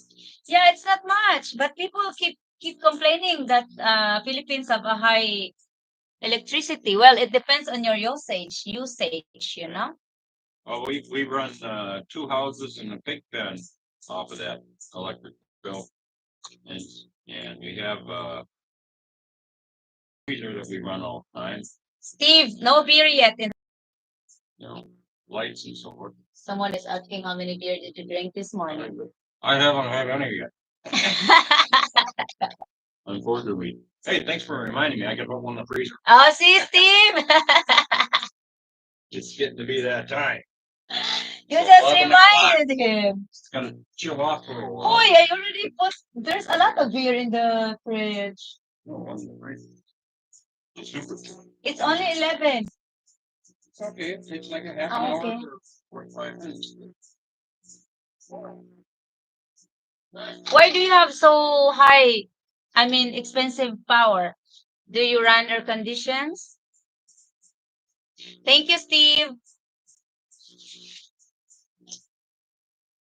Speaker 1: Yeah, it's not much, but people keep complaining that Philippines have a high electricity. Well, it depends on your usage, you know.
Speaker 2: Oh, we run 2 houses and a pig pen off of that electric bill, and we have freezer that we run all the time.
Speaker 1: Steve, no beer yet.
Speaker 2: Lights and so forth.
Speaker 1: Someone is asking how many beer did you drink this morning?
Speaker 2: I haven't had any yet. Unfortunately. Hey, thanks for reminding me. I got one in the freezer.
Speaker 1: Oh, see, Steve.
Speaker 2: It's getting to be that time.
Speaker 1: You just reminded him.
Speaker 2: It's gonna chill off for a while.
Speaker 1: Oh, yeah, you already put. There's a lot of beer in the fridge. It's only 11.
Speaker 2: It's okay. It takes like a half an hour or 45 minutes.
Speaker 1: Why do you have so high, expensive power? Do you run air conditions? Thank you, Steve.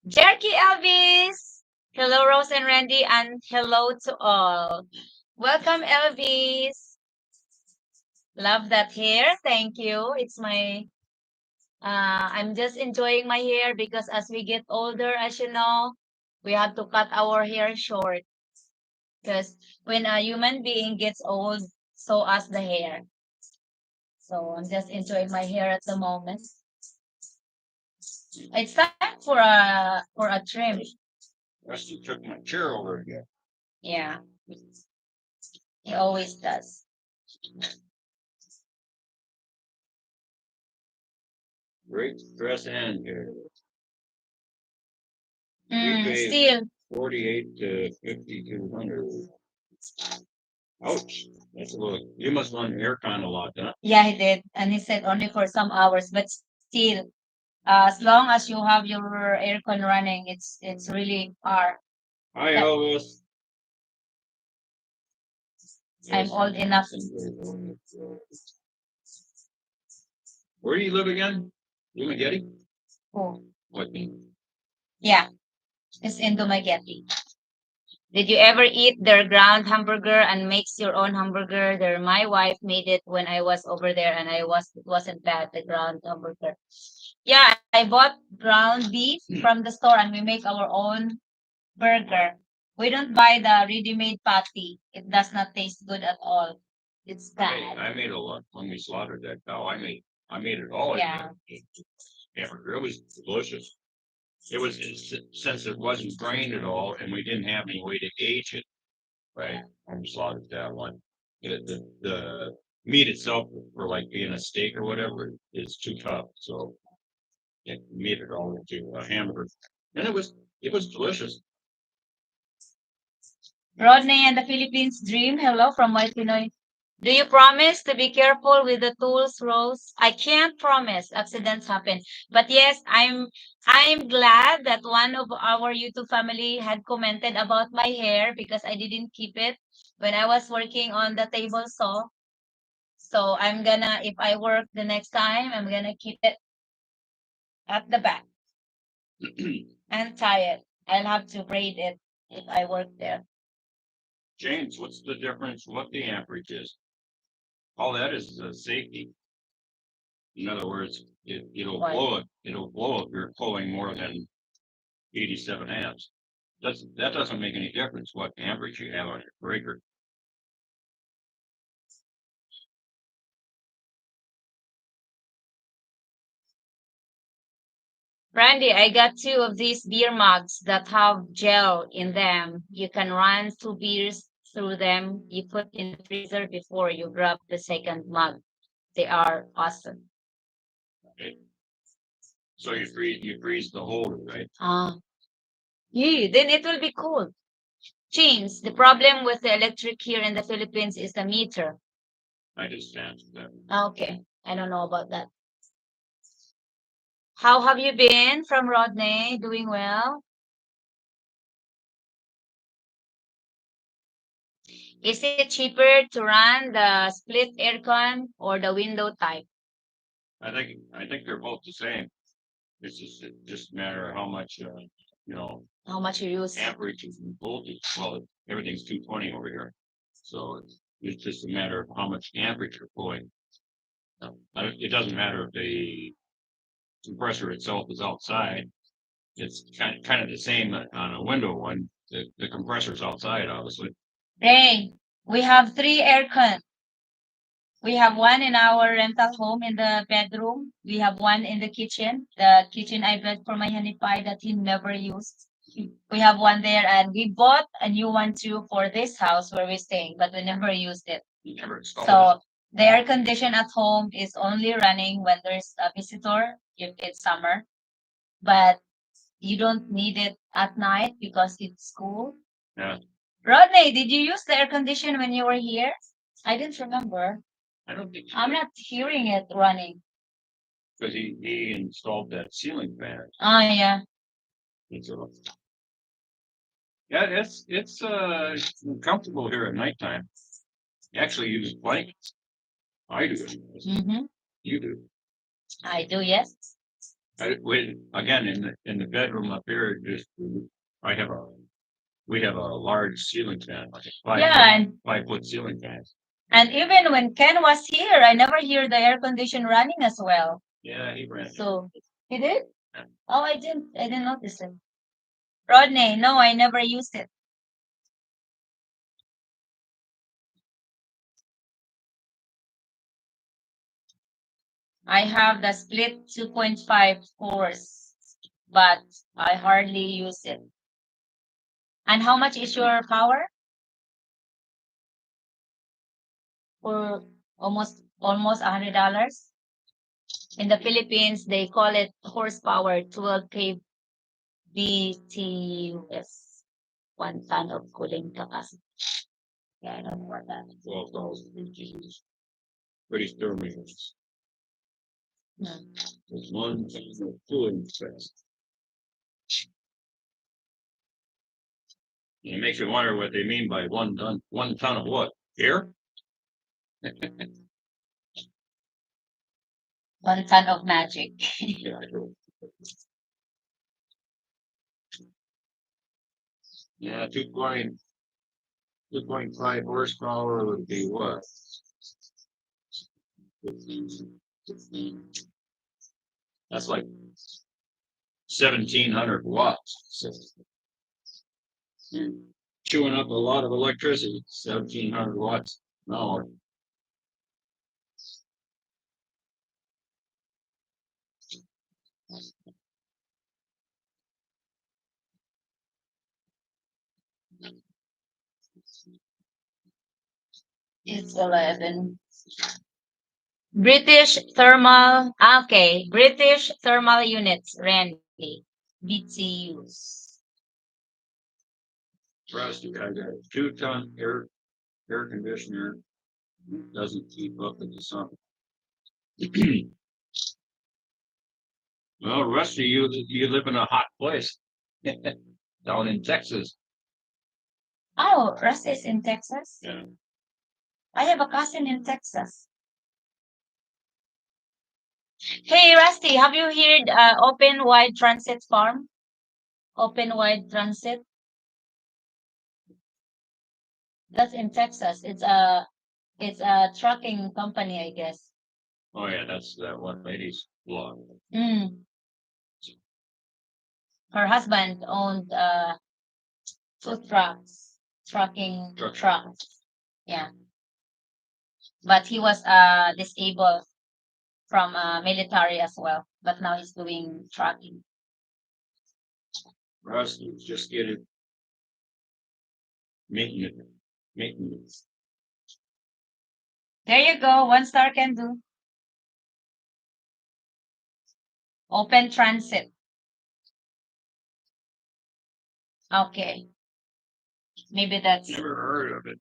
Speaker 1: Jerky Elvis. Hello, Rose and Randy, and hello to all. Welcome, Elvis. Love that hair. Thank you. It's my I'm just enjoying my hair because as we get older, as you know, we have to cut our hair short. Because when a human being gets old, so as the hair. So I'm just enjoying my hair at the moment. It's time for a trim.
Speaker 2: Rusty took my chair over again.
Speaker 1: Yeah. He always does.
Speaker 2: Great stress and here. You pay
Speaker 1: Still,
Speaker 2: 48 to 5200. Ouch. That's a little. You must run aircon a lot, huh?
Speaker 1: yeah, he did. And he said only for some hours, but still, as long as you have your aircon running, it's really hard.
Speaker 2: Hi,
Speaker 1: That
Speaker 2: Elvis.
Speaker 1: I'm old enough.
Speaker 2: Where do you live again? Dumaguete?
Speaker 1: Oh,
Speaker 2: What mean?
Speaker 1: yeah, it's in Dumaguete. Did you ever eat their ground hamburger and makes your own hamburger? There, my wife made it when I was over there, and it wasn't bad, the ground hamburger. Yeah, I bought ground beef from the store, and we make our own burger. We don't buy the ready-made patty. It does not taste good at all. It's bad.
Speaker 2: I made a lot when we slaughtered that cow. I made it all.
Speaker 1: Yeah.
Speaker 2: Hamburger. It was delicious. It was since it wasn't grained at all, and we didn't have any way to age it. Right, when we slaughtered that one, the meat itself, for like being a steak or whatever, is too tough. So it made it all into a hamburger, and it was delicious.
Speaker 1: Rodney and the Philippines dream. Hello from White Pinoy. Do you promise to be careful with the tools, Rose? I can't promise. Accidents happen. But yes, I'm glad that one of our YouTube family had commented about my hair because I didn't keep it when I was working on the table saw. So I'm gonna, if I work the next time, I'm gonna keep it at the back and tie it. I'll have to braid it if I work there.
Speaker 2: James, what's the difference? What the amperage is? All that is safety. In other words, it'll
Speaker 1: Why?
Speaker 2: blow it. It'll blow if you're pulling more than 87 amps. That doesn't make any difference what amperage you have on your breaker.
Speaker 1: Randy, I got two of these beer mugs that have gel in them. You can run two beers through them. You put in the freezer before you grab the second mug. They are awesome.
Speaker 2: Okay. So you freeze the holder, right?
Speaker 1: Yeah, then it will be cool. James, the problem with the electric here in the Philippines is the meter.
Speaker 2: I just answered that.
Speaker 1: Okay, I don't know about that. How have you been from Rodney? Doing well? Is it cheaper to run the split aircon or the window type?
Speaker 2: I think they're both the same. It's just a matter of how much
Speaker 1: How much you use?
Speaker 2: amperage and voltage. Well, everything's 220 over here, so it's just a matter of how much amperage you're pulling. It doesn't matter if the compressor itself is outside. It's kind of the same on a window one. The compressor's outside, obviously.
Speaker 1: Hey, we have three aircon. We have one in our rental home in the bedroom. We have one in the kitchen. The kitchen I built for my honey pie that he never used. We have one there, and we bought a new one too for this house where we're staying, but we never used it.
Speaker 2: You never installed it.
Speaker 1: So the air condition at home is only running when there's a visitor, if it's summer, but you don't need it at night because it's cool.
Speaker 2: Yeah,
Speaker 1: Rodney, did you use the air condition when you were here? I didn't remember.
Speaker 2: I don't think
Speaker 1: I'm not hearing it running.
Speaker 2: because he installed that ceiling fan.
Speaker 1: Ah, yeah.
Speaker 2: And so, yeah, it's comfortable here at nighttime. Actually, use blankets. I do.
Speaker 1: Mm-hmm.
Speaker 2: You do.
Speaker 1: I do, yes.
Speaker 2: Again in the bedroom up here. Just I have a we have a large ceiling fan, like a
Speaker 1: Yeah, and
Speaker 2: 5 foot ceiling fan.
Speaker 1: even when Ken was here, I never hear the air condition running as well.
Speaker 2: Yeah, he ran.
Speaker 1: So he did?
Speaker 2: Yeah.
Speaker 1: Oh, I didn't notice it. Rodney, no, I never used it. I have the split 2.5 course, but I hardly use it. And how much is your power? for almost $100. In the Philippines, they call it horsepower 12 kBTUs, 1 ton of cooling capacity. Yeah, I don't know what that is.
Speaker 2: 12,000 BTUs. British thermometers. There's one cooling effect. It makes you wonder what they mean by 1 ton. 1 ton of what? Air?
Speaker 1: 1 ton of magic.
Speaker 2: Yeah, I do. Yeah, 2.5 horsepower would be what? 15. That's like 1,700 watts. Chewing up a lot of electricity. 1,700 watts an hour.
Speaker 1: It's 11. British thermal units, Randy. BTUs.
Speaker 2: Trust you guys, a 2 ton air conditioner doesn't keep up with the sun. Well, Rusty, you live in a hot place down in Texas.
Speaker 1: Oh, Russ is in Texas?
Speaker 2: Yeah.
Speaker 1: I have a cousin in Texas. Hey, Rusty, have you heard Open Wide Transit Farm? Open Wide Transit? That's in Texas. It's a trucking company, I guess.
Speaker 2: Oh yeah, that's that one lady's blog.
Speaker 1: Mm. Her husband owned food trucks, trucking trucks. Yeah. But he was disabled from military as well. But now he's doing trucking.
Speaker 2: Rusty, just get it maintenance.
Speaker 1: There you go. 1 star can do. Open transit. Okay. Maybe
Speaker 2: Never heard of it.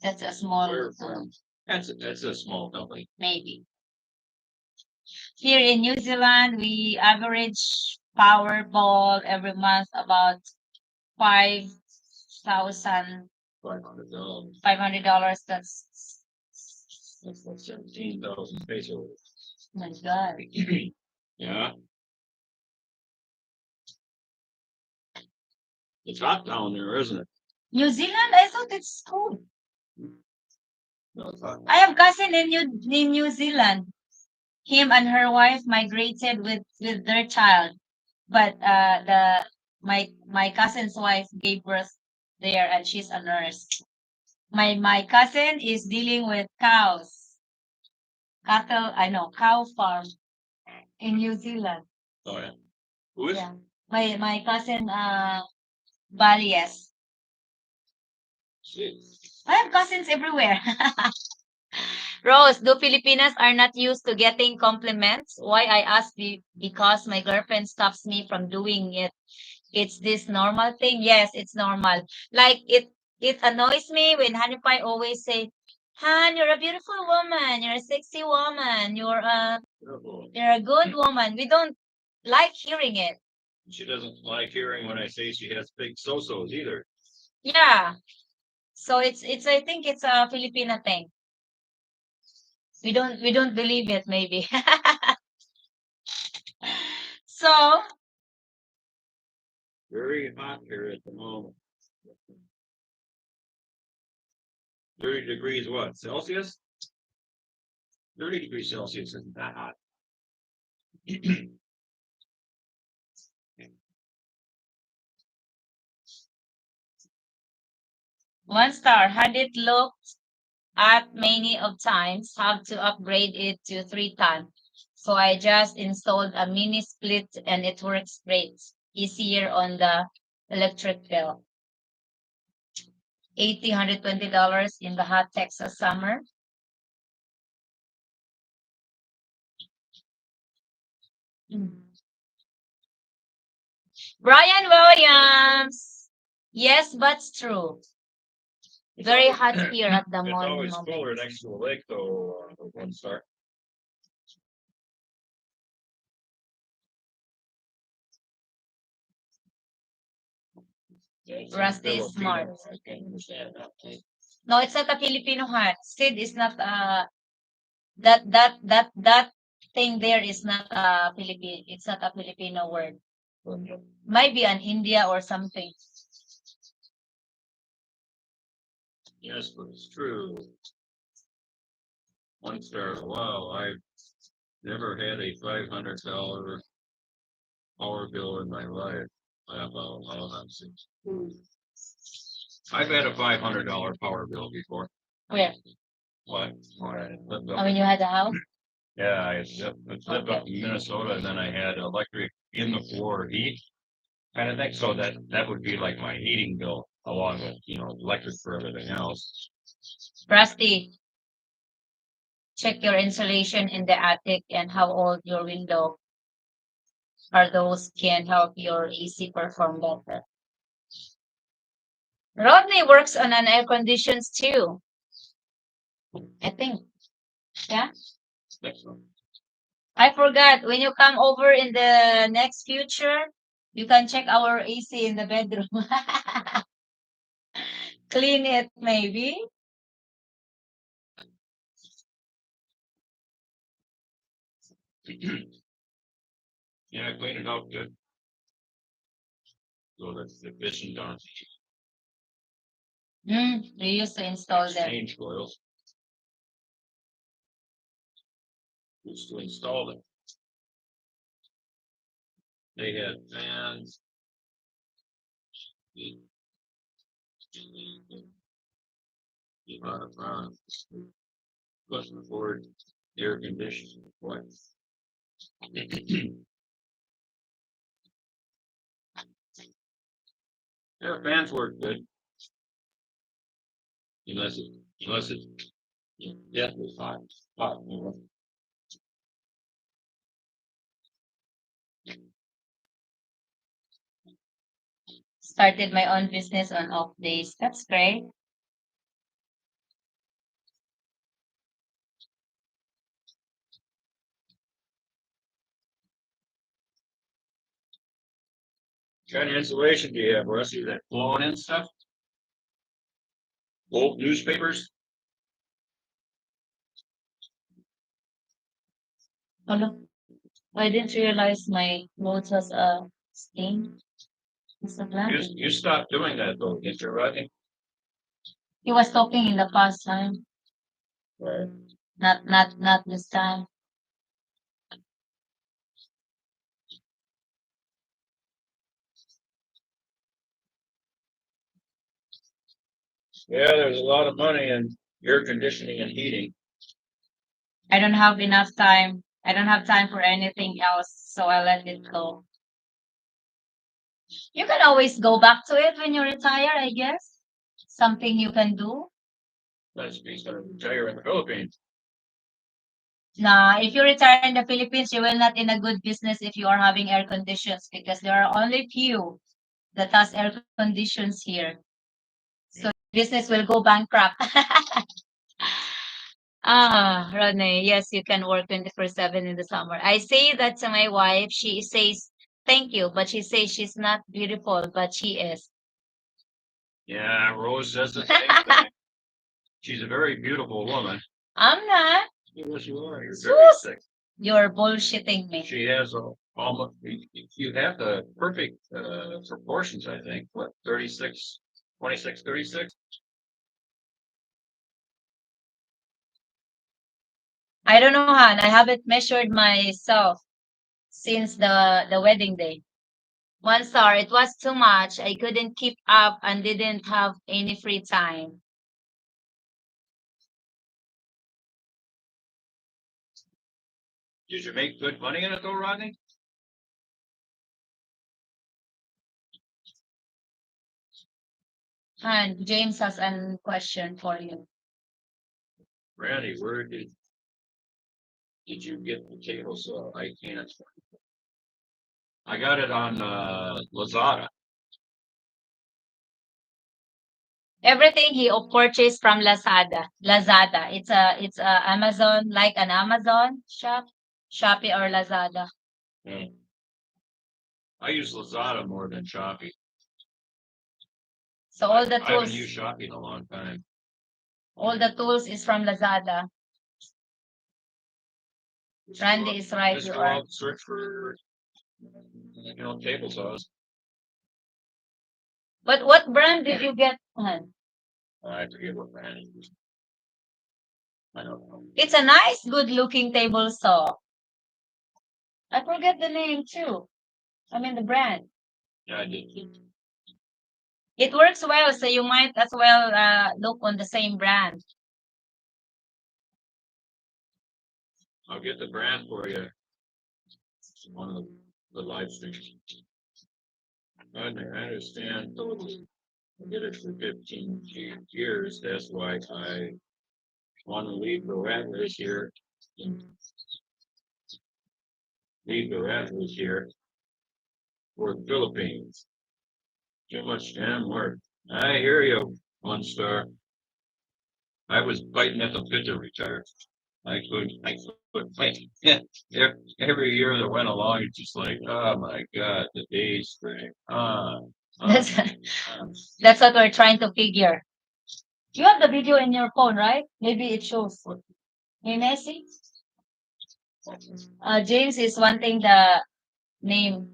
Speaker 1: that's a small
Speaker 2: Where from? That's a small company.
Speaker 1: maybe. Here in New Zealand, we average Powerball every month about 5,000
Speaker 2: $500.
Speaker 1: $500. That's
Speaker 2: That's like 17,000 pesos.
Speaker 1: my God.
Speaker 2: Yeah. It's hot down there, isn't it?
Speaker 1: New Zealand, I thought it's cold.
Speaker 2: No, it's hot.
Speaker 1: I have cousin in New Zealand. Him and her wife migrated with their child, but my cousin's wife gave birth there, and she's a nurse. My cousin is dealing with cows, cattle. I know cow farm in New Zealand.
Speaker 2: Oh yeah. Who is?
Speaker 1: Yeah, my cousin Valies.
Speaker 2: Shit.
Speaker 1: I have cousins everywhere. Rose, do Filipinas are not used to getting compliments? Why I ask because my girlfriend stops me from doing it. It's this normal thing. Yes, it's normal. Like it annoys me when Hanify always say, Han, you're a beautiful woman, you're a sexy woman, you're a good woman. We don't like hearing it.
Speaker 2: She doesn't like hearing when I say she has big so-sos either.
Speaker 1: Yeah. So it's I think it's a Filipina thing. We don't believe it maybe. So
Speaker 2: Very hot here at the moment. 30 degrees what? Celsius? 30 degrees Celsius isn't that hot.
Speaker 1: 1 star had it looked at many of times, have to upgrade it to 3 ton. So I just installed a mini split and it works great. Easier on the electric bill. $120 in the hot Texas summer. Mm. Brian Williams. Yes, but it's true. Very hot here at the
Speaker 2: It's
Speaker 1: mall
Speaker 2: always
Speaker 1: moment.
Speaker 2: cooler next to a lake, though. One star.
Speaker 1: Rusty is smart. No, it's not a Filipino hat. Sid is not that thing there is not a Philippine. It's not a Filipino word. Might be an India or something.
Speaker 2: Yes, but it's true. One star. Wow, I've never had a $500 power bill in my life. Well, that's it. I've had a $500 power bill before.
Speaker 1: Where?
Speaker 2: What?
Speaker 1: I mean, you had a house?
Speaker 2: Yeah, I lived up in Minnesota, and then I had electric in the floor heat kind of thing. So that would be like my heating bill, along with electric for everything else.
Speaker 1: Rusty, check your insulation in the attic and how old your window are. Those can help your AC perform better. Rodney works on an air conditions too, I think. Yeah. I forgot. When you come over in the next future, you can check our AC in the bedroom. Clean it, maybe.
Speaker 2: Yeah, clean it out good. So that's efficient on
Speaker 1: We used to install them.
Speaker 2: exchange coils. Used to install them. They had fans. The amount of fans. Couldn't afford air conditioning. What? Yeah, fans work good. Unless it deathly hot. Hot.
Speaker 1: Started my own business on off days. That's great.
Speaker 2: What kind of insulation do you have, Rusty? That blowing in stuff? Old newspapers?
Speaker 1: Oh, look. I didn't realize my clothes was a stain. It's a black.
Speaker 2: You stopped doing that though, didn't you, Rodney?
Speaker 1: He was talking in the past time.
Speaker 2: Right.
Speaker 1: Not this time.
Speaker 2: Yeah, there's a lot of money in air conditioning and heating.
Speaker 1: I don't have enough time. I don't have time for anything else, so I let it go. You can always go back to it when you retire, I guess. Something you can do.
Speaker 2: That's me sort of retire in the Philippines.
Speaker 1: Nah, if you retire in the Philippines, you will not in a good business if you are having air conditions because there are only few that has air conditions here. So business will go bankrupt. Rodney, yes, you can work 24/7 in the summer. I say that to my wife. She says, thank you, but she says she's not beautiful, but she is.
Speaker 2: Yeah, Rose says the same thing. She's a very beautiful woman.
Speaker 1: I'm not.
Speaker 2: Yes, you are. You're very sick.
Speaker 1: You're bullshitting me.
Speaker 2: She has almost, you have the perfect proportions, I think. What, 36, 26, 36?
Speaker 1: I don't know, Han. I haven't measured myself since the wedding day. 1 star. It was too much. I couldn't keep up and didn't have any free time.
Speaker 2: Did you make good money in it though, Rodney?
Speaker 1: And James has a question for you.
Speaker 2: Randy, where did you get potatoes? I can't. I got it on Lazada.
Speaker 1: Everything he purchased from Lazada. Lazada. It's a Amazon, like an Amazon shop, Shopee or Lazada.
Speaker 2: Yeah. I use Lazada more than Shopee.
Speaker 1: So all the
Speaker 2: I haven't
Speaker 1: tools,
Speaker 2: used Shopee in a long time.
Speaker 1: all the tools is from Lazada. Randy is right.
Speaker 2: Just
Speaker 1: You
Speaker 2: go
Speaker 1: are.
Speaker 2: out, search for table saws.
Speaker 1: But what brand did you get?
Speaker 2: I forget what brand it is. I don't know.
Speaker 1: It's a nice, good-looking table saw. I forget the name too. I mean the brand.
Speaker 2: Yeah, I did.
Speaker 1: It works well, so you might as well look on the same brand.
Speaker 2: I'll get the brand for you. One of the live streams. I understand. I did it for 15 years. That's why I want to leave the rat race here. Leave the rat race here for the Philippines. Too much damn work. I hear you, one star. I was biting at the bit to retire. I couldn't wait. Every year that went along, it's just like, oh my God, the days drag on.
Speaker 1: That's that's what we're trying to figure. You have the video in your phone, right? Maybe it shows. Hey, Messi? James is wanting the name.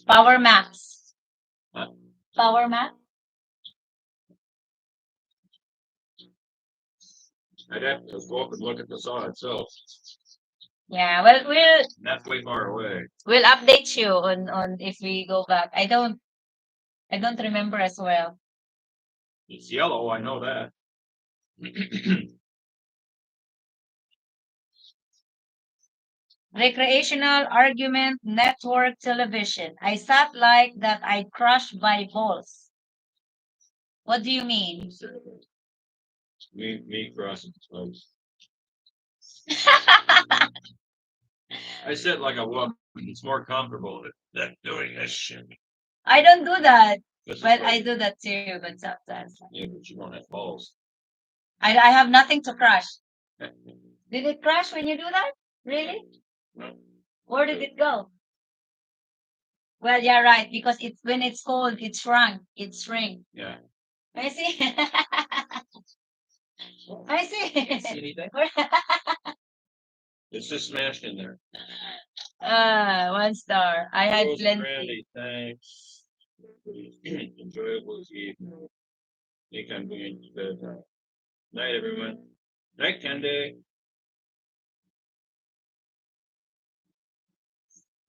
Speaker 1: Power Max.
Speaker 2: Huh?
Speaker 1: Power Max?
Speaker 2: I'd have to go up and look at the saw itself.
Speaker 1: Yeah, well,
Speaker 2: That's way far away.
Speaker 1: we'll update you on if we go back. I don't remember as well.
Speaker 2: It's yellow, I know that.
Speaker 1: Recreational argument network television. I sat like that I crushed by balls. What do you mean?
Speaker 2: Me crossing the toes. I sit like a woman. It's more comfortable than doing this shit.
Speaker 1: I don't do that.
Speaker 2: This is
Speaker 1: But
Speaker 2: like-
Speaker 1: I do that too, but sometimes.
Speaker 2: Yeah, but you don't have balls.
Speaker 1: I have nothing to crush. Did it crash when you do that? Really?
Speaker 2: No.
Speaker 1: Where did it go? Well, yeah, right. Because it's when it's cold, it shrunk. It shrink.
Speaker 2: Yeah.
Speaker 1: I see. I see.
Speaker 2: See anything? It's just smashed in there.
Speaker 1: 1 star. I had
Speaker 2: Rose
Speaker 1: plenty.
Speaker 2: Brandy, thanks. Enjoyable evening. Think I'm going to bed now. Night, everyone. Night, Kende.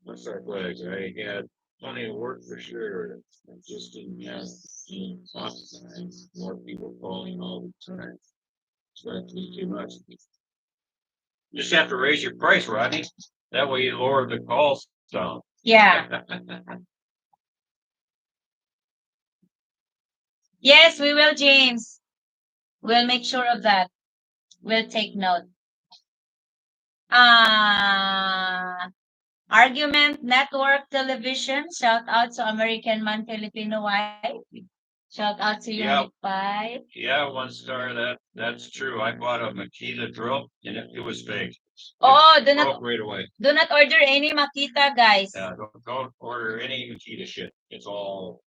Speaker 2: What's our flag? I had plenty of work for sure. I just didn't have any time. More people calling all the time. So that's too much. You just have to raise your price, Rodney. That way you lower the calls down.
Speaker 1: Yeah. Yes, we will, James. We'll make sure of that. We'll take note. Argument Network Television. Shout out to American Man Filipino Wife. Shout out to you,
Speaker 2: Yeah.
Speaker 1: Five.
Speaker 2: Yeah, 1 star. That's true. I bought a Makita drill and it was fake.
Speaker 1: Oh,
Speaker 2: It broke right away.
Speaker 1: do not order any Makita, guys.
Speaker 2: Yeah, don't order any Makita shit. It's all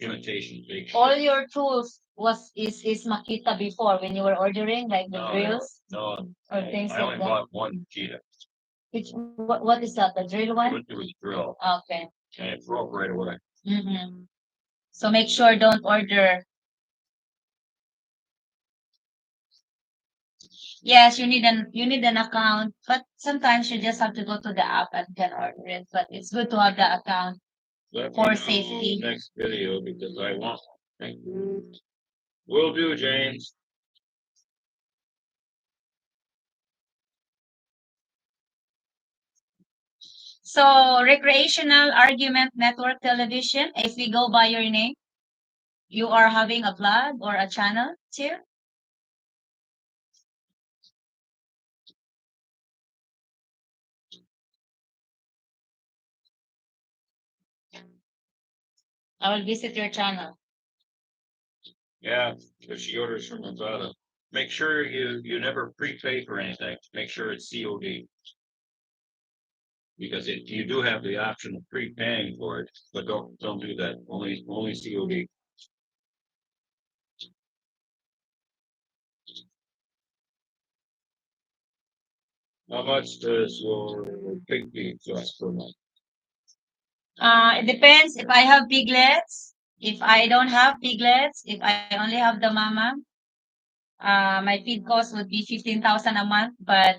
Speaker 2: imitation fake shit.
Speaker 1: All your tools is Makita before when you were ordering, like the drills
Speaker 2: No,
Speaker 1: or things
Speaker 2: I
Speaker 1: like
Speaker 2: only
Speaker 1: that.
Speaker 2: bought one Makita.
Speaker 1: What is that? The drill one?
Speaker 2: It was a drill
Speaker 1: Okay.
Speaker 2: and it broke right away.
Speaker 1: Mm-hmm. So make sure don't order. Yes, you need an account, but sometimes you just have to go to the app and can order it. But it's good to have the account
Speaker 2: Let me
Speaker 1: for
Speaker 2: know
Speaker 1: safety.
Speaker 2: next video because I want. Thank you. Will do, James.
Speaker 1: So recreational argument network television. If we go by your name, you are having a blog or a channel too. I will visit your channel.
Speaker 2: Yeah, if she orders from Nevada, make sure you never prepay for anything. Make sure it's COD because you do have the option of prepaying for it, but don't do that. Only COD. How much does your pig feed cost per month?
Speaker 1: It depends if I have piglets. If I don't have piglets, if I only have the mama, my feed cost would be 15,000 a month, but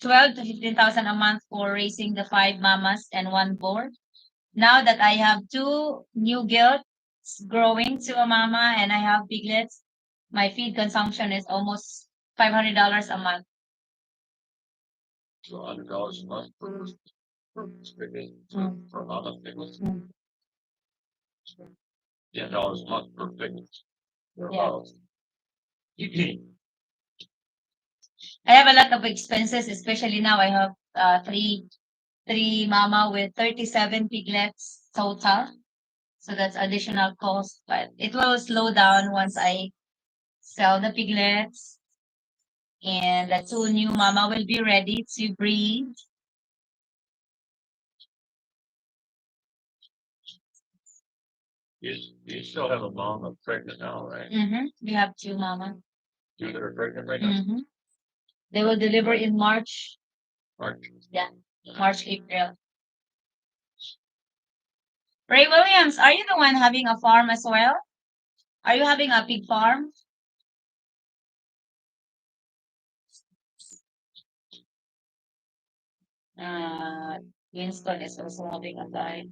Speaker 1: 12 to 15,000 a month for raising the five mamas and one boar. Now that I have two new gilts growing to a mama and I have piglets, my feed consumption is almost $500 a month.
Speaker 2: So $100 a month for pig for a mama piglets. $10 a month per pig.
Speaker 1: Yeah. I have a lot of expenses, especially now I have three mama with 37 piglets total. So that's additional cost, but it will slow down once I sell the piglets and the two new mama will be ready to breed.
Speaker 2: You still have a mama pregnant now, right?
Speaker 1: We have two mama.
Speaker 2: Two that are pregnant right now.
Speaker 1: They will deliver in March.
Speaker 2: March.
Speaker 1: Yeah, March, April. Ray Williams, are you the one having a farm as well? Are you having a pig farm? Uh, Winston is also having a guide.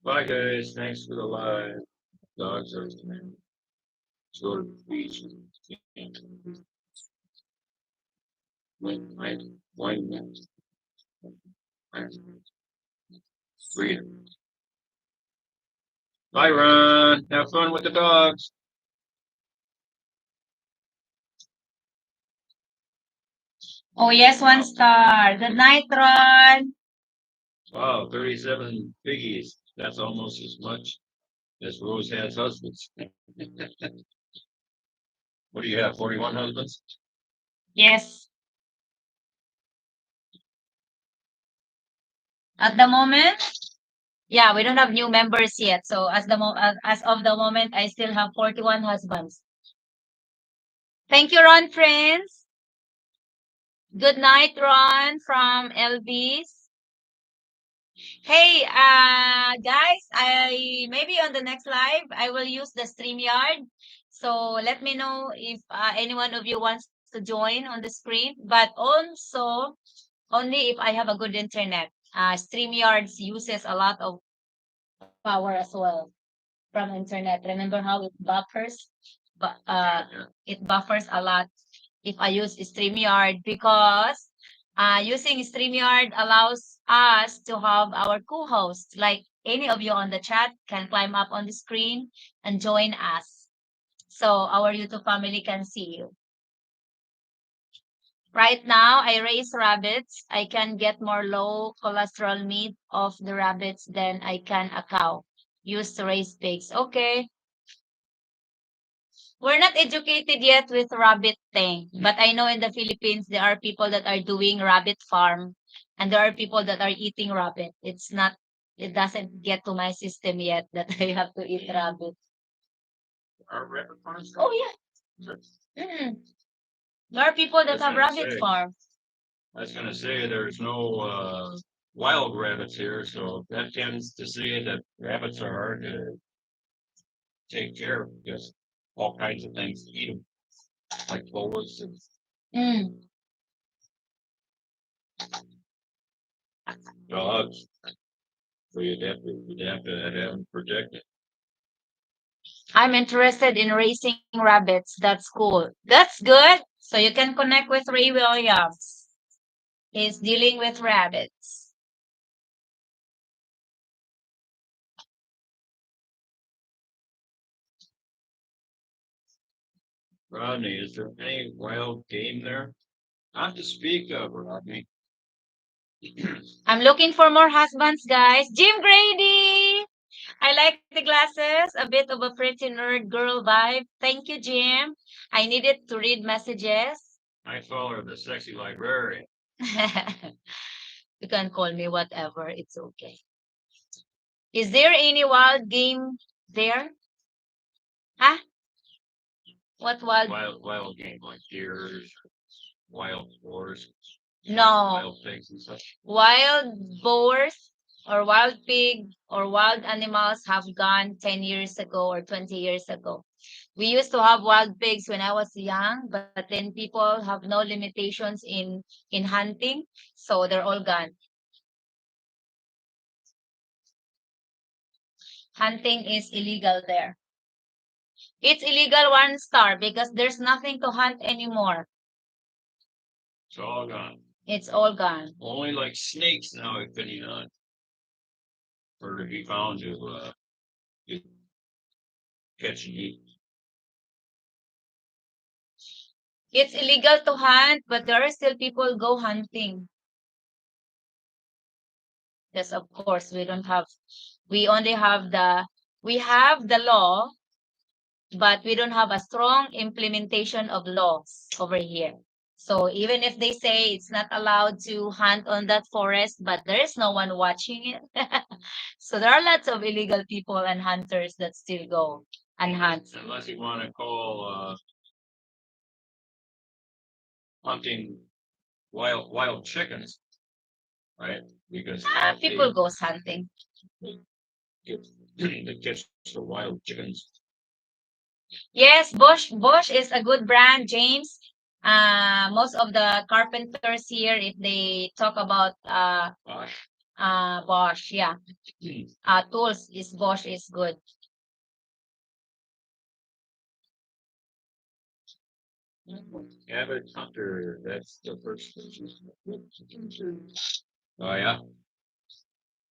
Speaker 2: Bye guys, thanks for the live. Dogs are sort of beach. Wine, freedom. Bye, Ron. Have fun with the dogs.
Speaker 1: Oh yes, one star. Good night, Ron.
Speaker 2: Wow, 37 piggies. That's almost as much as Rose has husbands. What do you have? 41 husbands?
Speaker 1: Yes. At the moment, yeah, we don't have new members yet. So as of the moment, I still have 41 husbands. Thank you, Ron, friends. Good night, Ron from LB's. Hey, guys, I maybe on the next live I will use the StreamYard. So let me know if any one of you wants to join on the screen. But also only if I have a good internet. StreamYards uses a lot of power as well from internet. Remember how it buffers? But it buffers a lot if I use StreamYard because using StreamYard allows us to have our co-host, like any of you on the chat can climb up on the screen and join us. So our YouTube family can see you. Right now, I raise rabbits. I can get more low cholesterol meat of the rabbits than I can a cow used to raise pigs. Okay. We're not educated yet with rabbit thing, but I know in the Philippines there are people that are doing rabbit farm and there are people that are eating rabbit. It doesn't get to my system yet that I have to eat rabbit.
Speaker 2: Are rabbit farms?
Speaker 1: Oh yeah. There are people that have rabbit farm.
Speaker 2: I was going to say there's no wild rabbits here, so that tends to say that rabbits are hard to take care of because all kinds of things eat them, like boas and dogs. So you'd have to have them protected.
Speaker 1: I'm interested in raising rabbits. That's cool. That's good. So you can connect with Ray Williams. He's dealing with rabbits.
Speaker 2: Rodney, is there any wild game there? Not to speak of, Rodney.
Speaker 1: I'm looking for more husbands, guys. Jim Grady! I like the glasses. A bit of a pretty nerd girl vibe. Thank you, Jim. I needed to read messages.
Speaker 2: I call her the sexy librarian.
Speaker 1: You can call me whatever. It's okay. Is there any wild game there? Huh? What wild?
Speaker 2: Wild game like deer, wild boars,
Speaker 1: No.
Speaker 2: wild pigs and such.
Speaker 1: Wild boars or wild pig or wild animals have gone 10 years ago or 20 years ago. We used to have wild pigs when I was young, but then people have no limitations in hunting, so they're all gone. Hunting is illegal there. It's illegal 1 star because there's nothing to hunt anymore.
Speaker 2: It's all gone.
Speaker 1: It's all gone.
Speaker 2: Only like snakes now if any hunt. Or to be found to catch and eat.
Speaker 1: It's illegal to hunt, but there are still people go hunting. Yes, of course, we only have we have the law, but we don't have a strong implementation of laws over here. So even if they say it's not allowed to hunt on that forest, but there is no one watching it. So there are lots of illegal people and hunters that still go and hunt.
Speaker 2: Unless you want to call hunting wild chickens, right? Because
Speaker 1: people goes hunting.
Speaker 2: They catch the wild chickens.
Speaker 1: Yes, Bosch is a good brand, James. Most of the carpenters here, if they talk about Bosch, yeah. Tools is Bosch is good.
Speaker 2: Avid hunter, that's the first. Oh yeah.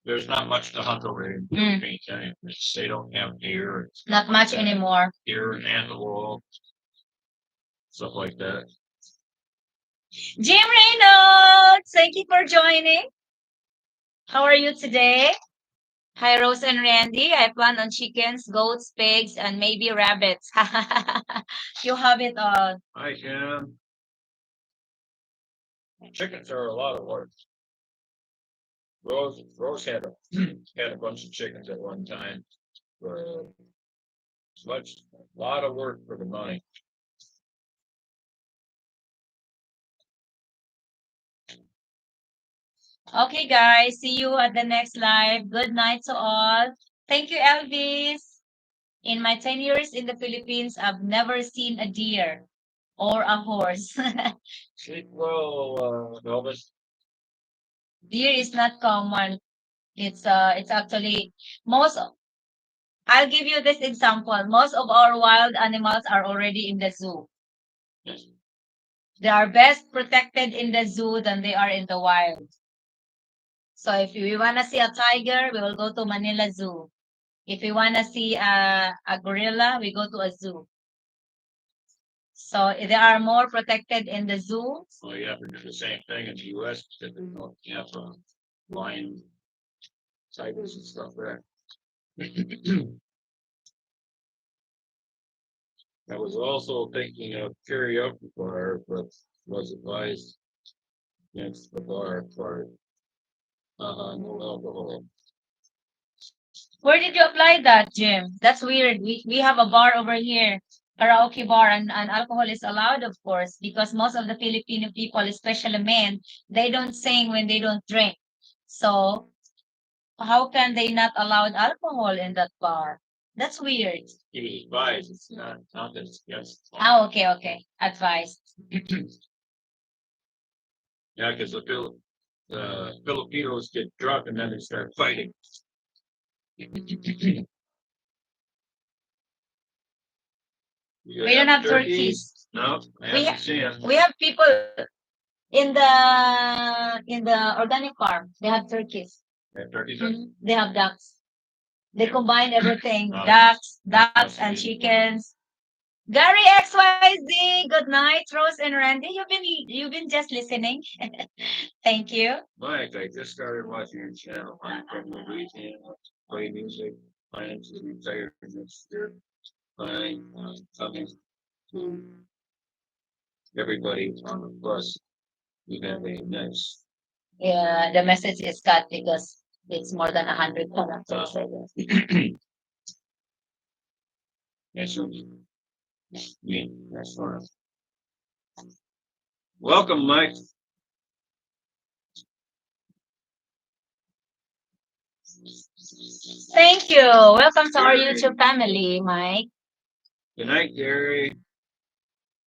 Speaker 2: There's not much to hunt over in Philippines anyway. They don't have deer.
Speaker 1: Not much anymore.
Speaker 2: Deer and antelope, stuff like that.
Speaker 1: Jim Reynolds, thank you for joining. How are you today? Hi, Rose and Randy. I plan on chickens, goats, pigs, and maybe rabbits. You have it all.
Speaker 2: I can. Chickens are a lot of work. Rose had a bunch of chickens at one time. For a lot of work for the money.
Speaker 1: Okay, guys. See you at the next live. Good night to all. Thank you, Elvis. In my 10 years in the Philippines, I've never seen a deer or a horse.
Speaker 2: Sleep well, Elvis.
Speaker 1: Deer is not common. It's actually most. I'll give you this example. Most of our wild animals are already in the zoo.
Speaker 2: Yes.
Speaker 1: They are best protected in the zoo than they are in the wild. So if we want to see a tiger, we will go to Manila Zoo. If we want to see a gorilla, we go to a zoo. So they are more protected in the zoo.
Speaker 2: Well, you have to do the same thing in the U.S. Because you have lion, tigers, and stuff there. I was also thinking of karaoke bar, but was advised against the bar part. No alcohol.
Speaker 1: Where did you apply that, Jim? That's weird. We have a bar over here, karaoke bar, and alcohol is allowed, of course, because most of the Filipino people, especially men, they don't sing when they don't drink. So how can they not allow alcohol in that bar? That's weird.
Speaker 2: He was advised it's not that it's against.
Speaker 1: Oh, okay. Advised.
Speaker 2: Yeah, because the Filipinos get drunk and then they start fighting.
Speaker 1: We don't have turkeys.
Speaker 2: No, I haven't seen it.
Speaker 1: We have people in the organic farm. They have turkeys.
Speaker 2: They have turkeys.
Speaker 1: They have ducks. They combine everything: ducks and chickens. Gary XYZ, good night, Rose and Randy. You've been just listening. Thank you.
Speaker 2: Mike, I just started watching your channel. I'm from Louisiana. Play music. Plans to retire next year. Fine. Coming to everybody on the bus. You have a nice.
Speaker 1: Yeah, the message is cut because it's more than 100 characters.
Speaker 2: Yes, me. That's fine. Welcome, Mike.
Speaker 1: Thank you. Welcome to our YouTube family, Mike.
Speaker 2: Good night, Gary.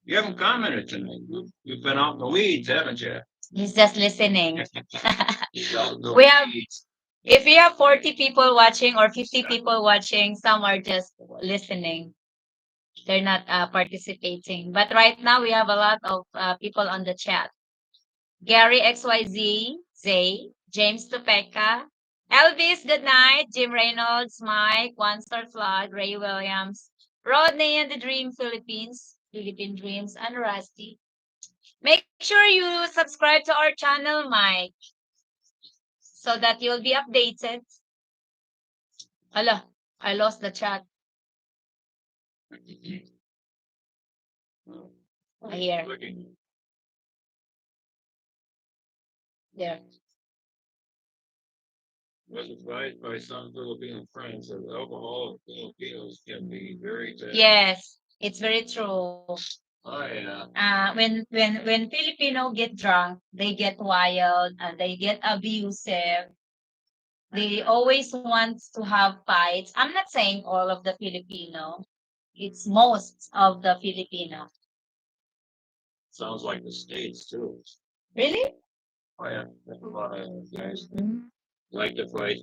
Speaker 2: You haven't commented tonight. You've been out in the weeds, haven't you?
Speaker 1: He's just listening.
Speaker 2: The
Speaker 1: We have,
Speaker 2: weeds.
Speaker 1: if we have 40 people watching or 50 people watching, some are just listening. They're not participating. But right now, we have a lot of people on the chat. Gary XYZ, Zay, James Topeka, Elvis, good night, Jim Reynolds, Mike, One Star Flood, Ray Williams, Rodney and the Dream Philippines, Philippine Dreams, and Rusty. Make sure you subscribe to our channel, Mike, so that you'll be updated. Hello, I lost the chat. Here. There.
Speaker 2: Was advised by some Filipino friends that alcohol in Filipinos can be very bad.
Speaker 1: Yes, it's very true.
Speaker 2: Oh yeah.
Speaker 1: When Filipino get drunk, they get wild and they get abusive. They always want to have fights. I'm not saying all of the Filipino. It's most of the Filipino.
Speaker 2: Sounds like the States too.
Speaker 1: Really?
Speaker 2: Oh yeah. There's a lot of guys like to fight.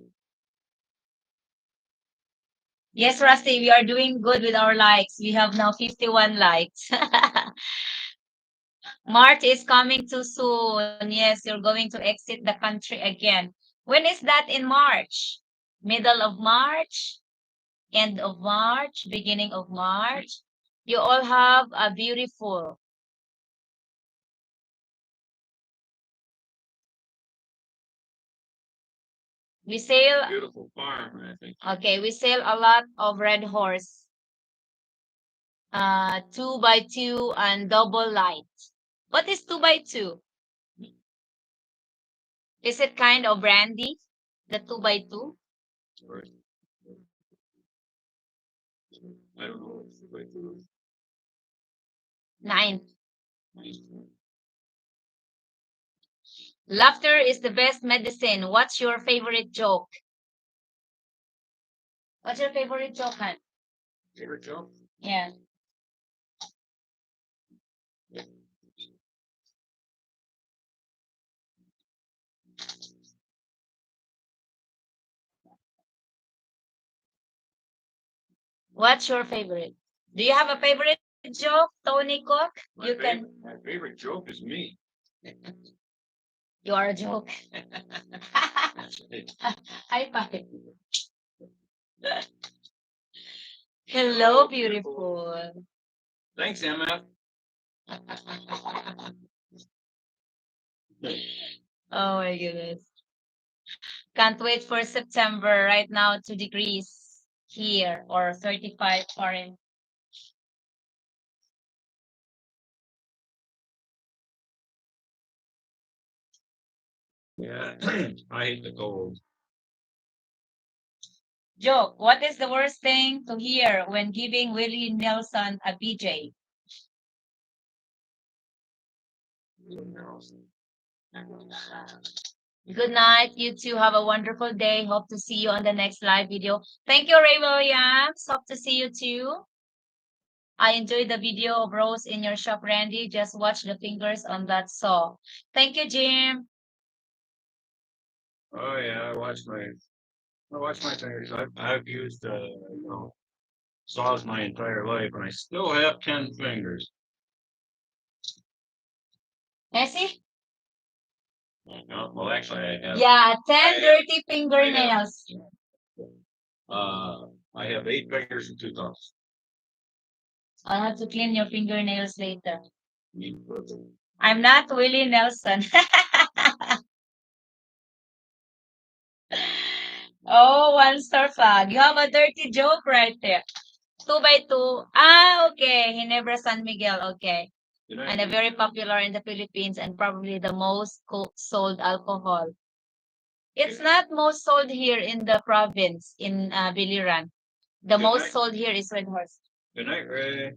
Speaker 1: Yes, Rusty, we are doing good with our likes. We have now 51 likes. March is coming too soon. Yes, you're going to exit the country again. When is that in March? Middle of March? End of March? Beginning of March? You all have a beautiful. We sail.
Speaker 2: Beautiful farm, I think.
Speaker 1: Okay, we sail a lot of red horse. 2x2 and double light. What is 2x2? Is it kind of brandy? The 2x2?
Speaker 2: Right. I don't know. Like,
Speaker 1: 9. Laughter is the best medicine. What's your favorite joke? What's your favorite joke, Han?
Speaker 2: favorite joke?
Speaker 1: Yeah. What's your favorite? Do you have a favorite joke, Tony Cook?
Speaker 2: My favorite joke is me.
Speaker 1: You are a joke. High five. Hello, beautiful.
Speaker 2: Thanks, MF.
Speaker 1: Oh my goodness. Can't wait for September. Right now, 2 degrees here or 35 Fahrenheit.
Speaker 2: Yeah, I hate the cold.
Speaker 1: Joke. What is the worst thing to hear when giving Willie Nelson a BJ? Good night. You two have a wonderful day. Hope to see you on the next live video. Thank you, Ray Williams. Hope to see you too. I enjoyed the video of Rose in your shop, Randy. Just watch the fingers on that saw. Thank you, Jim.
Speaker 2: Oh yeah, I watch my fingers. I've used saws my entire life, and I still have 10 fingers.
Speaker 1: Messi?
Speaker 2: No, well, actually, I have.
Speaker 1: Yeah, 10 dirty fingernails.
Speaker 2: I have 8 fingers and 2 thumbs.
Speaker 1: I'll have to clean your fingernails later. I'm not Willie Nelson. Oh, one star flag. You have a dirty joke right there. 2 by 2. Ah, okay. Ginebra San Miguel. Okay. And a very popular in the Philippines and probably the most sold alcohol. It's not most sold here in the province in Biliran. The
Speaker 2: Good
Speaker 1: most
Speaker 2: night.
Speaker 1: sold here is Red Horse.
Speaker 2: Good night, Ray.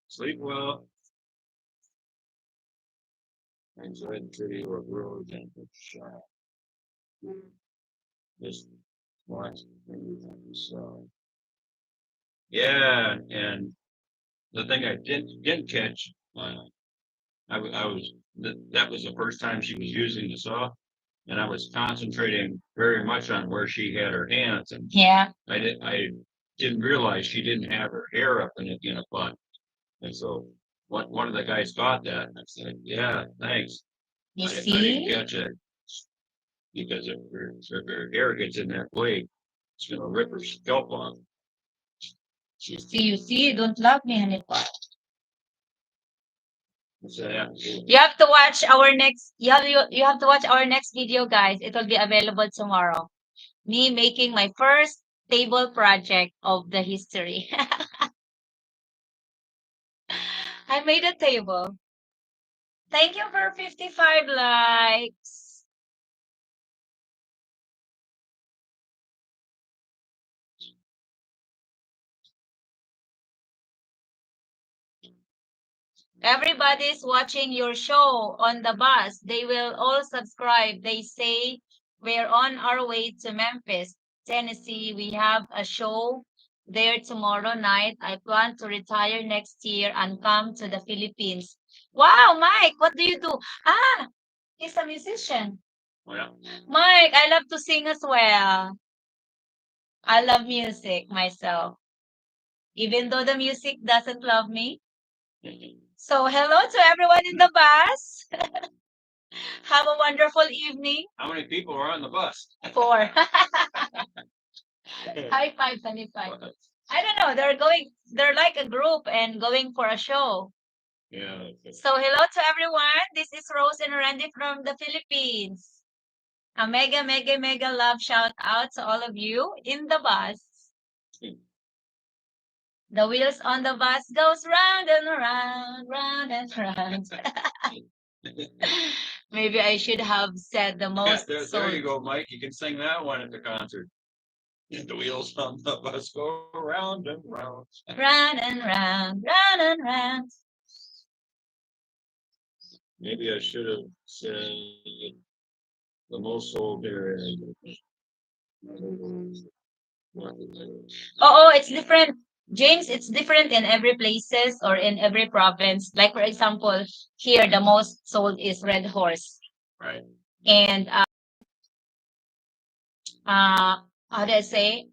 Speaker 2: Sleep well. Enjoy the city or road and the shop. Just watch everything. So yeah, and the thing I didn't catch, I was that was the first time she was using the saw, and I was concentrating very much on where she had her hands, and
Speaker 1: Yeah.
Speaker 2: I didn't realize she didn't have her hair up in a bun, and so one of the guys got that, and I said, "Yeah, thanks."
Speaker 1: You
Speaker 2: I didn't
Speaker 1: see?
Speaker 2: catch it because if her hair gets in that blade, it's gonna rip her scalp off.
Speaker 1: You see, you don't love me, honey pie.
Speaker 2: So, yeah.
Speaker 1: You have to watch our next. You have to watch our next video, guys. It will be available tomorrow. Me making my first table project of the history. I made a table. Thank you for 55 likes. Everybody's watching your show on the bus. They will all subscribe. They say we're on our way to Memphis, Tennessee. We have a show there tomorrow night. I plan to retire next year and come to the Philippines. Wow, Mike, what do you do? Ah, he's a musician.
Speaker 2: Well,
Speaker 1: Mike, I love to sing as well. I love music myself, even though the music doesn't love me. So, hello to everyone in the bus. Have a wonderful evening.
Speaker 2: how many people are on the bus?
Speaker 1: 4. High five, high five. I don't know. They're like a group and going for a show.
Speaker 2: Yeah.
Speaker 1: So, hello to everyone. This is Rose and Randy from the Philippines. A mega, mega, mega love shout out to all of you in the bus. The wheels on the bus goes round and round, round and round. Maybe I should have said the most.
Speaker 2: There you go, Mike. You can sing that one at the concert. And the wheels on the bus go round and round.
Speaker 1: Round and round, round and round.
Speaker 2: Maybe I should have said the most sold area.
Speaker 1: Oh, it's different. James, it's different in every places or in every province. Like for example, here the most sold is Red Horse.
Speaker 2: Right.
Speaker 1: And how do I say?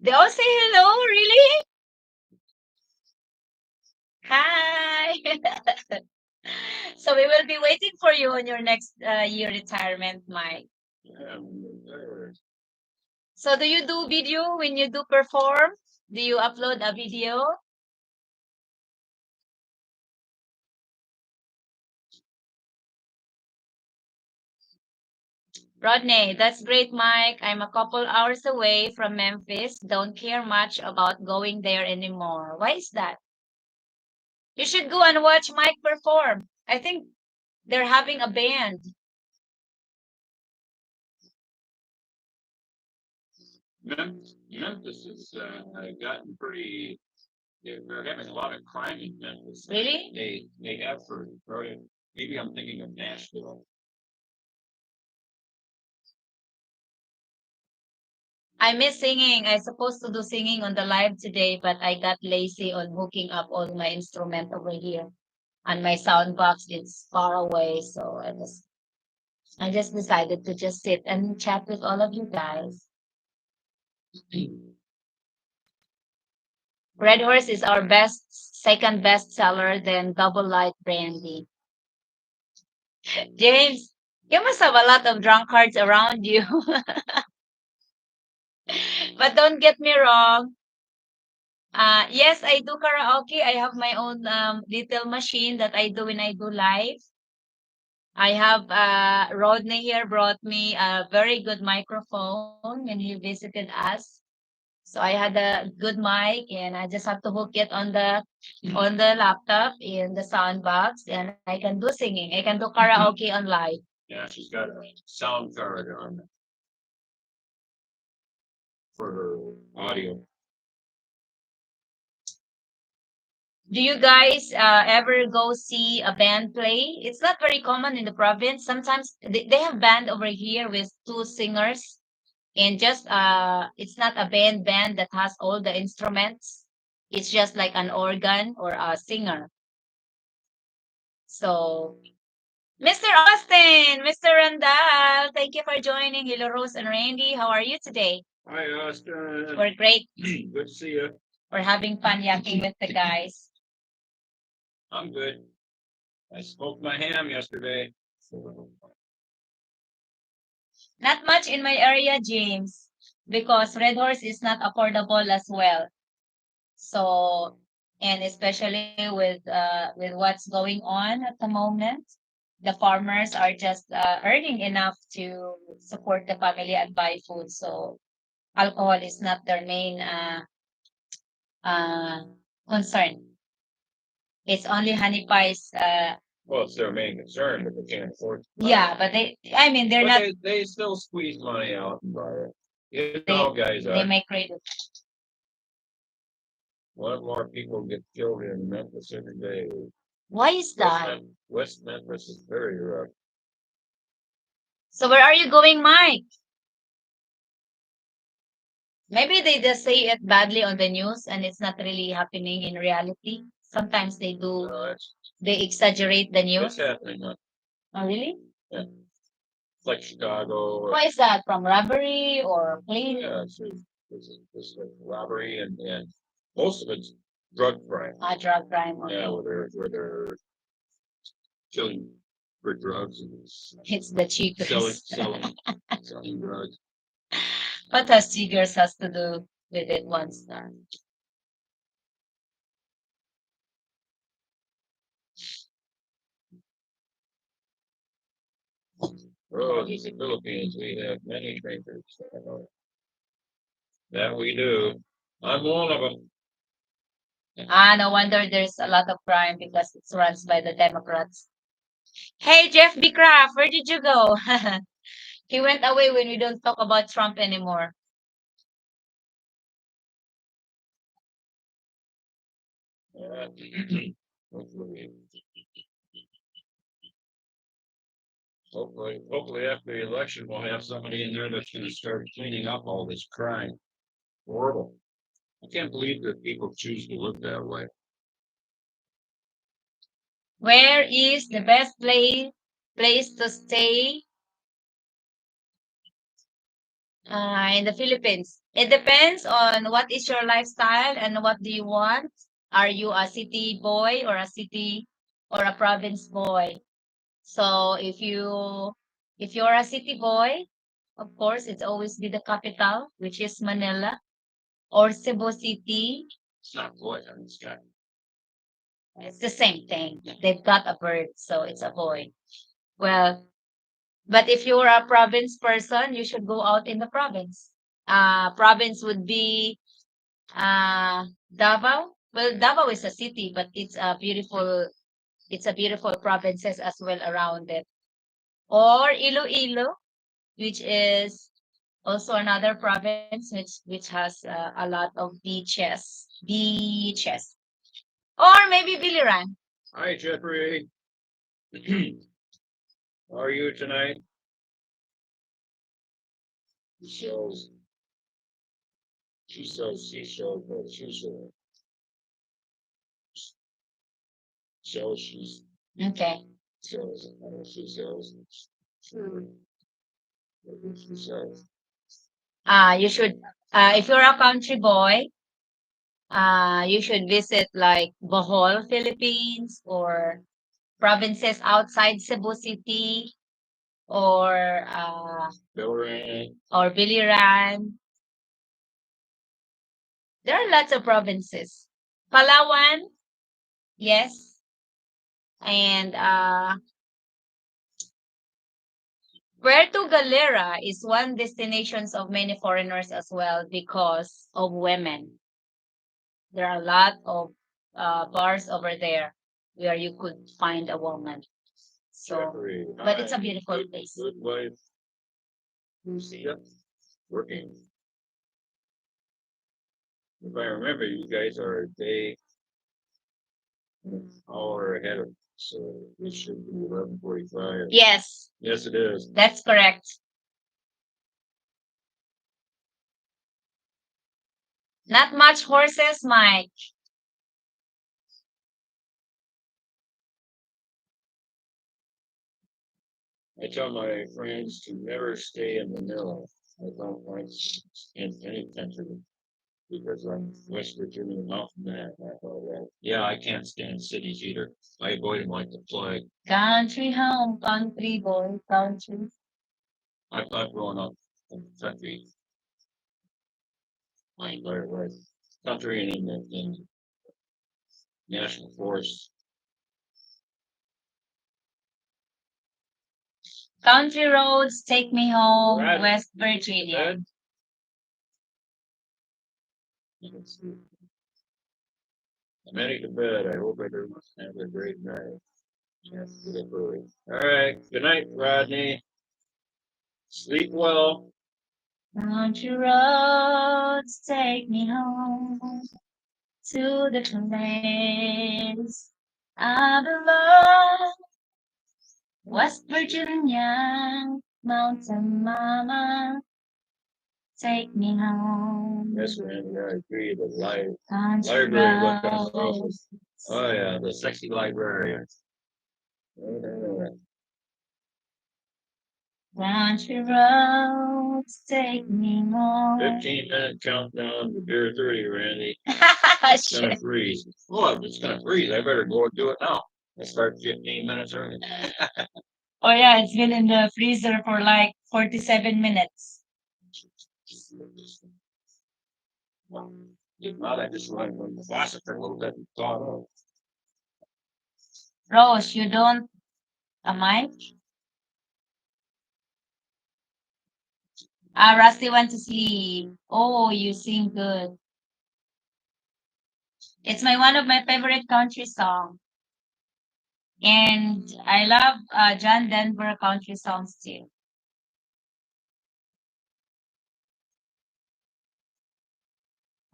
Speaker 1: They all say hello, really? Hi. So we will be waiting for you on your next year retirement, Mike.
Speaker 2: Yeah.
Speaker 1: So do you do video when you do perform? Do you upload a video? Rodney, that's great, Mike. I'm a couple hours away from Memphis. Don't care much about going there anymore. Why is that? You should go and watch Mike perform. I think they're having a band.
Speaker 2: Memphis has gotten pretty. They're having a lot of crime in Memphis.
Speaker 1: Really?
Speaker 2: They have for maybe I'm thinking of Nashville.
Speaker 1: I miss singing. I supposed to do singing on the live today, but I got lazy on hooking up all my instrument over here. And my sound box is far away, so I just decided to just sit and chat with all of you guys. Red Horse is our second best seller, then Double Light Brandy. James, you must have a lot of drunkards around you. But don't get me wrong. Yes, I do karaoke. I have my own little machine that I do when I do live. I have Rodney here brought me a very good microphone when he visited us. So I had a good mic and I just have to hook it on the laptop in the sound box and I can do singing. I can do karaoke on live.
Speaker 2: Yeah, she's got a sound card on for her audio.
Speaker 1: Do you guys ever go see a band play? It's not very common in the province. Sometimes they have band over here with two singers and just it's not a band that has all the instruments. It's just like an organ or a singer. So Mr. Austin, Mr. Randall, thank you for joining. Hello, Rose and Randy. How are you today?
Speaker 2: Hi, Austin.
Speaker 1: We're great.
Speaker 2: Good to see you.
Speaker 1: We're having fun yakking with the guys.
Speaker 2: I'm good. I smoked my ham yesterday. So,
Speaker 1: Not much in my area, James, because Red Horse is not affordable as well. So, and especially with what's going on at the moment, the farmers are just earning enough to support the family and buy food. So, alcohol is not their main uh, concern. It's only honey pies.
Speaker 2: well, it's their main concern, but they can't afford to buy
Speaker 1: Yeah,
Speaker 2: it.
Speaker 1: but I mean, they're
Speaker 2: But
Speaker 1: not.
Speaker 2: they still squeeze money out and buy it. You
Speaker 1: They
Speaker 2: know, guys,
Speaker 1: they make credit.
Speaker 2: one more people get killed in Memphis every day.
Speaker 1: Why is that?
Speaker 2: West Memphis is very rough.
Speaker 1: So where are you going, Mike? Maybe they just say it badly on the news and it's not really happening in reality. Sometimes they do, they exaggerate the
Speaker 2: It's
Speaker 1: news.
Speaker 2: happening.
Speaker 1: Oh, really?
Speaker 2: Yeah. It's like Chicago.
Speaker 1: Why is that? From robbery or plane?
Speaker 2: Yeah, it's like robbery and most of it's drug crime.
Speaker 1: Drug crime.
Speaker 2: Yeah,
Speaker 1: Okay.
Speaker 2: where they're killing for drugs and
Speaker 1: It's the cheapest.
Speaker 2: selling drugs.
Speaker 1: What has Tigers has to do with it once?
Speaker 2: Oh, in the Philippines, we have many drinkers. That we do. I'm one of them.
Speaker 1: No wonder there's a lot of crime because it's runs by the Democrats. Hey, Jeff B. Craft, where did you go? He went away when we don't talk about Trump anymore.
Speaker 2: Uh, hopefully, hopefully after the election, we'll have somebody in there that's going to start cleaning up all this crime. Horrible. I can't believe that people choose to live that way.
Speaker 1: Where is the best place to stay in the Philippines? It depends on what is your lifestyle and what do you want. Are you a city boy or a city or a province boy? So if you're a city boy, of course, it's always be the capital, which is Manila or Cebu City.
Speaker 2: It's not boy, I mean, it's got
Speaker 1: It's the same thing. They've got a bird, so it's a boy. Well, but if you're a province person, you should go out in the province. Province would be Davao. Well, Davao is a city, but it's a beautiful provinces as well around it. Or Iloilo, which is also another province which has a lot of beaches. Or maybe Biliran.
Speaker 2: Hi, Jeffrey. How are you tonight? She sells, she sells seashells, but she's
Speaker 1: Okay.
Speaker 2: sells, she sells, sure, she sells.
Speaker 1: You should if you're a country boy, you should visit like Bohol, Philippines, or provinces outside Cebu City, or uh,
Speaker 2: Bill Ray.
Speaker 1: or Biliran. There are lots of provinces. Palawan, yes, and Puerto Galera is one destinations of many foreigners as well because of women. There are a lot of bars over there where you could find a woman. So,
Speaker 2: Jeffrey,
Speaker 1: but it's a
Speaker 2: hi.
Speaker 1: beautiful
Speaker 2: Good,
Speaker 1: place.
Speaker 2: good wife. See ya. Working. If I remember, you guys are a day, hour ahead of, so it should be 11:45.
Speaker 1: Yes,
Speaker 2: Yes, it is.
Speaker 1: that's correct. Not much horses, Mike.
Speaker 2: I tell my friends to never stay in Manila. I don't like in any country because I'm West Virginia mountain man. Yeah, I can't stand cities either. I avoid them like the plague.
Speaker 1: Country home, country boy, country.
Speaker 2: I've grown up in the country, right, country and in national forests.
Speaker 1: Country roads take me home,
Speaker 2: Right.
Speaker 1: West Virginia.
Speaker 2: I'm heading to bed. I hope everyone has a great night. All right. Good night, Rodney. Sleep well.
Speaker 1: Country roads take me home to the place I belong. West Virginia, Mountain Mama, take me home.
Speaker 2: Yes, man. Yeah, I agree. The
Speaker 1: Country
Speaker 2: library looked on the roof.
Speaker 1: roads.
Speaker 2: Oh yeah, the sexy librarian. Uh,
Speaker 1: Country roads take me home.
Speaker 2: 15-minute countdown to beer 30, Randy. It's gonna
Speaker 1: Shit.
Speaker 2: freeze. Oh, it's gonna freeze. I better go and do it now. I start 15 minutes early.
Speaker 1: Oh yeah, it's been in the freezer for like 47 minutes.
Speaker 2: If not, I just run from the faucet for a little bit and thaw it out.
Speaker 1: Rose, you don't a mic? Ah, Rusty went to sleep. Oh, you sing good. It's my one of my favorite country song. And I love John Denver country songs too.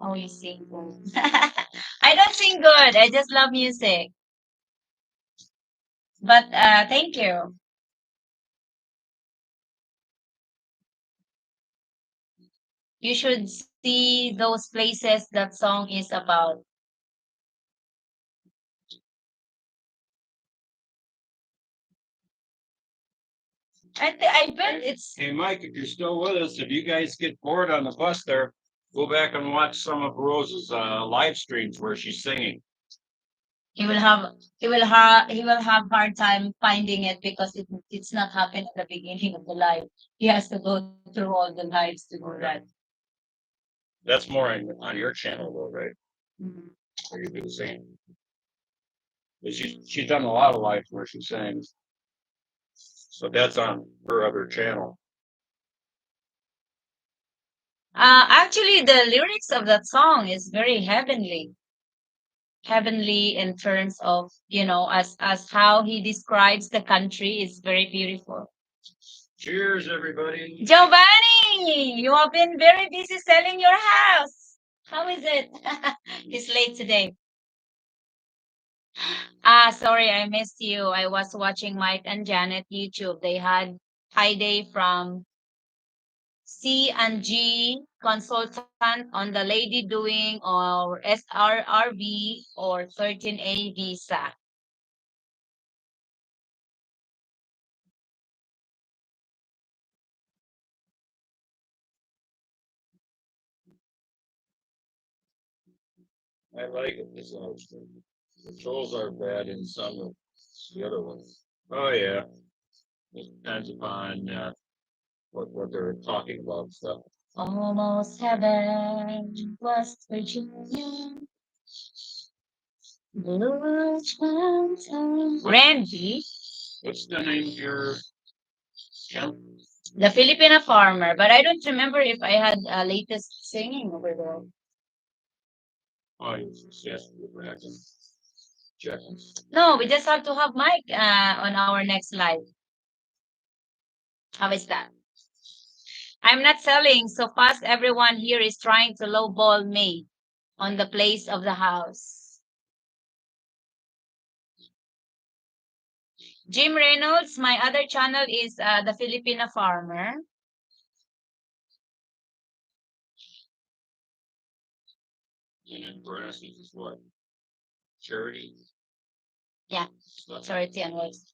Speaker 1: Oh, you sing good. I don't sing good. I just love music. But thank you. You should see those places that song is about. I bet it's
Speaker 2: Hey, Mike, if you're still with us, if you guys get bored on the bus there, go back and watch some of Rose's live streams where she's singing.
Speaker 1: he will have he will have hard time finding it because it's not happening at the beginning of the live. He has to go through all the lives to do that.
Speaker 2: That's more on your channel, though, right?
Speaker 1: Mhm.
Speaker 2: Where you do the same. But she's done a lot of lives where she sings, so that's on her other channel.
Speaker 1: Actually, the lyrics of that song is very heavenly, heavenly in terms of as how he describes the country is very beautiful.
Speaker 2: Cheers, everybody.
Speaker 1: Giovanni, you have been very busy selling your house. How is it? It's late today. Ah, sorry, I missed you. I was watching Mike and Janet YouTube. They had high day from C and G consultant on the lady doing or SRRV or 13A visa.
Speaker 2: I like it. This the trolls are bad in some of the other ones. Oh yeah, it depends upon what they're talking about and stuff.
Speaker 1: Almost heaven, West Virginia. Blue mountain. Randy,
Speaker 2: What's the name of your channel?
Speaker 1: the Filipino farmer, but I don't remember if I had latest singing over there.
Speaker 2: Oh, you just go back and check.
Speaker 1: No, we just have to have Mike on our next live. How is that? I'm not selling so fast. Everyone here is trying to lowball me on the place of the house. Jim Reynolds, my other channel is the Filipino Farmer.
Speaker 2: And then grass is what? Charity?
Speaker 1: Yeah,
Speaker 2: Stuff.
Speaker 1: charity and waste.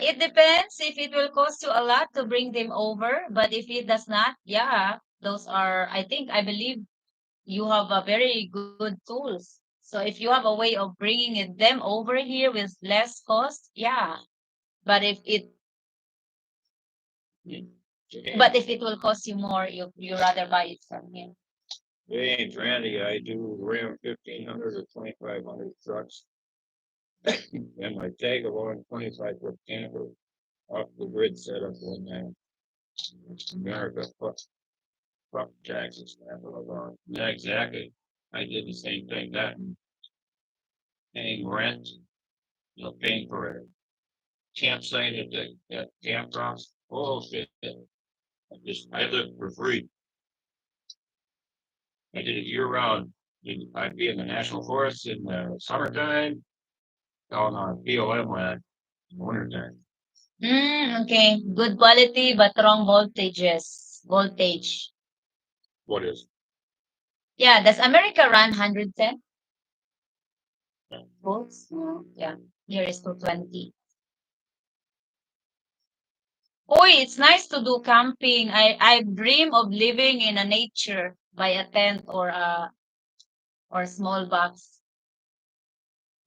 Speaker 1: It depends if it will cost you a lot to bring them over, but if it does not, yeah, those are, I believe you have a very good tools. So if you have a way of bringing them over here with less cost, yeah. But if it but if it will cost you more, you rather buy it from him.
Speaker 2: Hey, Randy, I do Ram 1500 or 2500 trucks. And my tag along 25-foot camper off the grid setup when America fuck taxes. Yeah, exactly. I did the same thing. That paying rent, paying for a campsite at the campgrounds. Oh shit! I lived for free. I did it year round. I'd be in the national forest in the summertime, out on BLM land in the wintertime.
Speaker 1: Okay. Good quality but wrong voltages. Voltage.
Speaker 2: What is?
Speaker 1: Yeah, does America run 110 volts? No. Yeah. Here is 220. Oh, it's nice to do camping. I dream of living in a nature by a tent or small box,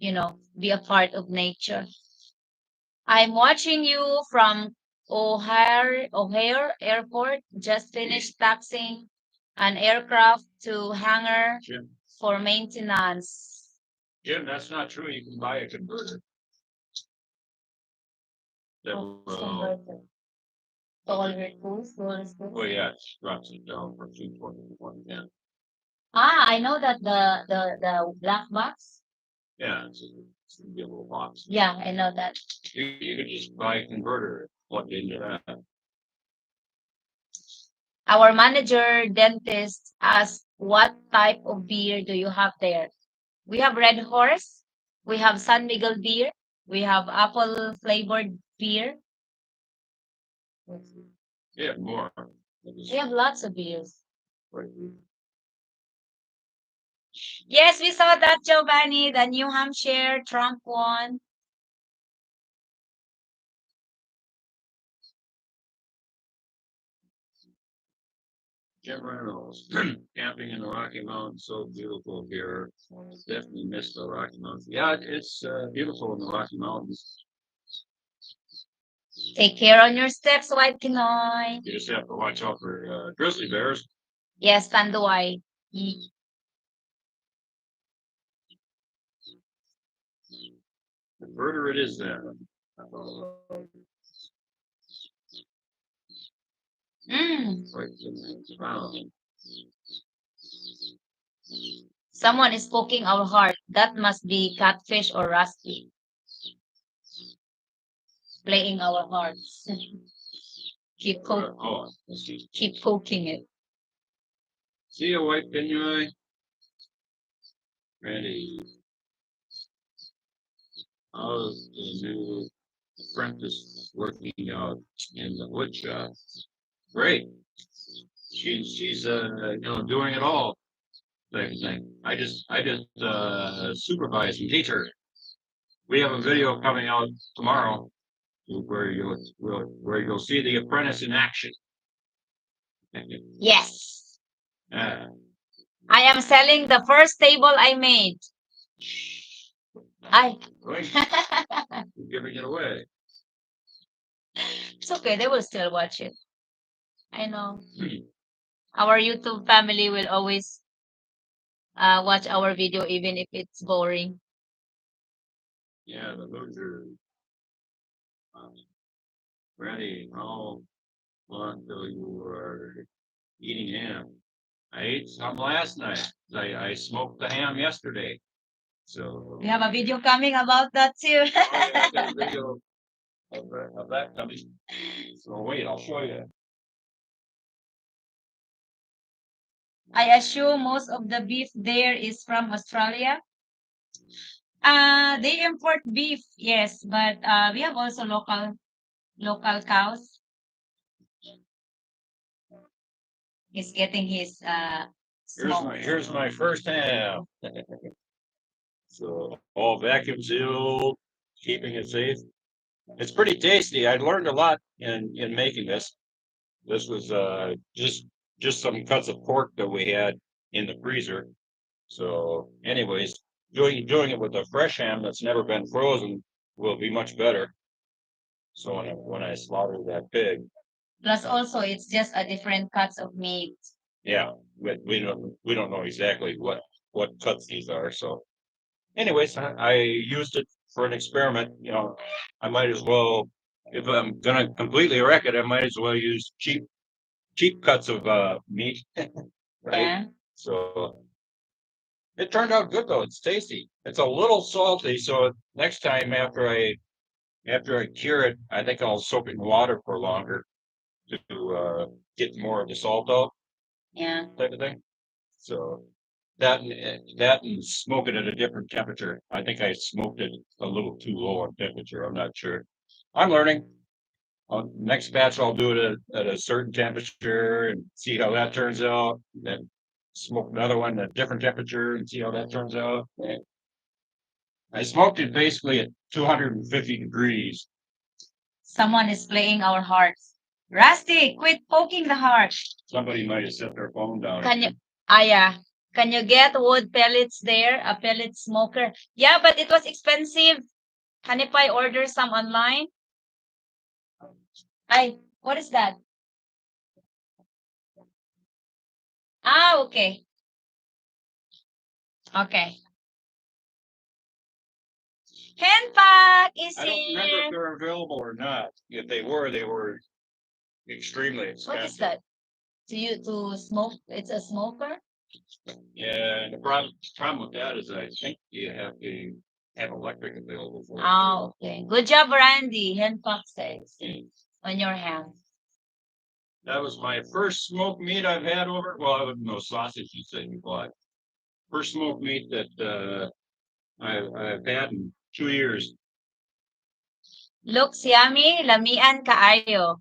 Speaker 1: be a part of nature. I'm watching you from O'Hare Airport. Just finished taxing an aircraft to hangar
Speaker 2: Jim,
Speaker 1: for maintenance.
Speaker 2: Jim, that's not true. You can buy a converter that
Speaker 1: What's
Speaker 2: will.
Speaker 1: converter? To all your tools,
Speaker 2: Oh yeah, it drops it down from 220 to 110.
Speaker 1: I know that the black box.
Speaker 2: Yeah, it's gonna be a little box.
Speaker 1: Yeah, I know that.
Speaker 2: You could just buy a converter, plug it into that.
Speaker 1: Our manager dentist asked, "What type of beer do you have there?" We have Red Horse, we have San Miguel beer, we have apple flavored beer.
Speaker 2: Yeah, more.
Speaker 1: We have lots of beers. Yes, we saw that, Giovanni, the New Hampshire Trump one.
Speaker 2: Jim Reynolds, camping in the Rocky Mountains, so beautiful here. Definitely miss the Rocky Mountains. Yeah, it's beautiful in the Rocky Mountains.
Speaker 1: Take care on your steps, White Pinoy.
Speaker 2: You just have to watch out for grizzly bears.
Speaker 1: Yes, Tanduay. Mm.
Speaker 2: The further it is then.
Speaker 1: Someone is poking our heart. That must be catfish or rusty. Playing our hearts. Keep poking it.
Speaker 2: See you, White Pinoy. Ready. How's the new apprentice working out in the wood shop? Great. She's doing it all. Thing. I just supervise and teach her. We have a video coming out tomorrow where you'll see the apprentice in action.
Speaker 1: Yes.
Speaker 2: Uh,
Speaker 1: I am selling the first table I made. I.
Speaker 2: You're giving it away.
Speaker 1: It's okay. They will still watch it. I know. Our YouTube family will always watch our video even if it's boring.
Speaker 2: Yeah, the Hoosier. Um, Randy, how long till you are eating ham? I ate some last night. I smoked the ham yesterday. So
Speaker 1: We have a video coming about that too.
Speaker 2: oh, yeah, I got a video of that coming. So wait, I'll show you.
Speaker 1: I assume most of the beef there is from Australia. They import beef, yes, but we have also local cows. He's getting his smoke.
Speaker 2: Here's my first ham. So all vacuum sealed, keeping it safe. It's pretty tasty. I learned a lot in making this. This was just some cuts of pork that we had in the freezer. So, anyways, doing it with a fresh ham that's never been frozen will be much better. So when I slaughter that pig,
Speaker 1: Plus, also, it's just a different cuts of meat.
Speaker 2: yeah, we don't know exactly what cuts these are. So, anyways, I used it for an experiment. I might as well, if I'm gonna completely wreck it, I might as well use cheap cuts of meat, right?
Speaker 1: Yeah.
Speaker 2: So it turned out good though. It's tasty. It's a little salty, so next time after I cure it, I think I'll soak it in water for longer to get more of the salt out,
Speaker 1: Yeah.
Speaker 2: type of thing. So that and smoke it at a different temperature. I think I smoked it a little too low on temperature. I'm not sure. I'm learning. Next batch, I'll do it at a certain temperature and see how that turns out. Then smoke another one at a different temperature and see how that turns out. I smoked it basically at 250 degrees.
Speaker 1: Someone is playing our hearts. Rusty, quit poking the heart.
Speaker 2: Somebody might have set their phone down.
Speaker 1: Can you, yeah. Can you get wood pellets there? A pellet smoker? Yeah, but it was expensive. Can if I order some online? What is that? Ah, okay. Okay. Hand pack is
Speaker 2: I don't remember if
Speaker 1: here.
Speaker 2: they're available or not. If they were extremely
Speaker 1: What is
Speaker 2: expensive.
Speaker 1: that? To smoke? It's a smoker?
Speaker 2: Yeah, and the problem with that is I think you have to have electric available for it.
Speaker 1: Oh, okay. Good job, Randy. Hand pack says
Speaker 2: And
Speaker 1: on your hand.
Speaker 2: that was my first smoked meat I've had over. Well, I wouldn't know sausage you said you bought. First smoked meat that I've had in 2 years.
Speaker 1: Looks yummy. Lamian kaayo.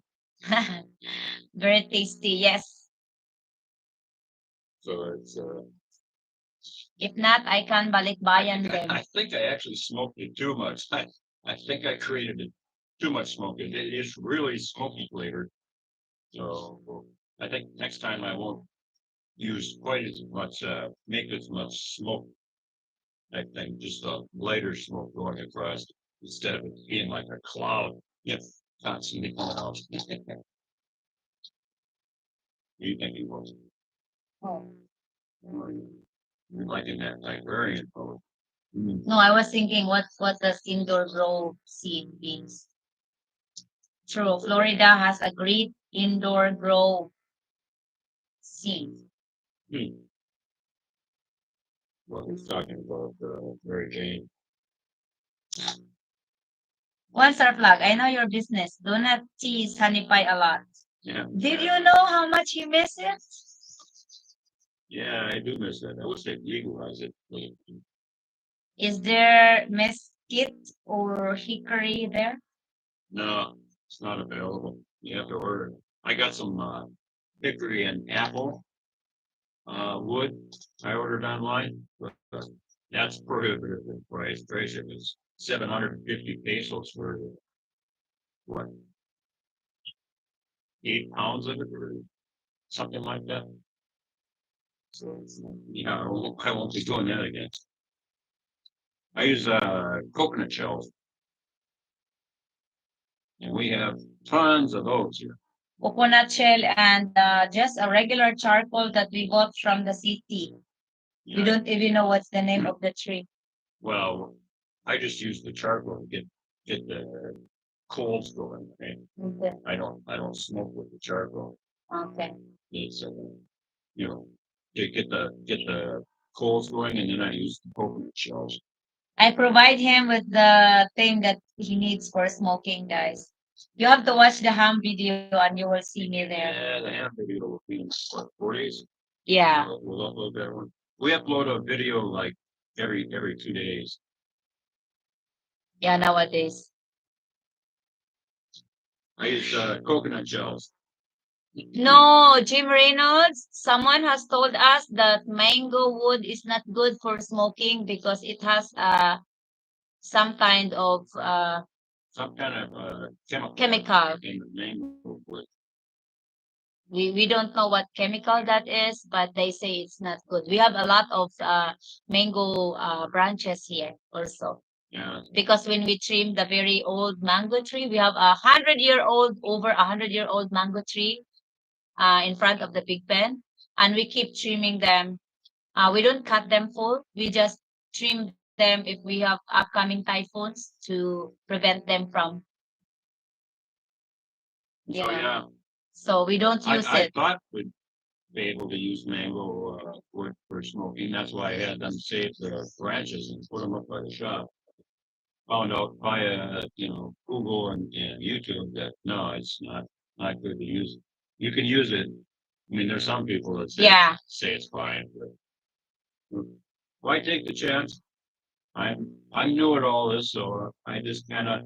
Speaker 1: Very tasty. Yes.
Speaker 2: So it's
Speaker 1: If not, I can balikbayan them.
Speaker 2: I think I actually smoked it too much. I think I created it too much smoking. It is really smoky flavored. So I think next time I won't use quite as much, make as much smoke. I think just a lighter smoke going across instead of it being like a cloud. Yes, constantly coming out. You think it was?
Speaker 1: Oh.
Speaker 2: You're liking that librarian poet.
Speaker 1: No, I was thinking what does indoor grow seed means. True. Florida has a great indoor grow seed.
Speaker 2: Hmm. Well, he's talking about Mary Jane.
Speaker 1: One star flag. I know your business. Do not tease Honey Pie a lot.
Speaker 2: Yeah.
Speaker 1: Did you know how much you miss it?
Speaker 2: Yeah, I do miss that. I wish they'd legalize it.
Speaker 1: Is there mesquite or hickory there?
Speaker 2: No, it's not available. You have to order it. I got some hickory and apple wood I ordered online, but that's prohibitive in price. Price it was 750 pesos for what, 8 pounds of it or something like that. So yeah, I won't be doing that again. I use coconut shells, and we have tons of those here.
Speaker 1: coconut shell, and just a regular charcoal that we bought from the city. We
Speaker 2: Yeah.
Speaker 1: don't even know what's the name of the tree.
Speaker 2: Well, I just use the charcoal to get the coals going. Right?
Speaker 1: Okay.
Speaker 2: I don't smoke with the charcoal.
Speaker 1: Okay.
Speaker 2: It's you know to get the coals going, and then I use the coconut shells.
Speaker 1: I provide him with the thing that he needs for smoking, guys. You have to watch the ham video and you will see me there.
Speaker 2: Yeah, the ham video will be in 4 days.
Speaker 1: Yeah.
Speaker 2: We'll upload that one. We upload a video like every 2 days.
Speaker 1: Yeah, nowadays.
Speaker 2: I use coconut shells.
Speaker 1: No, Jim Reynolds, someone has told us that mango wood is not good for smoking because it has some kind of
Speaker 2: Some kind of
Speaker 1: chemical.
Speaker 2: in the mango wood.
Speaker 1: We don't know what chemical that is, but they say it's not good. We have a lot of mango branches here also.
Speaker 2: Yeah.
Speaker 1: Because when we trim the very old mango tree, we have 100-year-old, over 100-year-old mango tree in front of the big pen, and we keep trimming them. We don't cut them full. We just trim them if we have upcoming typhoons to prevent them from.
Speaker 2: So yeah,
Speaker 1: So we don't use
Speaker 2: I
Speaker 1: it.
Speaker 2: thought we'd be able to use mango wood for smoking. That's why I had them save the branches and put them up by the shop. Found out via Google and YouTube that no, it's not good to use. You can use it. I mean, there's some people that
Speaker 1: Yeah.
Speaker 2: say it's fine, but why take the chance? I'm new at all this, so I just kind of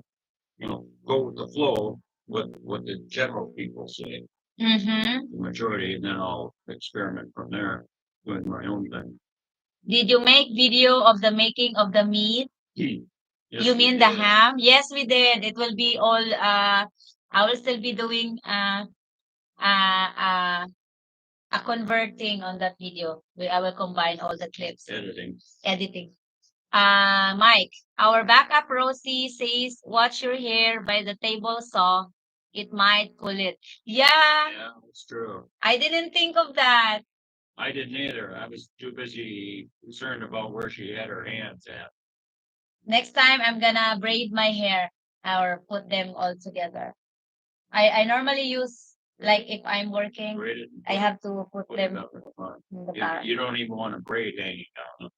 Speaker 2: go with the flow with what the general people say,
Speaker 1: Mm-hmm.
Speaker 2: the majority, and then I'll experiment from there, doing my own thing.
Speaker 1: Did you make video of the making of the meat?
Speaker 2: Yes,
Speaker 1: You
Speaker 2: we
Speaker 1: mean the
Speaker 2: did.
Speaker 1: ham? Yes, we did. It will be all I will still be doing uh uh a converting on that video. I will combine all the clips. Editing. Mike, our backup Rosie says, watch your hair by the table saw. It might pull it. Yeah.
Speaker 2: Yeah, it's true.
Speaker 1: I didn't think of that.
Speaker 2: I didn't either. I was too busy concerned about where she had her hands at.
Speaker 1: Next time I'm gonna braid my hair or put them all together. I normally use, like, if I'm working, I have to put them in the back.
Speaker 2: You don't even want a braid hanging down.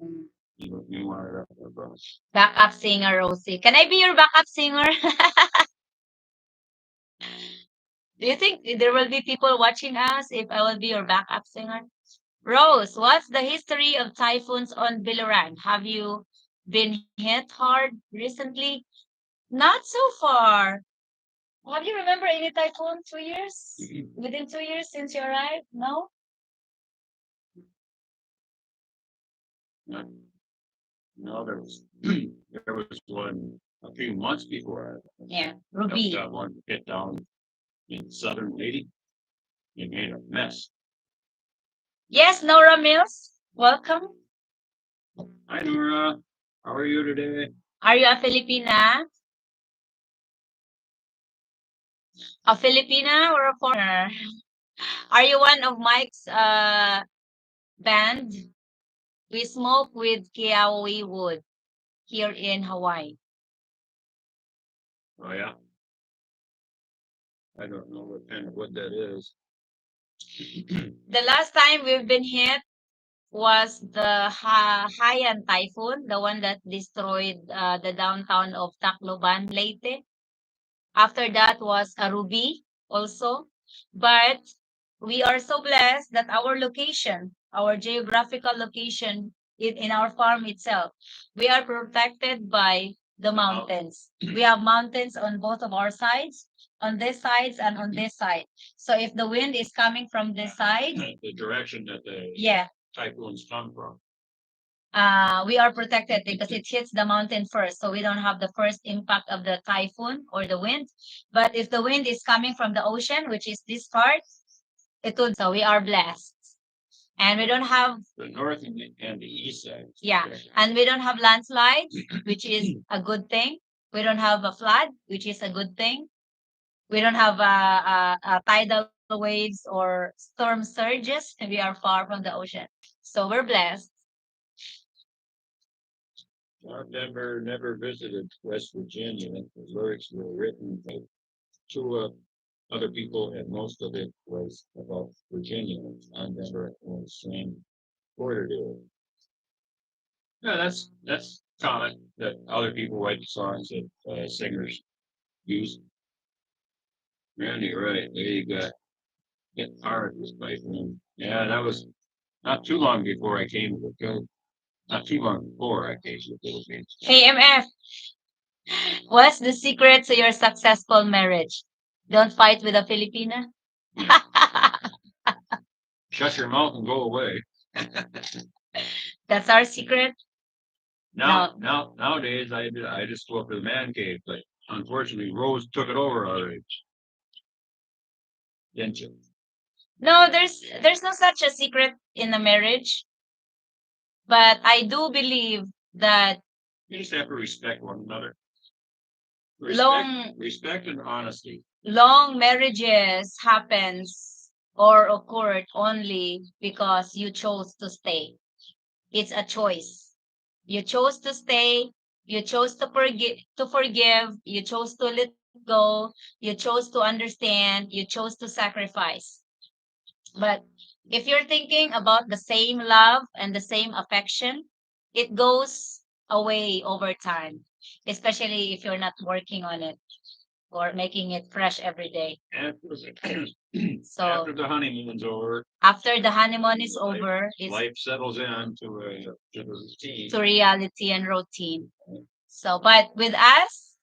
Speaker 1: Mm.
Speaker 2: You want it up there, bro.
Speaker 1: Backup singer, Rosie. Can I be your backup singer? Do you think there will be people watching us if I will be your backup singer? Rose, what's the history of typhoons on Biloran? Have you been hit hard recently? Not so far. Have you remember any typhoon 2 years? Within 2 years since you arrived? No?
Speaker 2: No, no, there was one a few months before.
Speaker 1: Yeah. Ruby.
Speaker 2: That one hit down in southern Haiti. It made a mess.
Speaker 1: Yes, Nora Mills. Welcome.
Speaker 2: Hi, Nora. How are you today?
Speaker 1: Are you a Filipina? A Filipina or a foreigner? Are you one of Mike's band? We smoke with kiawe wood here in Hawaii.
Speaker 2: Oh yeah. I don't know what kind of wood that is.
Speaker 1: The last time we've been hit was the Haiyan typhoon, the one that destroyed the downtown of Tacloban, Leyte. After that was a Ruby also. But we are so blessed that our location, our geographical location in our farm itself, we are protected by the mountains. We have mountains on both of our sides, on this side and on this side. So if the wind is coming from this side,
Speaker 2: the direction that the typhoons come from.
Speaker 1: We are protected because it hits the mountain first. So we don't have the first impact of the typhoon or the wind. But if the wind is coming from the ocean, which is this part, it would. So we are blessed. And we don't have
Speaker 2: the north and the east side.
Speaker 1: Yeah. And we don't have landslides, which is a good thing. We don't have a flood, which is a good thing. We don't have tidal waves or storm surges. We are far from the ocean. So we're blessed.
Speaker 2: I've never visited West Virginia. The lyrics were written by two other people, and most of it was about Virginia. I never was saying border to it. Yeah, that's common that other people write the songs that singers use. Randy, right? There you go. Get artists by him. Yeah, that was not too long before I came to the Philippines. Not too long before I came to the Philippines.
Speaker 1: Hey, MF, what's the secret to your successful marriage? Don't fight with a Filipina.
Speaker 2: Shut your mouth and go away.
Speaker 1: That's our secret.
Speaker 2: Nowadays, I just go up to the man cave, but unfortunately, Rose took it over already, didn't you?
Speaker 1: No, there's no such a secret in a marriage, but I do believe that
Speaker 2: You just have to respect one another.
Speaker 1: long
Speaker 2: Respect and honesty.
Speaker 1: long marriages happens or occurred only because you chose to stay. It's a choice. You chose to stay, you chose to forgive, you chose to let go, you chose to understand, you chose to sacrifice. But if you're thinking about the same love and the same affection, it goes away over time, especially if you're not working on it or making it fresh every day. So
Speaker 2: After the honeymoon's over,
Speaker 1: after the honeymoon is
Speaker 2: life,
Speaker 1: over, it's
Speaker 2: life settles in to the routine.
Speaker 1: to reality and routine. So, but with us,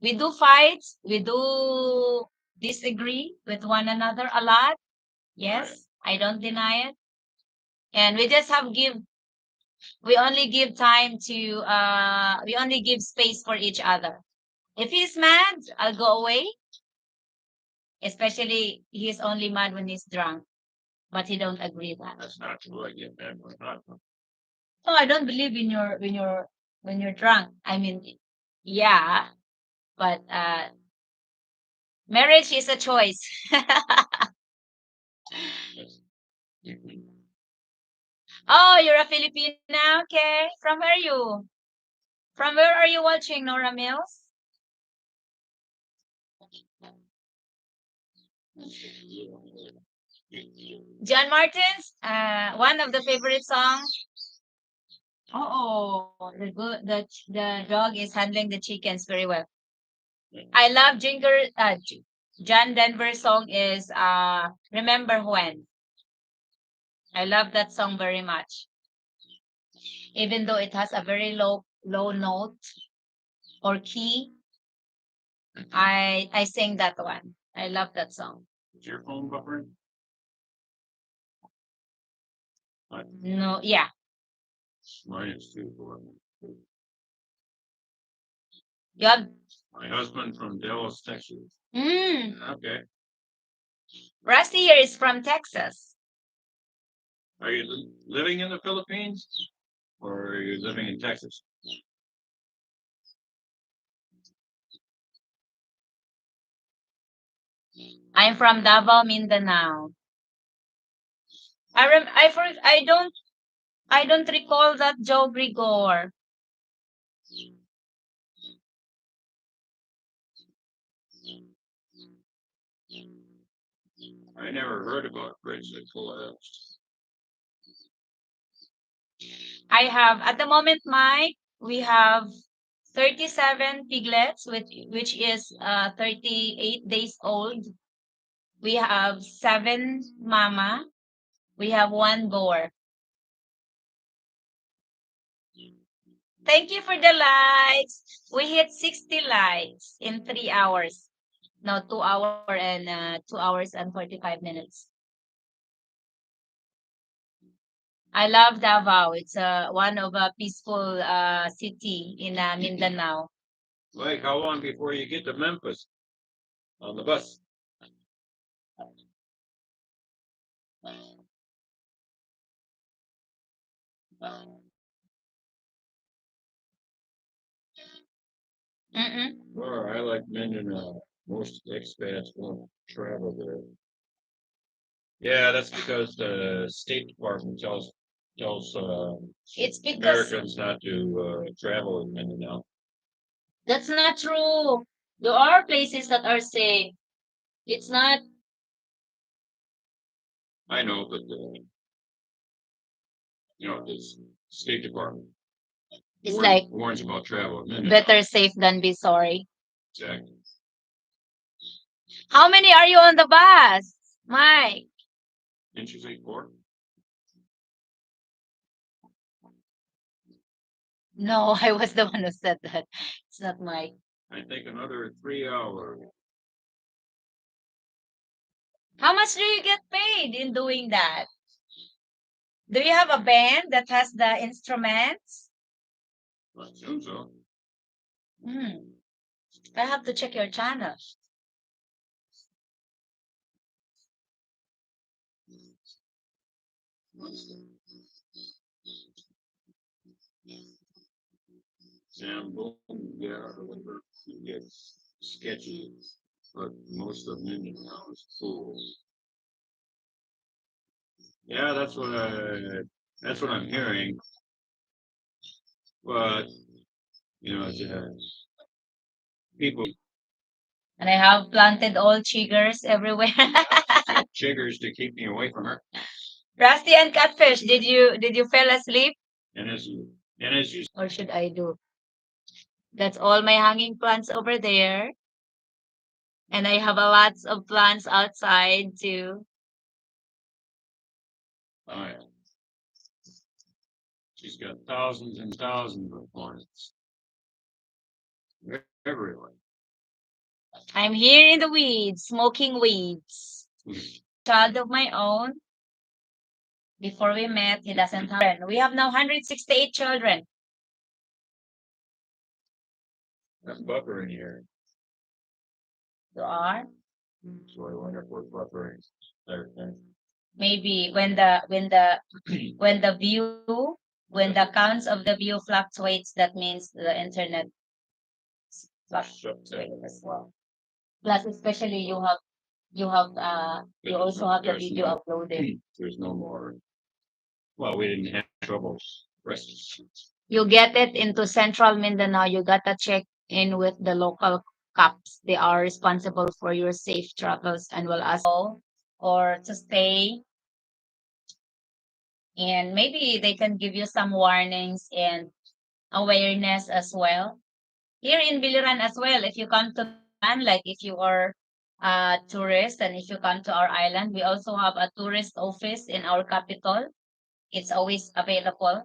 Speaker 1: we do fight, we do disagree with one another a lot. Yes, I don't deny it. And we just have give we only give time to we only give space for each other. If he's mad, I'll go away. Especially he's only mad when he's drunk, but he don't agree that.
Speaker 2: That's not true. I get mad when I'm not drunk.
Speaker 1: No, I don't believe in your when you're drunk. I mean, yeah, but marriage is a choice. Oh, you're a Filipina? Okay. From where are you? From where are you watching, Nora Mills? John Martin's, one of the favorite songs. Oh, the dog is handling the chickens very well. I love John Denver's song is Remember When. I love that song very much. Even though it has a very low note or key, I sing that one. I love that song.
Speaker 2: Is your phone buffering?
Speaker 1: No, yeah.
Speaker 2: Mine is too.
Speaker 1: You have
Speaker 2: My husband from Dallas, Texas. Okay.
Speaker 1: Rusty here is from Texas.
Speaker 2: Are you living in the Philippines or are you living in Texas?
Speaker 1: I'm from Davao, Mindanao. I don't recall that Joe Grigor.
Speaker 2: I never heard about a bridge that collapsed.
Speaker 1: I have at the moment, Mike, we have 37 piglets, which is 38 days old. We have 7 mama. We have 1 boar. Thank you for the likes. We hit 60 likes in 3 hours. No, 2 hours and 45 minutes. I love Davao. It's one of a peaceful city in Mindanao.
Speaker 2: Like, how long before you get to Memphis on the bus?
Speaker 1: Mm-mm.
Speaker 2: Or I like Mindanao. most expats won't travel there. Yeah, that's because the State Department tells
Speaker 1: It's because
Speaker 2: Americans not to travel in Mindanao.
Speaker 1: that's not true. There are places that are safe. It's not.
Speaker 2: I know, but this State Department
Speaker 1: It's like
Speaker 2: warns about travel in Mindanao.
Speaker 1: better safe than be sorry.
Speaker 2: Exactly.
Speaker 1: How many are you on the bus, Mike?
Speaker 2: Didn't you say 4?
Speaker 1: No, I was the one who said that. It's not Mike.
Speaker 2: I think another 3 hours.
Speaker 1: How much do you get paid in doing that? Do you have a band that has the instruments?
Speaker 2: I assume so.
Speaker 1: Hmm. I have to check your channel.
Speaker 2: Sam Boom, yeah, it gets sketchy, but most of Mindanao is full. Yeah, that's what I'm hearing. But it's, people
Speaker 1: And I have planted all chiggers everywhere.
Speaker 2: chiggers to keep me away from her.
Speaker 1: Rusty and Catfish, did you fall asleep?
Speaker 2: And as you
Speaker 1: Or should I do? That's all my hanging plants over there. And I have a lots of plants outside too.
Speaker 2: oh yeah, she's got thousands and thousands of plants everywhere.
Speaker 1: I'm here in the weeds, smoking weeds. Child of my own. Before we met, he doesn't have children. We have now 168 children.
Speaker 2: That's buffering here.
Speaker 1: You are?
Speaker 2: So I wonder what buffering everything.
Speaker 1: Maybe when the counts of the view fluctuates, that means the internet fluctuating as well. Plus, especially you also have the video uploaded.
Speaker 2: There's no more. Well, we didn't have troubles. Rest.
Speaker 1: You get it into Central Mindanao, you gotta check in with the local cops. They are responsible for your safe travels and will ask you or to stay. And maybe they can give you some warnings and awareness as well. Here in Biliran as well, if you come to Biliran, like if you are a tourist and if you come to our island, we also have a tourist office in our capital. It's always available.